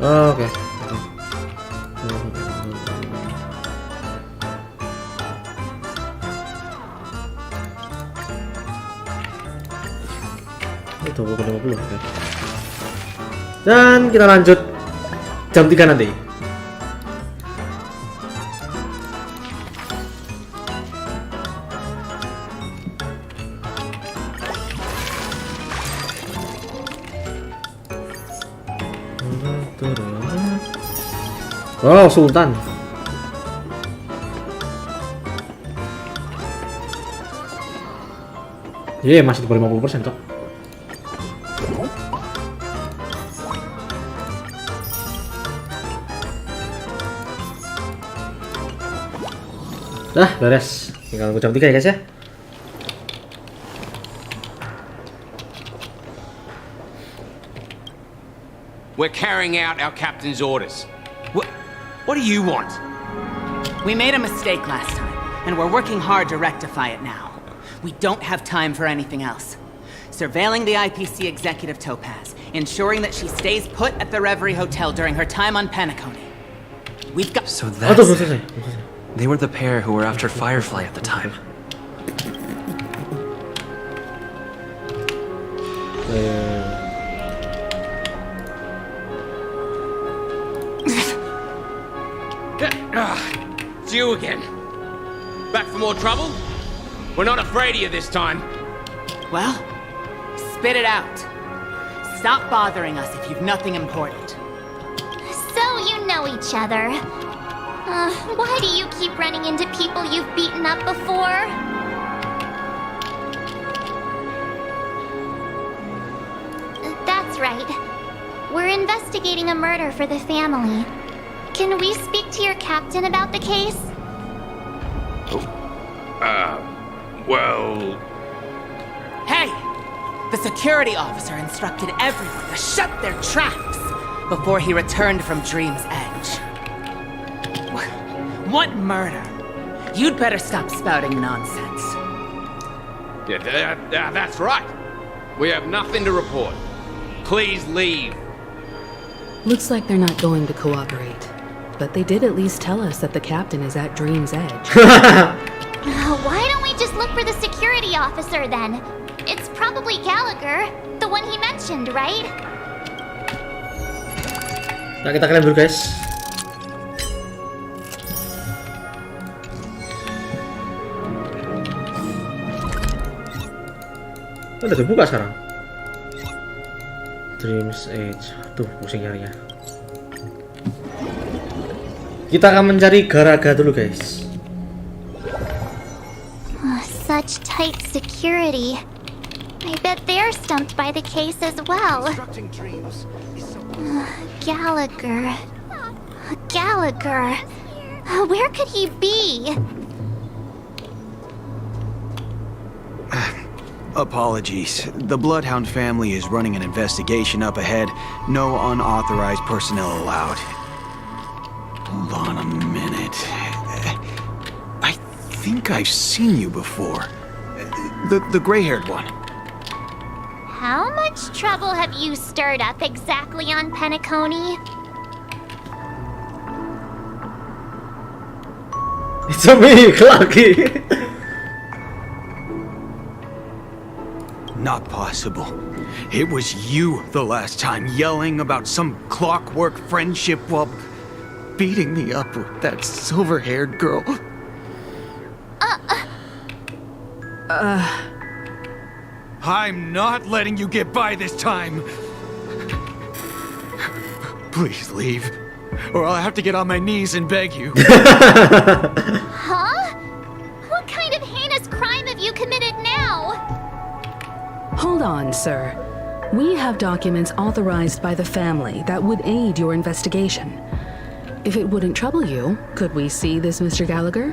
Oke. Itu 50. Oke. Dan kita lanjut jam 3 nanti. Oh, Sultan. Iya, masih di bawah 50%, Cok. Dah, beres. Tinggal nunggu jam 3 ya, guys ya. We're carrying out our captain's orders. What do you want? We made a mistake last time, and we're working hard to rectify it now. We don't have time for anything else. Surveilling the IPC executive Topaz, ensuring that she stays put at the Reverie Hotel during her time on Penacony. We've got... So that's it. They were the pair who were after Firefly at the time. It's you again. Back for more trouble? We're not afraid of you this time. Well, spit it out. Stop bothering us if you've nothing important. So you know each other. Why do you keep running into people you've beaten up before? That's right. We're investigating a murder for the family. Can we speak to your captain about the case? Well... Hey! The security officer instructed everyone to shut their traps before he returned from Dream's Edge. What murder? You'd better stop spouting nonsense. Yeah, that's right. We have nothing to report. Please leave. Looks like they're not going to cooperate. But they did at least tell us that the captain is at Dream's Edge. Why don't we just look for the security officer then? It's probably Gallagher, the one he mentioned, right? Nah, kita kalian dulu, guys. Udah dibuka sekarang. Dream's Edge. Tuh, pusing ya. Kita akan mencari Garaga dulu, guys. Such tight security. I bet they're stumped by the case as well. Gallagher. Where could he be? Apologies. The Bloodhound family is running an investigation up ahead. No unauthorized personnel allowed. Hold on a minute. I think I've seen you before. The gray-haired one. How much trouble have you stirred up exactly on Penacony? It's me, Clarky. not possible. It was you the last time, yelling about some clockwork friendship while beating me up with that silver-haired girl. I'm not letting you get by this time. Please leave, or I'll have to get on my knees and beg you. Huh? What kind of heinous crime have you committed now? Hold on, sir. We have documents authorized by the family that would aid your investigation. If it wouldn't trouble you, could we see this Mr. Gallagher?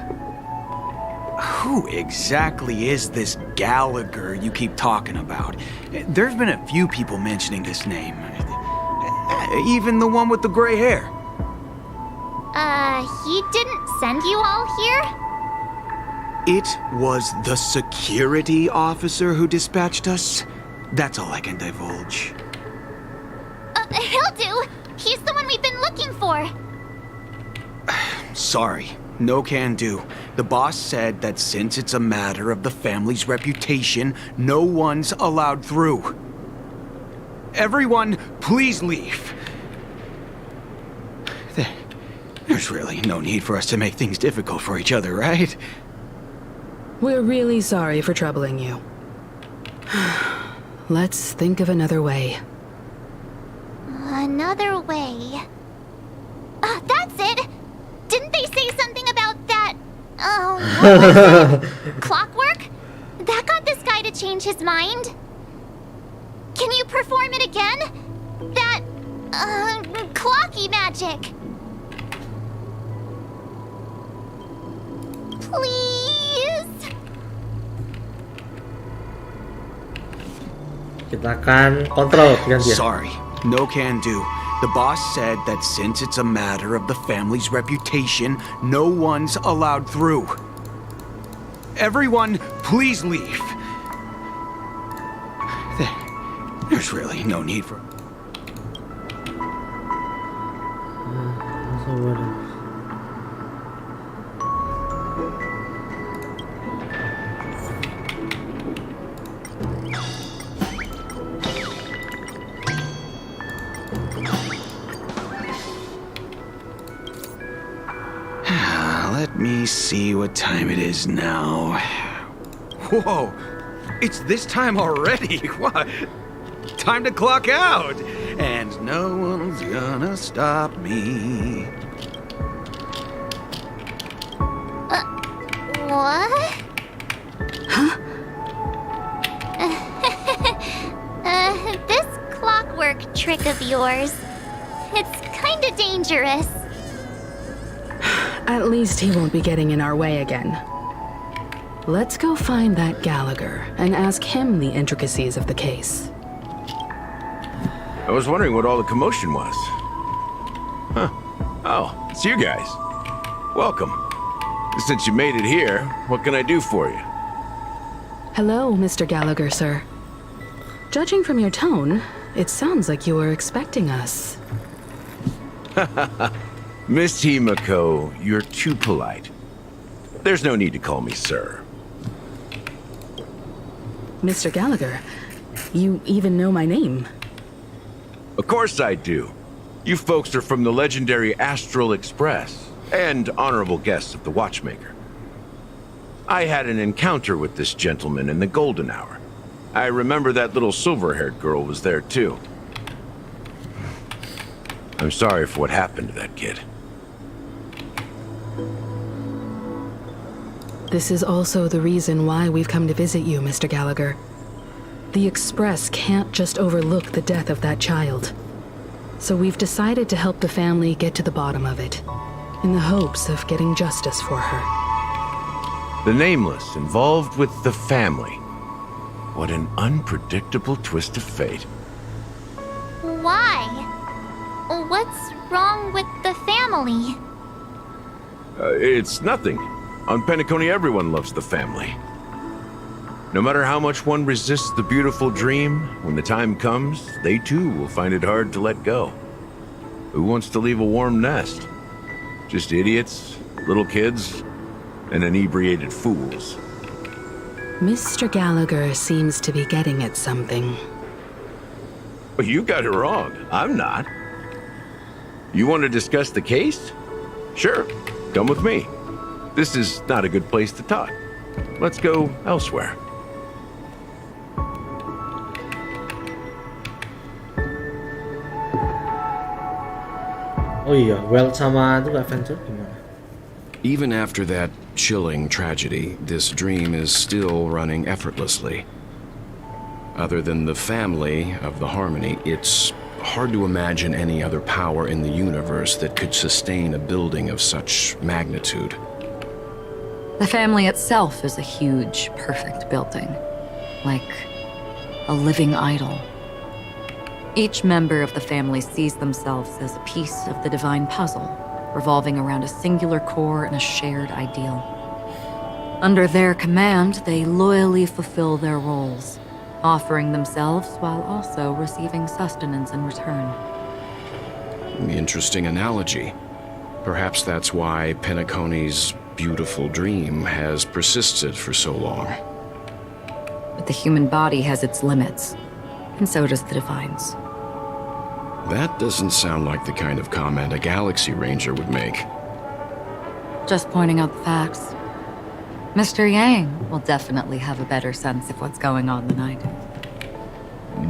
Who exactly is this Gallagher you keep talking about? There's been a few people mentioning this name. Even the one with the gray hair. He didn't send you all here? It was the security officer who dispatched us. That's all I can divulge. He'll do. He's the one we've been looking for. Sorry, no can do. The boss said that since it's a matter of the family's reputation, no one's allowed through. Everyone, please leave. There's really no need for us to make things difficult for each other, right? We're really sorry for troubling you. Let's think of another way. Another way. That's it! Didn't they say something about that? Oh, what was it? Clockwork? That got this guy to change his mind. Can you perform it again? That, clocky magic. Please? Kita akan kontrol dengan dia. Sorry, no can do. The boss said that since it's a matter of the family's reputation, no one's allowed through. Everyone, please leave. There's really no need for... Let me see what time it is now. Whoa! It's this time already! What? Time to clock out! And no one's gonna stop me. What? Huh? This clockwork trick of yours, it's kinda dangerous. At least he won't be getting in our way again. Let's go find that Gallagher and ask him the intricacies of the case. I was wondering what all the commotion was. Huh. Oh, it's you guys. Welcome. Since you made it here, what can I do for you? Hello, Mr. Gallagher, sir. Judging from your tone, it sounds like you were expecting us. Miss Himiko, you're too polite. There's no need to call me sir. Mr. Gallagher, you even know my name. Of course I do. You folks are from the legendary Astral Express, and honorable guests of the Watchmaker. I had an encounter with this gentleman in the golden hour. I remember that little silver-haired girl was there too. I'm sorry for what happened to that kid. This is also the reason why we've come to visit you, Mr. Gallagher. The Express can't just overlook the death of that child. So we've decided to help the family get to the bottom of it, in the hopes of getting justice for her. The Nameless involved with the family. What an unpredictable twist of fate. Why? What's wrong with the family? It's nothing. On Penacony, everyone loves the family. No matter how much one resists the beautiful dream, when the time comes, they too will find it hard to let go. Who wants to leave a warm nest? Just idiots, little kids, and inebriated fools. Mr. Gallagher seems to be getting at something. Well, you got it wrong. I'm not. You want to discuss the case? Sure, come with me. This is not a good place to talk. Let's go elsewhere. Oh iya, Well sama itu adventure gimana? Even after that chilling tragedy, this dream is still running effortlessly. Other than the family of the Harmony, it's hard to imagine any other power in the universe that could sustain a building of such magnitude. The family itself is a huge, perfect building. Like a living idol. Each member of the family sees themselves as a piece of the divine puzzle, revolving around a singular core and a shared ideal. Under their command, they loyally fulfill their roles, offering themselves while also receiving sustenance in return. Interesting analogy. Perhaps that's why Penacony's beautiful dream has persisted for so long. But the human body has its limits, and so does the divine's. That doesn't sound like the kind of comment a Galaxy Ranger would make. Just pointing out the facts. Mr. Yang will definitely have a better sense of what's going on than I do.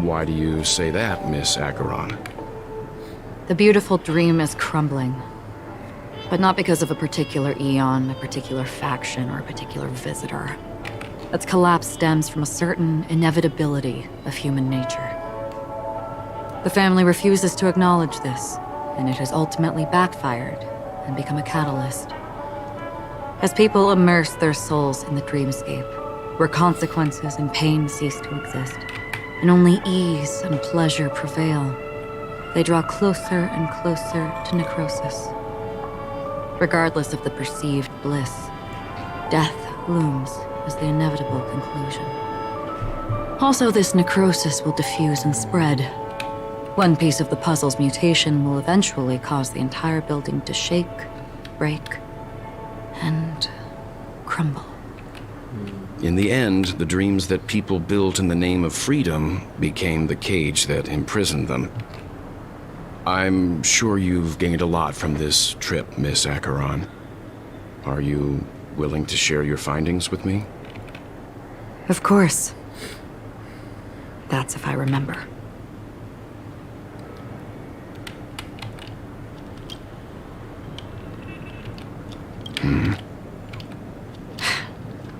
Why do you say that, Miss Acheron? The beautiful dream is crumbling. But not because of a particular eon, a particular faction, or a particular visitor. Its collapse stems from a certain inevitability of human nature. The family refuses to acknowledge this, and it has ultimately backfired and become a catalyst. As people immerse their souls in the dreamscape, where consequences and pain cease to exist, and only ease and pleasure prevail, they draw closer and closer to necrosis. Regardless of the perceived bliss, death looms as the inevitable conclusion. Also, this necrosis will diffuse and spread. One piece of the puzzle's mutation will eventually cause the entire building to shake, break, and crumble. In the end, the dreams that people built in the name of freedom became the cage that imprisoned them. I'm sure you've gained a lot from this trip, Miss Acheron. Are you willing to share your findings with me? Of course. That's if I remember.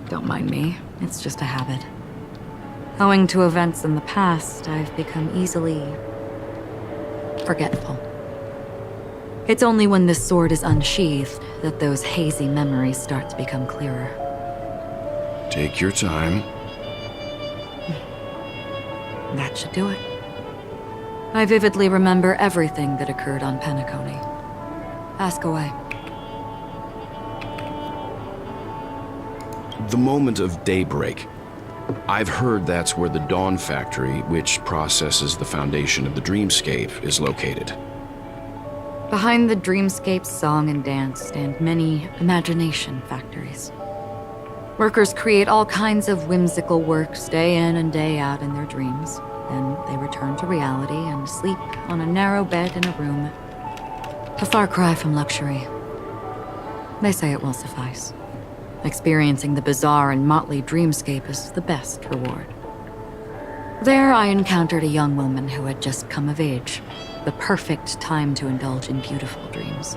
Don't mind me. It's just a habit. Owing to events in the past, I've become easily forgetful. It's only when this sword is unsheathed that those hazy memories start to become clearer. Take your time. That should do it. I vividly remember everything that occurred on Penacony. Ask away. The moment of daybreak. I've heard that's where the Dawn Factory, which processes the foundation of the dreamscape, is located. Behind the dreamscape's song and dance stand many imagination factories. Workers create all kinds of whimsical works day in and day out in their dreams. Then they return to reality and sleep on a narrow bed in a room. A far cry from luxury. They say it will suffice. Experiencing the bizarre and motley dreamscape is the best reward. There I encountered a young woman who had just come of age. The perfect time to indulge in beautiful dreams.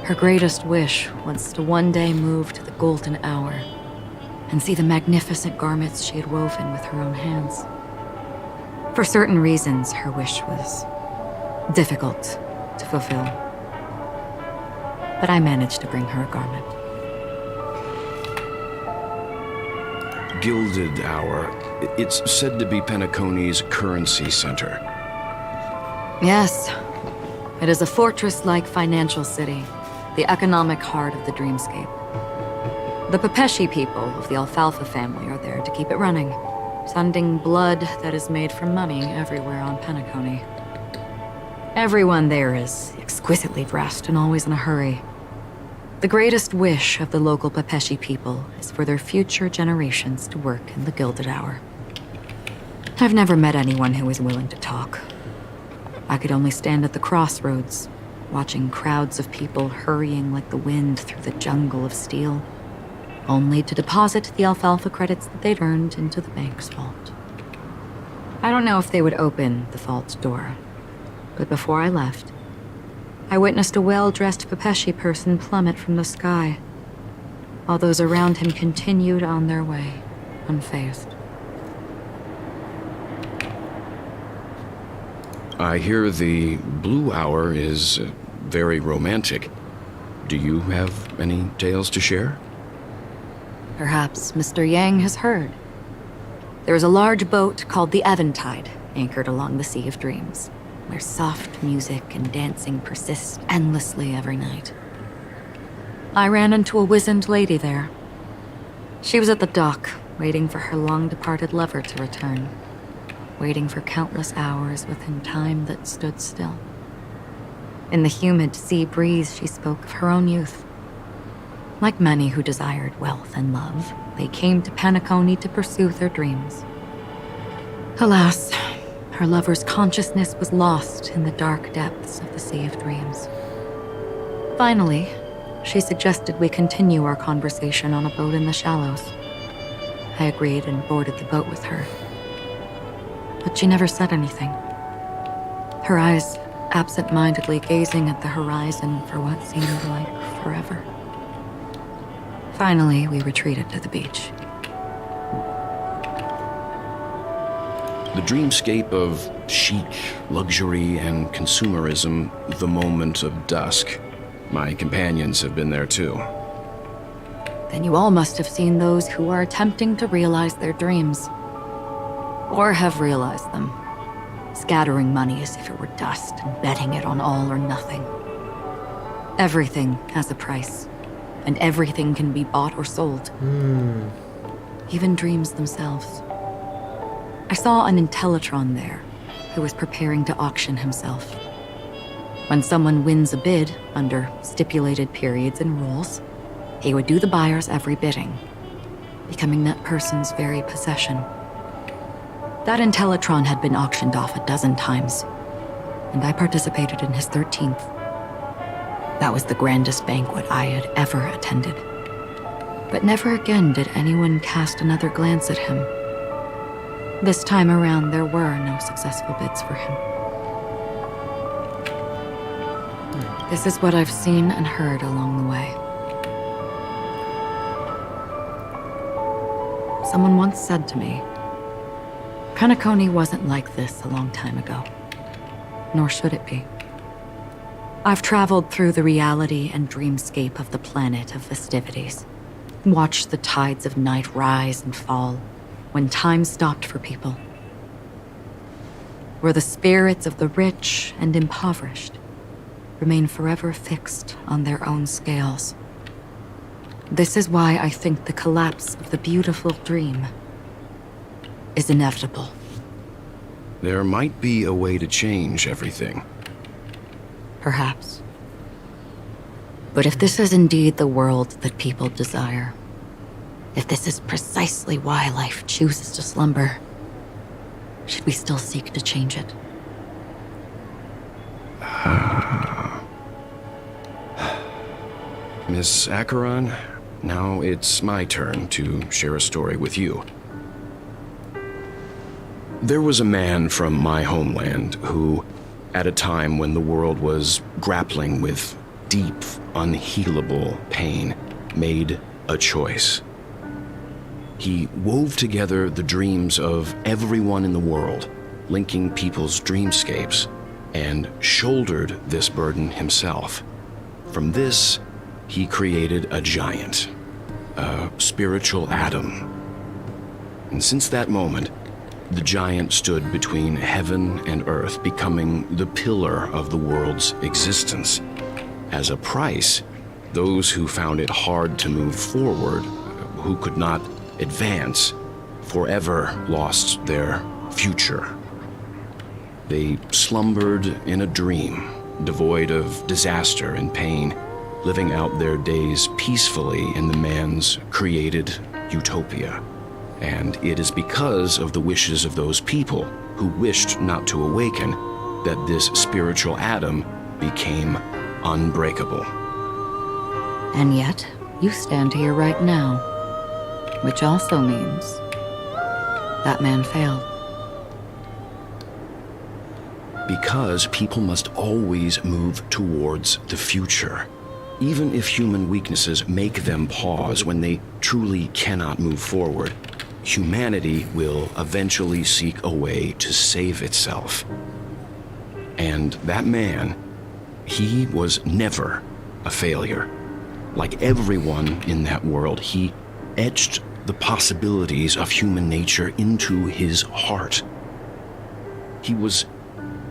Her greatest wish was to one day move to the golden hour and see the magnificent garments she had woven with her own hands. For certain reasons, her wish was difficult to fulfill. But I managed to bring her a garment. Gilded Hour. It's said to be Penacony's currency center. Yes. It is a fortress-like financial city, the economic heart of the dreamscape. The Pepeshi people of the Alfalfa family are there to keep it running, sending blood that is made from money everywhere on Penacony. Everyone there is exquisitely dressed and always in a hurry. The greatest wish of the local Pepeshi people is for their future generations to work in the Gilded Hour. I've never met anyone who is willing to talk. I could only stand at the crossroads, watching crowds of people hurrying like the wind through the jungle of steel, only to deposit the alfalfa credits that they'd earned into the bank's vault. I don't know if they would open the vault door, but before I left, I witnessed a well-dressed Pepeshi person plummet from the sky, while those around him continued on their way, unfazed. I hear the Blue Hour is very romantic. Do you have any tales to share? Perhaps Mr. Yang has heard. There is a large boat called the Eventide, anchored along the Sea of Dreams, where soft music and dancing persist endlessly every night. I ran into a wizened lady there. She was at the dock, waiting for her long-departed lover to return, waiting for countless hours within time that stood still. In the humid sea breeze, she spoke of her own youth. Like many who desired wealth and love, they came to Penacony to pursue their dreams. Alas, her lover's consciousness was lost in the dark depths of the Sea of Dreams. Finally, she suggested we continue our conversation on a boat in the shallows. I agreed and boarded the boat with her. But she never said anything. Her eyes absent-mindedly gazing at the horizon for what seemed like forever. Finally, we retreated to the beach. The dreamscape of chic, luxury, and consumerism, the moment of dusk. My companions have been there too. Then you all must have seen those who are attempting to realize their dreams. Or have realized them, scattering money as if it were dust and betting it on all or nothing. Everything has a price, and everything can be bought or sold. Even dreams themselves. I saw an Intellitron there, who was preparing to auction himself. When someone wins a bid under stipulated periods and rules, he would do the buyer's every bidding, becoming that person's very possession. That Intellitron had been auctioned off a dozen times, and I participated in his 13th. That was the grandest banquet I had ever attended. But never again did anyone cast another glance at him. This time around, there were no successful bids for him. This is what I've seen and heard along the way. Someone once said to me, Penacony wasn't like this a long time ago, nor should it be. I've traveled through the reality and dreamscape of the planet of festivities, watched the tides of night rise and fall when time stopped for people, where the spirits of the rich and impoverished remain forever fixed on their own scales. This is why I think the collapse of the beautiful dream is inevitable. There might be a way to change everything. Perhaps. But if this is indeed the world that people desire, if this is precisely why life chooses to slumber, should we still seek to change it? Miss Acheron, now it's my turn to share a story with you. There was a man from my homeland who, at a time when the world was grappling with deep, unhealable pain, made a choice. He wove together the dreams of everyone in the world, linking people's dreamscapes, and shouldered this burden himself. From this, he created a giant, a spiritual Adam. And since that moment, the giant stood between heaven and earth, becoming the pillar of the world's existence. As a price, those who found it hard to move forward, who could not advance, forever lost their future. They slumbered in a dream, devoid of disaster and pain, living out their days peacefully in the man's created utopia. And it is because of the wishes of those people who wished not to awaken that this spiritual atom became unbreakable. And yet, you stand here right now, which also means that man failed. Because people must always move towards the future. Even if human weaknesses make them pause when they truly cannot move forward, humanity will eventually seek a way to save itself. And that man, he was never a failure. Like everyone in that world, he etched the possibilities of human nature into his heart. He was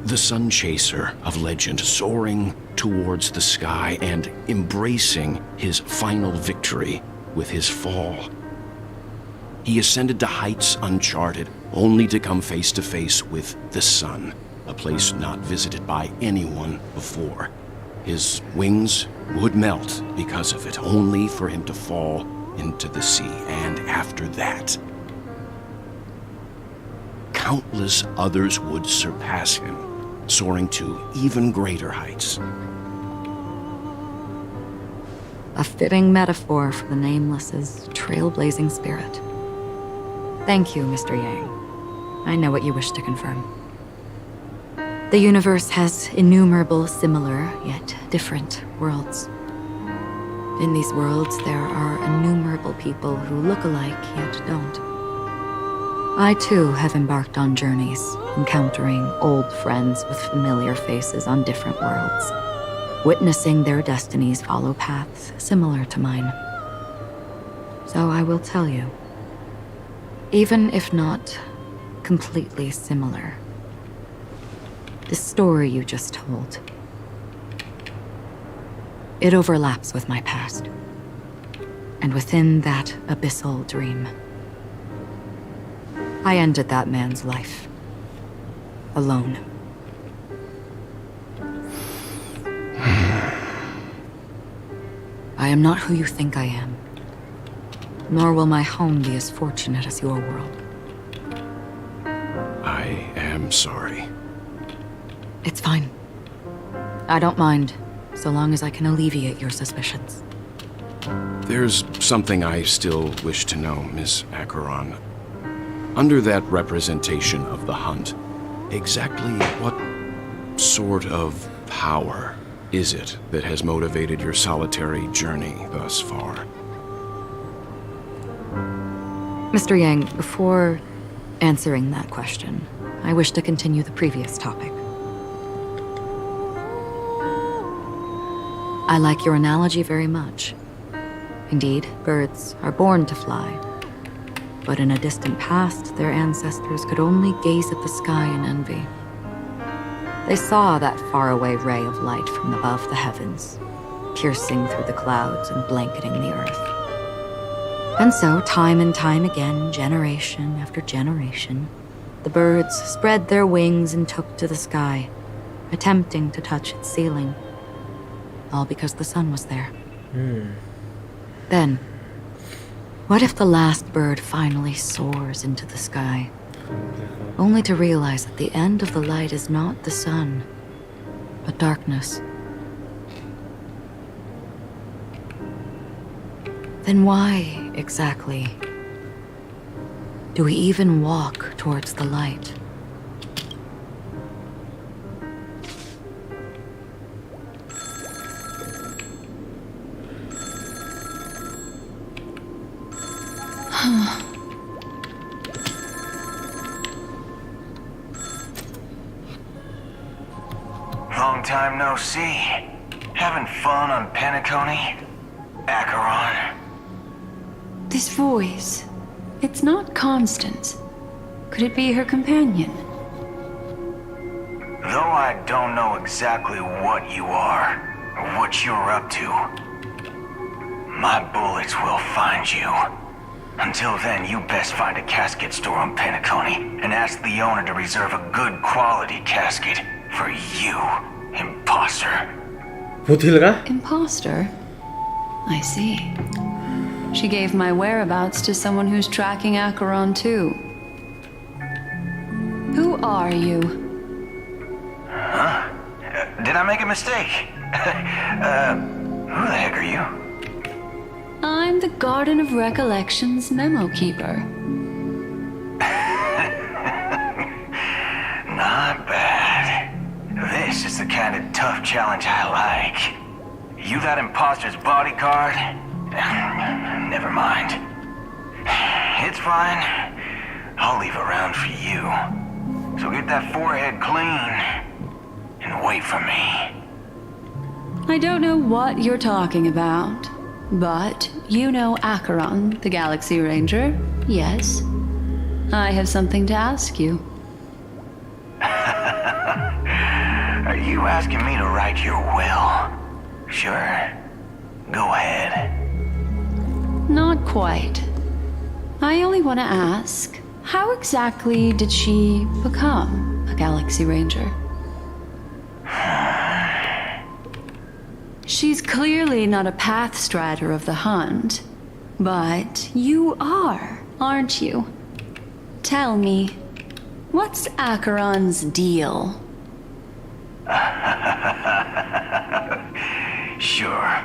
the sun chaser of legend, soaring towards the sky and embracing his final victory with his fall. He ascended to heights uncharted, only to come face to face with the sun, a place not visited by anyone before. His wings would melt because of it, only for him to fall into the sea. And after that, countless others would surpass him, soaring to even greater heights. A fitting metaphor for the Nameless's trailblazing spirit. Thank you, Mr. Yang. I know what you wish to confirm. The universe has innumerable similar, yet different worlds. In these worlds, there are innumerable people who look alike, yet don't. I too have embarked on journeys, encountering old friends with familiar faces on different worlds, witnessing their destinies follow paths similar to mine. So I will tell you, even if not completely similar, the story you just told, it overlaps with my past, and within that abyssal dream, I ended that man's life. Alone. I am not who you think I am, nor will my home be as fortunate as your world. I am sorry. It's fine. I don't mind, so long as I can alleviate your suspicions. There's something I still wish to know, Miss Acheron. Under that representation of the hunt, exactly what sort of power is it that has motivated your solitary journey thus far? Mr. Yang, before answering that question, I wish to continue the previous topic. I like your analogy very much. Indeed, birds are born to fly. But in a distant past, their ancestors could only gaze at the sky in envy. They saw that faraway ray of light from above the heavens, piercing through the clouds and blanketing the earth. And so, time and time again, generation after generation, the birds spread their wings and took to the sky, attempting to touch its ceiling. All because the sun was there. Then, what if the last bird finally soars into the sky, only to realize that the end of the light is not the sun, but darkness? Then why, exactly, do we even walk towards the light? Long time no see. Having fun on Penacony? Acheron? This voice, it's not constant. Could it be her companion? Though I don't know exactly what you are, or what you're up to, my bullets will find you. Until then, you best find a casket store on Penacony and ask the owner to reserve a good quality casket for you, imposter. Budil kah? Imposter? I see. She gave my whereabouts to someone who's tracking Acheron too. Who are you? Huh? Did I make a mistake? Who the heck are you? I'm the Garden of Recollections memo keeper. Not bad. This is the kind of tough challenge I like. You that imposter's bodyguard? Never mind. It's fine. I'll leave a round for you. So get that forehead clean and wait for me. I don't know what you're talking about, but you know Acheron, the Galaxy Ranger, yes? I have something to ask you. Are you asking me to write your will? Sure. Go ahead. Not quite. I only want to ask, how exactly did she become a Galaxy Ranger? She's clearly not a path strider of the hunt, but you are, aren't you? Tell me, what's Acheron's deal? Sure.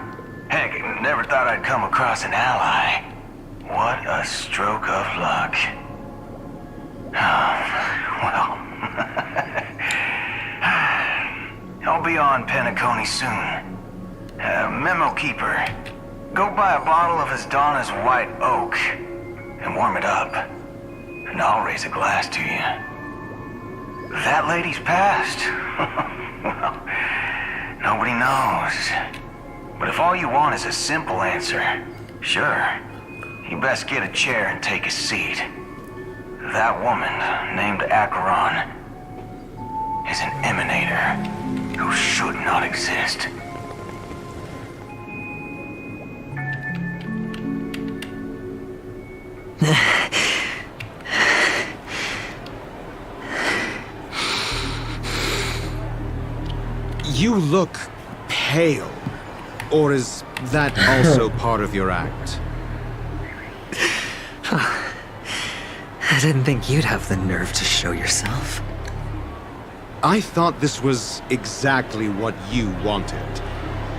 Heck, never thought I'd come across an ally. What a stroke of luck. Well, I'll be on Penacony soon. Memo keeper, go buy a bottle of Donna's White Oak and warm it up, and I'll raise a glass to you. That lady's passed. Well, nobody knows. But if all you want is a simple answer, sure, you best get a chair and take a seat. That woman, named Acheron, is an emanator who should not exist. You look pale. Or is that also part of your act? I didn't think you'd have the nerve to show yourself. I thought this was exactly what you wanted.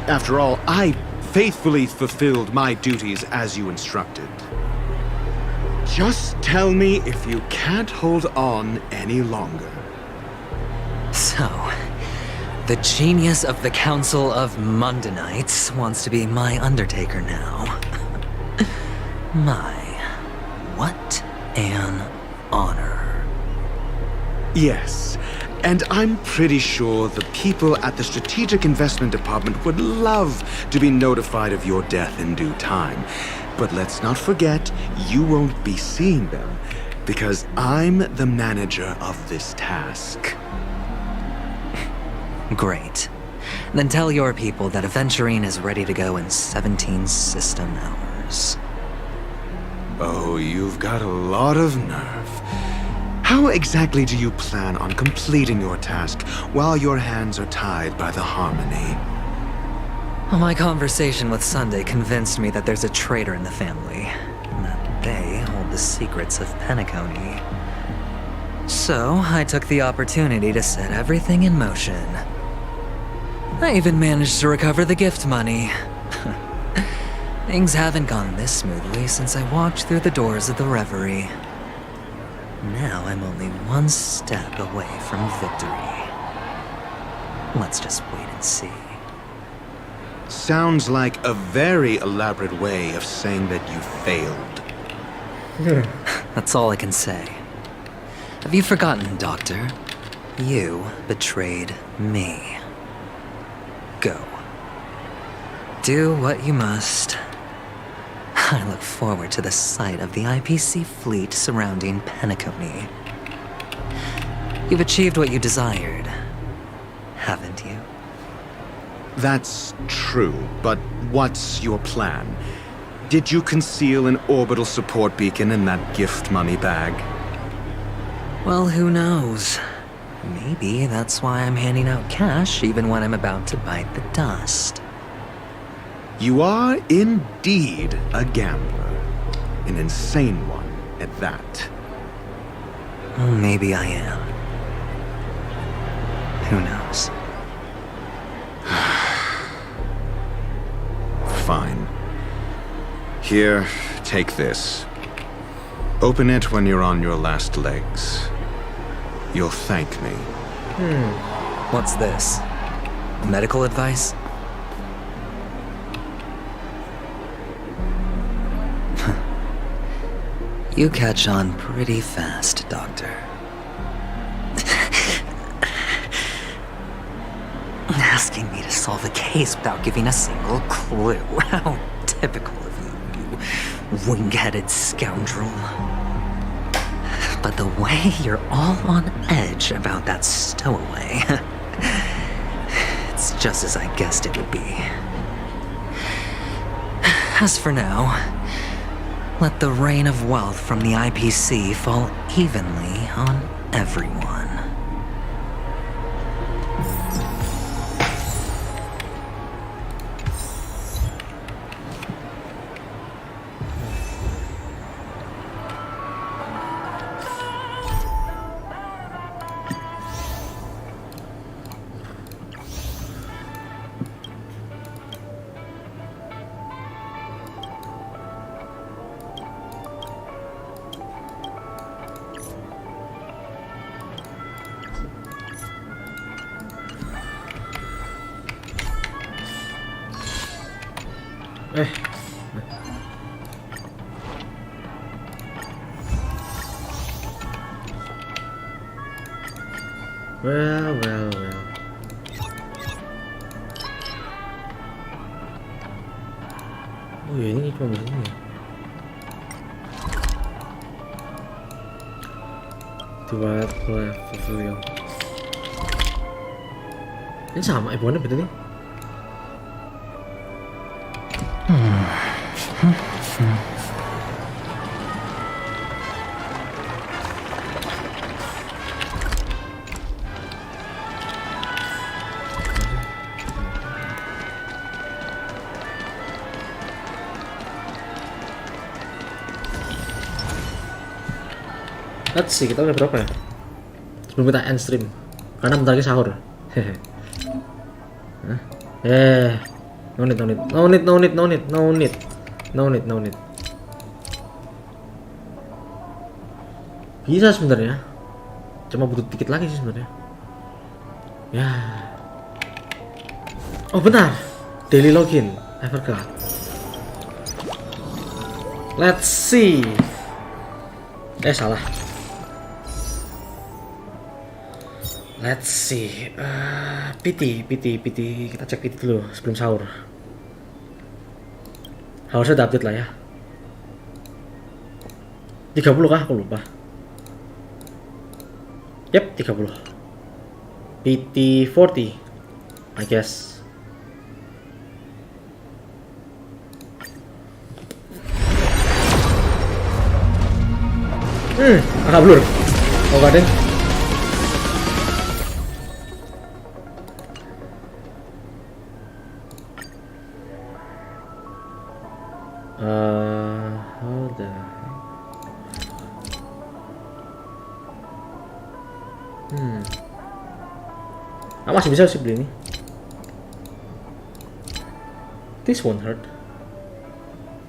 After all, I faithfully fulfilled my duties as you instructed. Just tell me if you can't hold on any longer. So, the genius of the Council of Mundanites wants to be my Undertaker now. My, what an honor. Yes, and I'm pretty sure the people at the Strategic Investment Department would love to be notified of your death in due time. But let's not forget, you won't be seeing them, because I'm the manager of this task. Great. Then tell your people that Aventurine is ready to go in 17 system hours. Oh, you've got a lot of nerve. How exactly do you plan on completing your task while your hands are tied by the Harmony? Well, my conversation with Sunday convinced me that there's a traitor in the family, and that they hold the secrets of Penacony. So, I took the opportunity to set everything in motion. I even managed to recover the gift money. Things haven't gone this smoothly since I walked through the doors of the Reverie. Now I'm only one step away from victory. Let's just wait and see. Sounds like a very elaborate way of saying that you failed. That's all I can say. Have you forgotten, Doctor? You betrayed me. Go. Do what you must. I look forward to the sight of the IPC fleet surrounding Penacony. You've achieved what you desired, haven't you? That's true, but what's your plan? Did you conceal an orbital support beacon in that gift money bag? Well, who knows? Maybe that's why I'm handing out cash even when I'm about to bite the dust. You are indeed a gambler. An insane one at that. Well, maybe I am. Who knows? Fine. Here, take this. Open it when you're on your last legs. You'll thank me. What's this? Medical advice? You catch on pretty fast, Doctor. Asking me to solve a case without giving a single clue. How typical of you, you wing-headed scoundrel. But the way you're all on edge about that stowaway, it's just as I guessed it would be. As for now, let the rain of wealth from the IPC fall evenly on everyone. Well. Oh ya, ini cuma begini. Buat level. Ini sama ibuannya betul nih. Let's see, kita udah berapa ya? Sebelum kita end stream, karena bentar lagi sahur. Hehe. No need. Bisa sebenarnya, cuma butuh dikit lagi sih sebenarnya. Ya. Oh benar, daily login. I forgot. Let's see. Salah. Let's see. PT. Kita cek PT dulu sebelum sahur. Harusnya udah update lah ya. 30 kah? Aku lupa. Yep, 30. PT 40, I guess. Agak blur. Oh, gak ada. How the heck? Masih bisa sih beli ini. This won't hurt,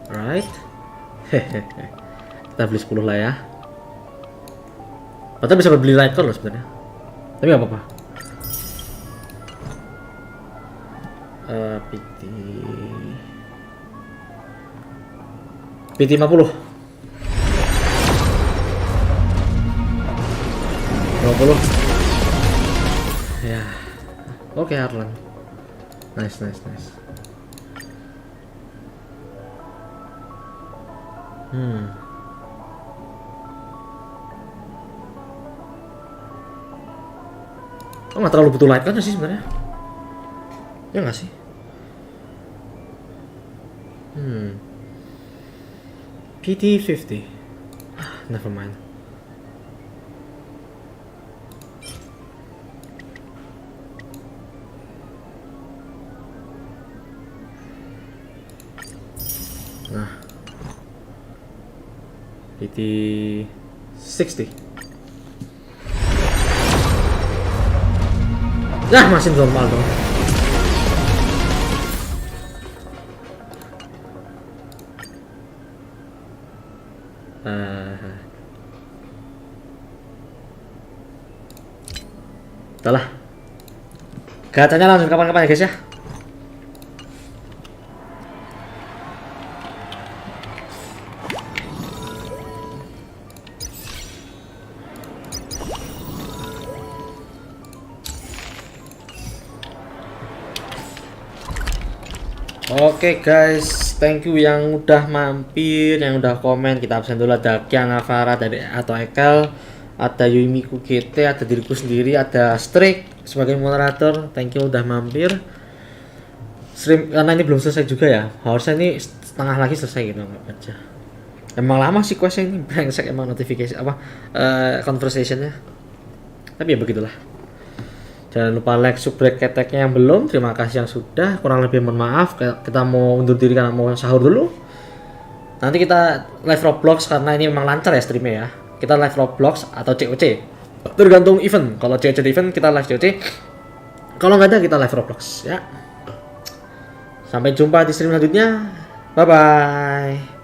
right? Kita beli 10 lah ya. Atau bisa beli light core loh sebenarnya. Tapi nggak apa-apa. PT 50. 20. Ya. Oke, Arlan. Nice. Oh, nggak terlalu butuh light kan sih sebenarnya? Ya nggak sih? PT 50. Never mind. di 60. Nah, masih normal dong. Udahlah. Gacanya langsung kapan-kapan ya guys ya. Oke guys, thank you yang udah mampir, yang udah komen. Kita absen dulu. Ada Kian Avara dari atau Ekel, ada Yuimiku GT, ada diriku sendiri, ada Strik sebagai moderator. Thank you udah mampir. Stream karena ini belum selesai juga ya. Harusnya ini setengah lagi selesai gitu aja. Emang lama sih questnya ini, brengsek emang notifikasi conversationnya. Tapi ya begitulah. Jangan lupa like, subscribe, keteknya yang belum. Terima kasih yang sudah. Kurang lebih mohon maaf. Kita mau undur diri karena mau sahur dulu. Nanti kita live Roblox karena ini memang lancar ya streamnya ya. Kita live Roblox atau COC. Tergantung event. Kalau COC event kita live COC. Kalau nggak ada kita live Roblox ya. Sampai jumpa di stream selanjutnya. Bye bye.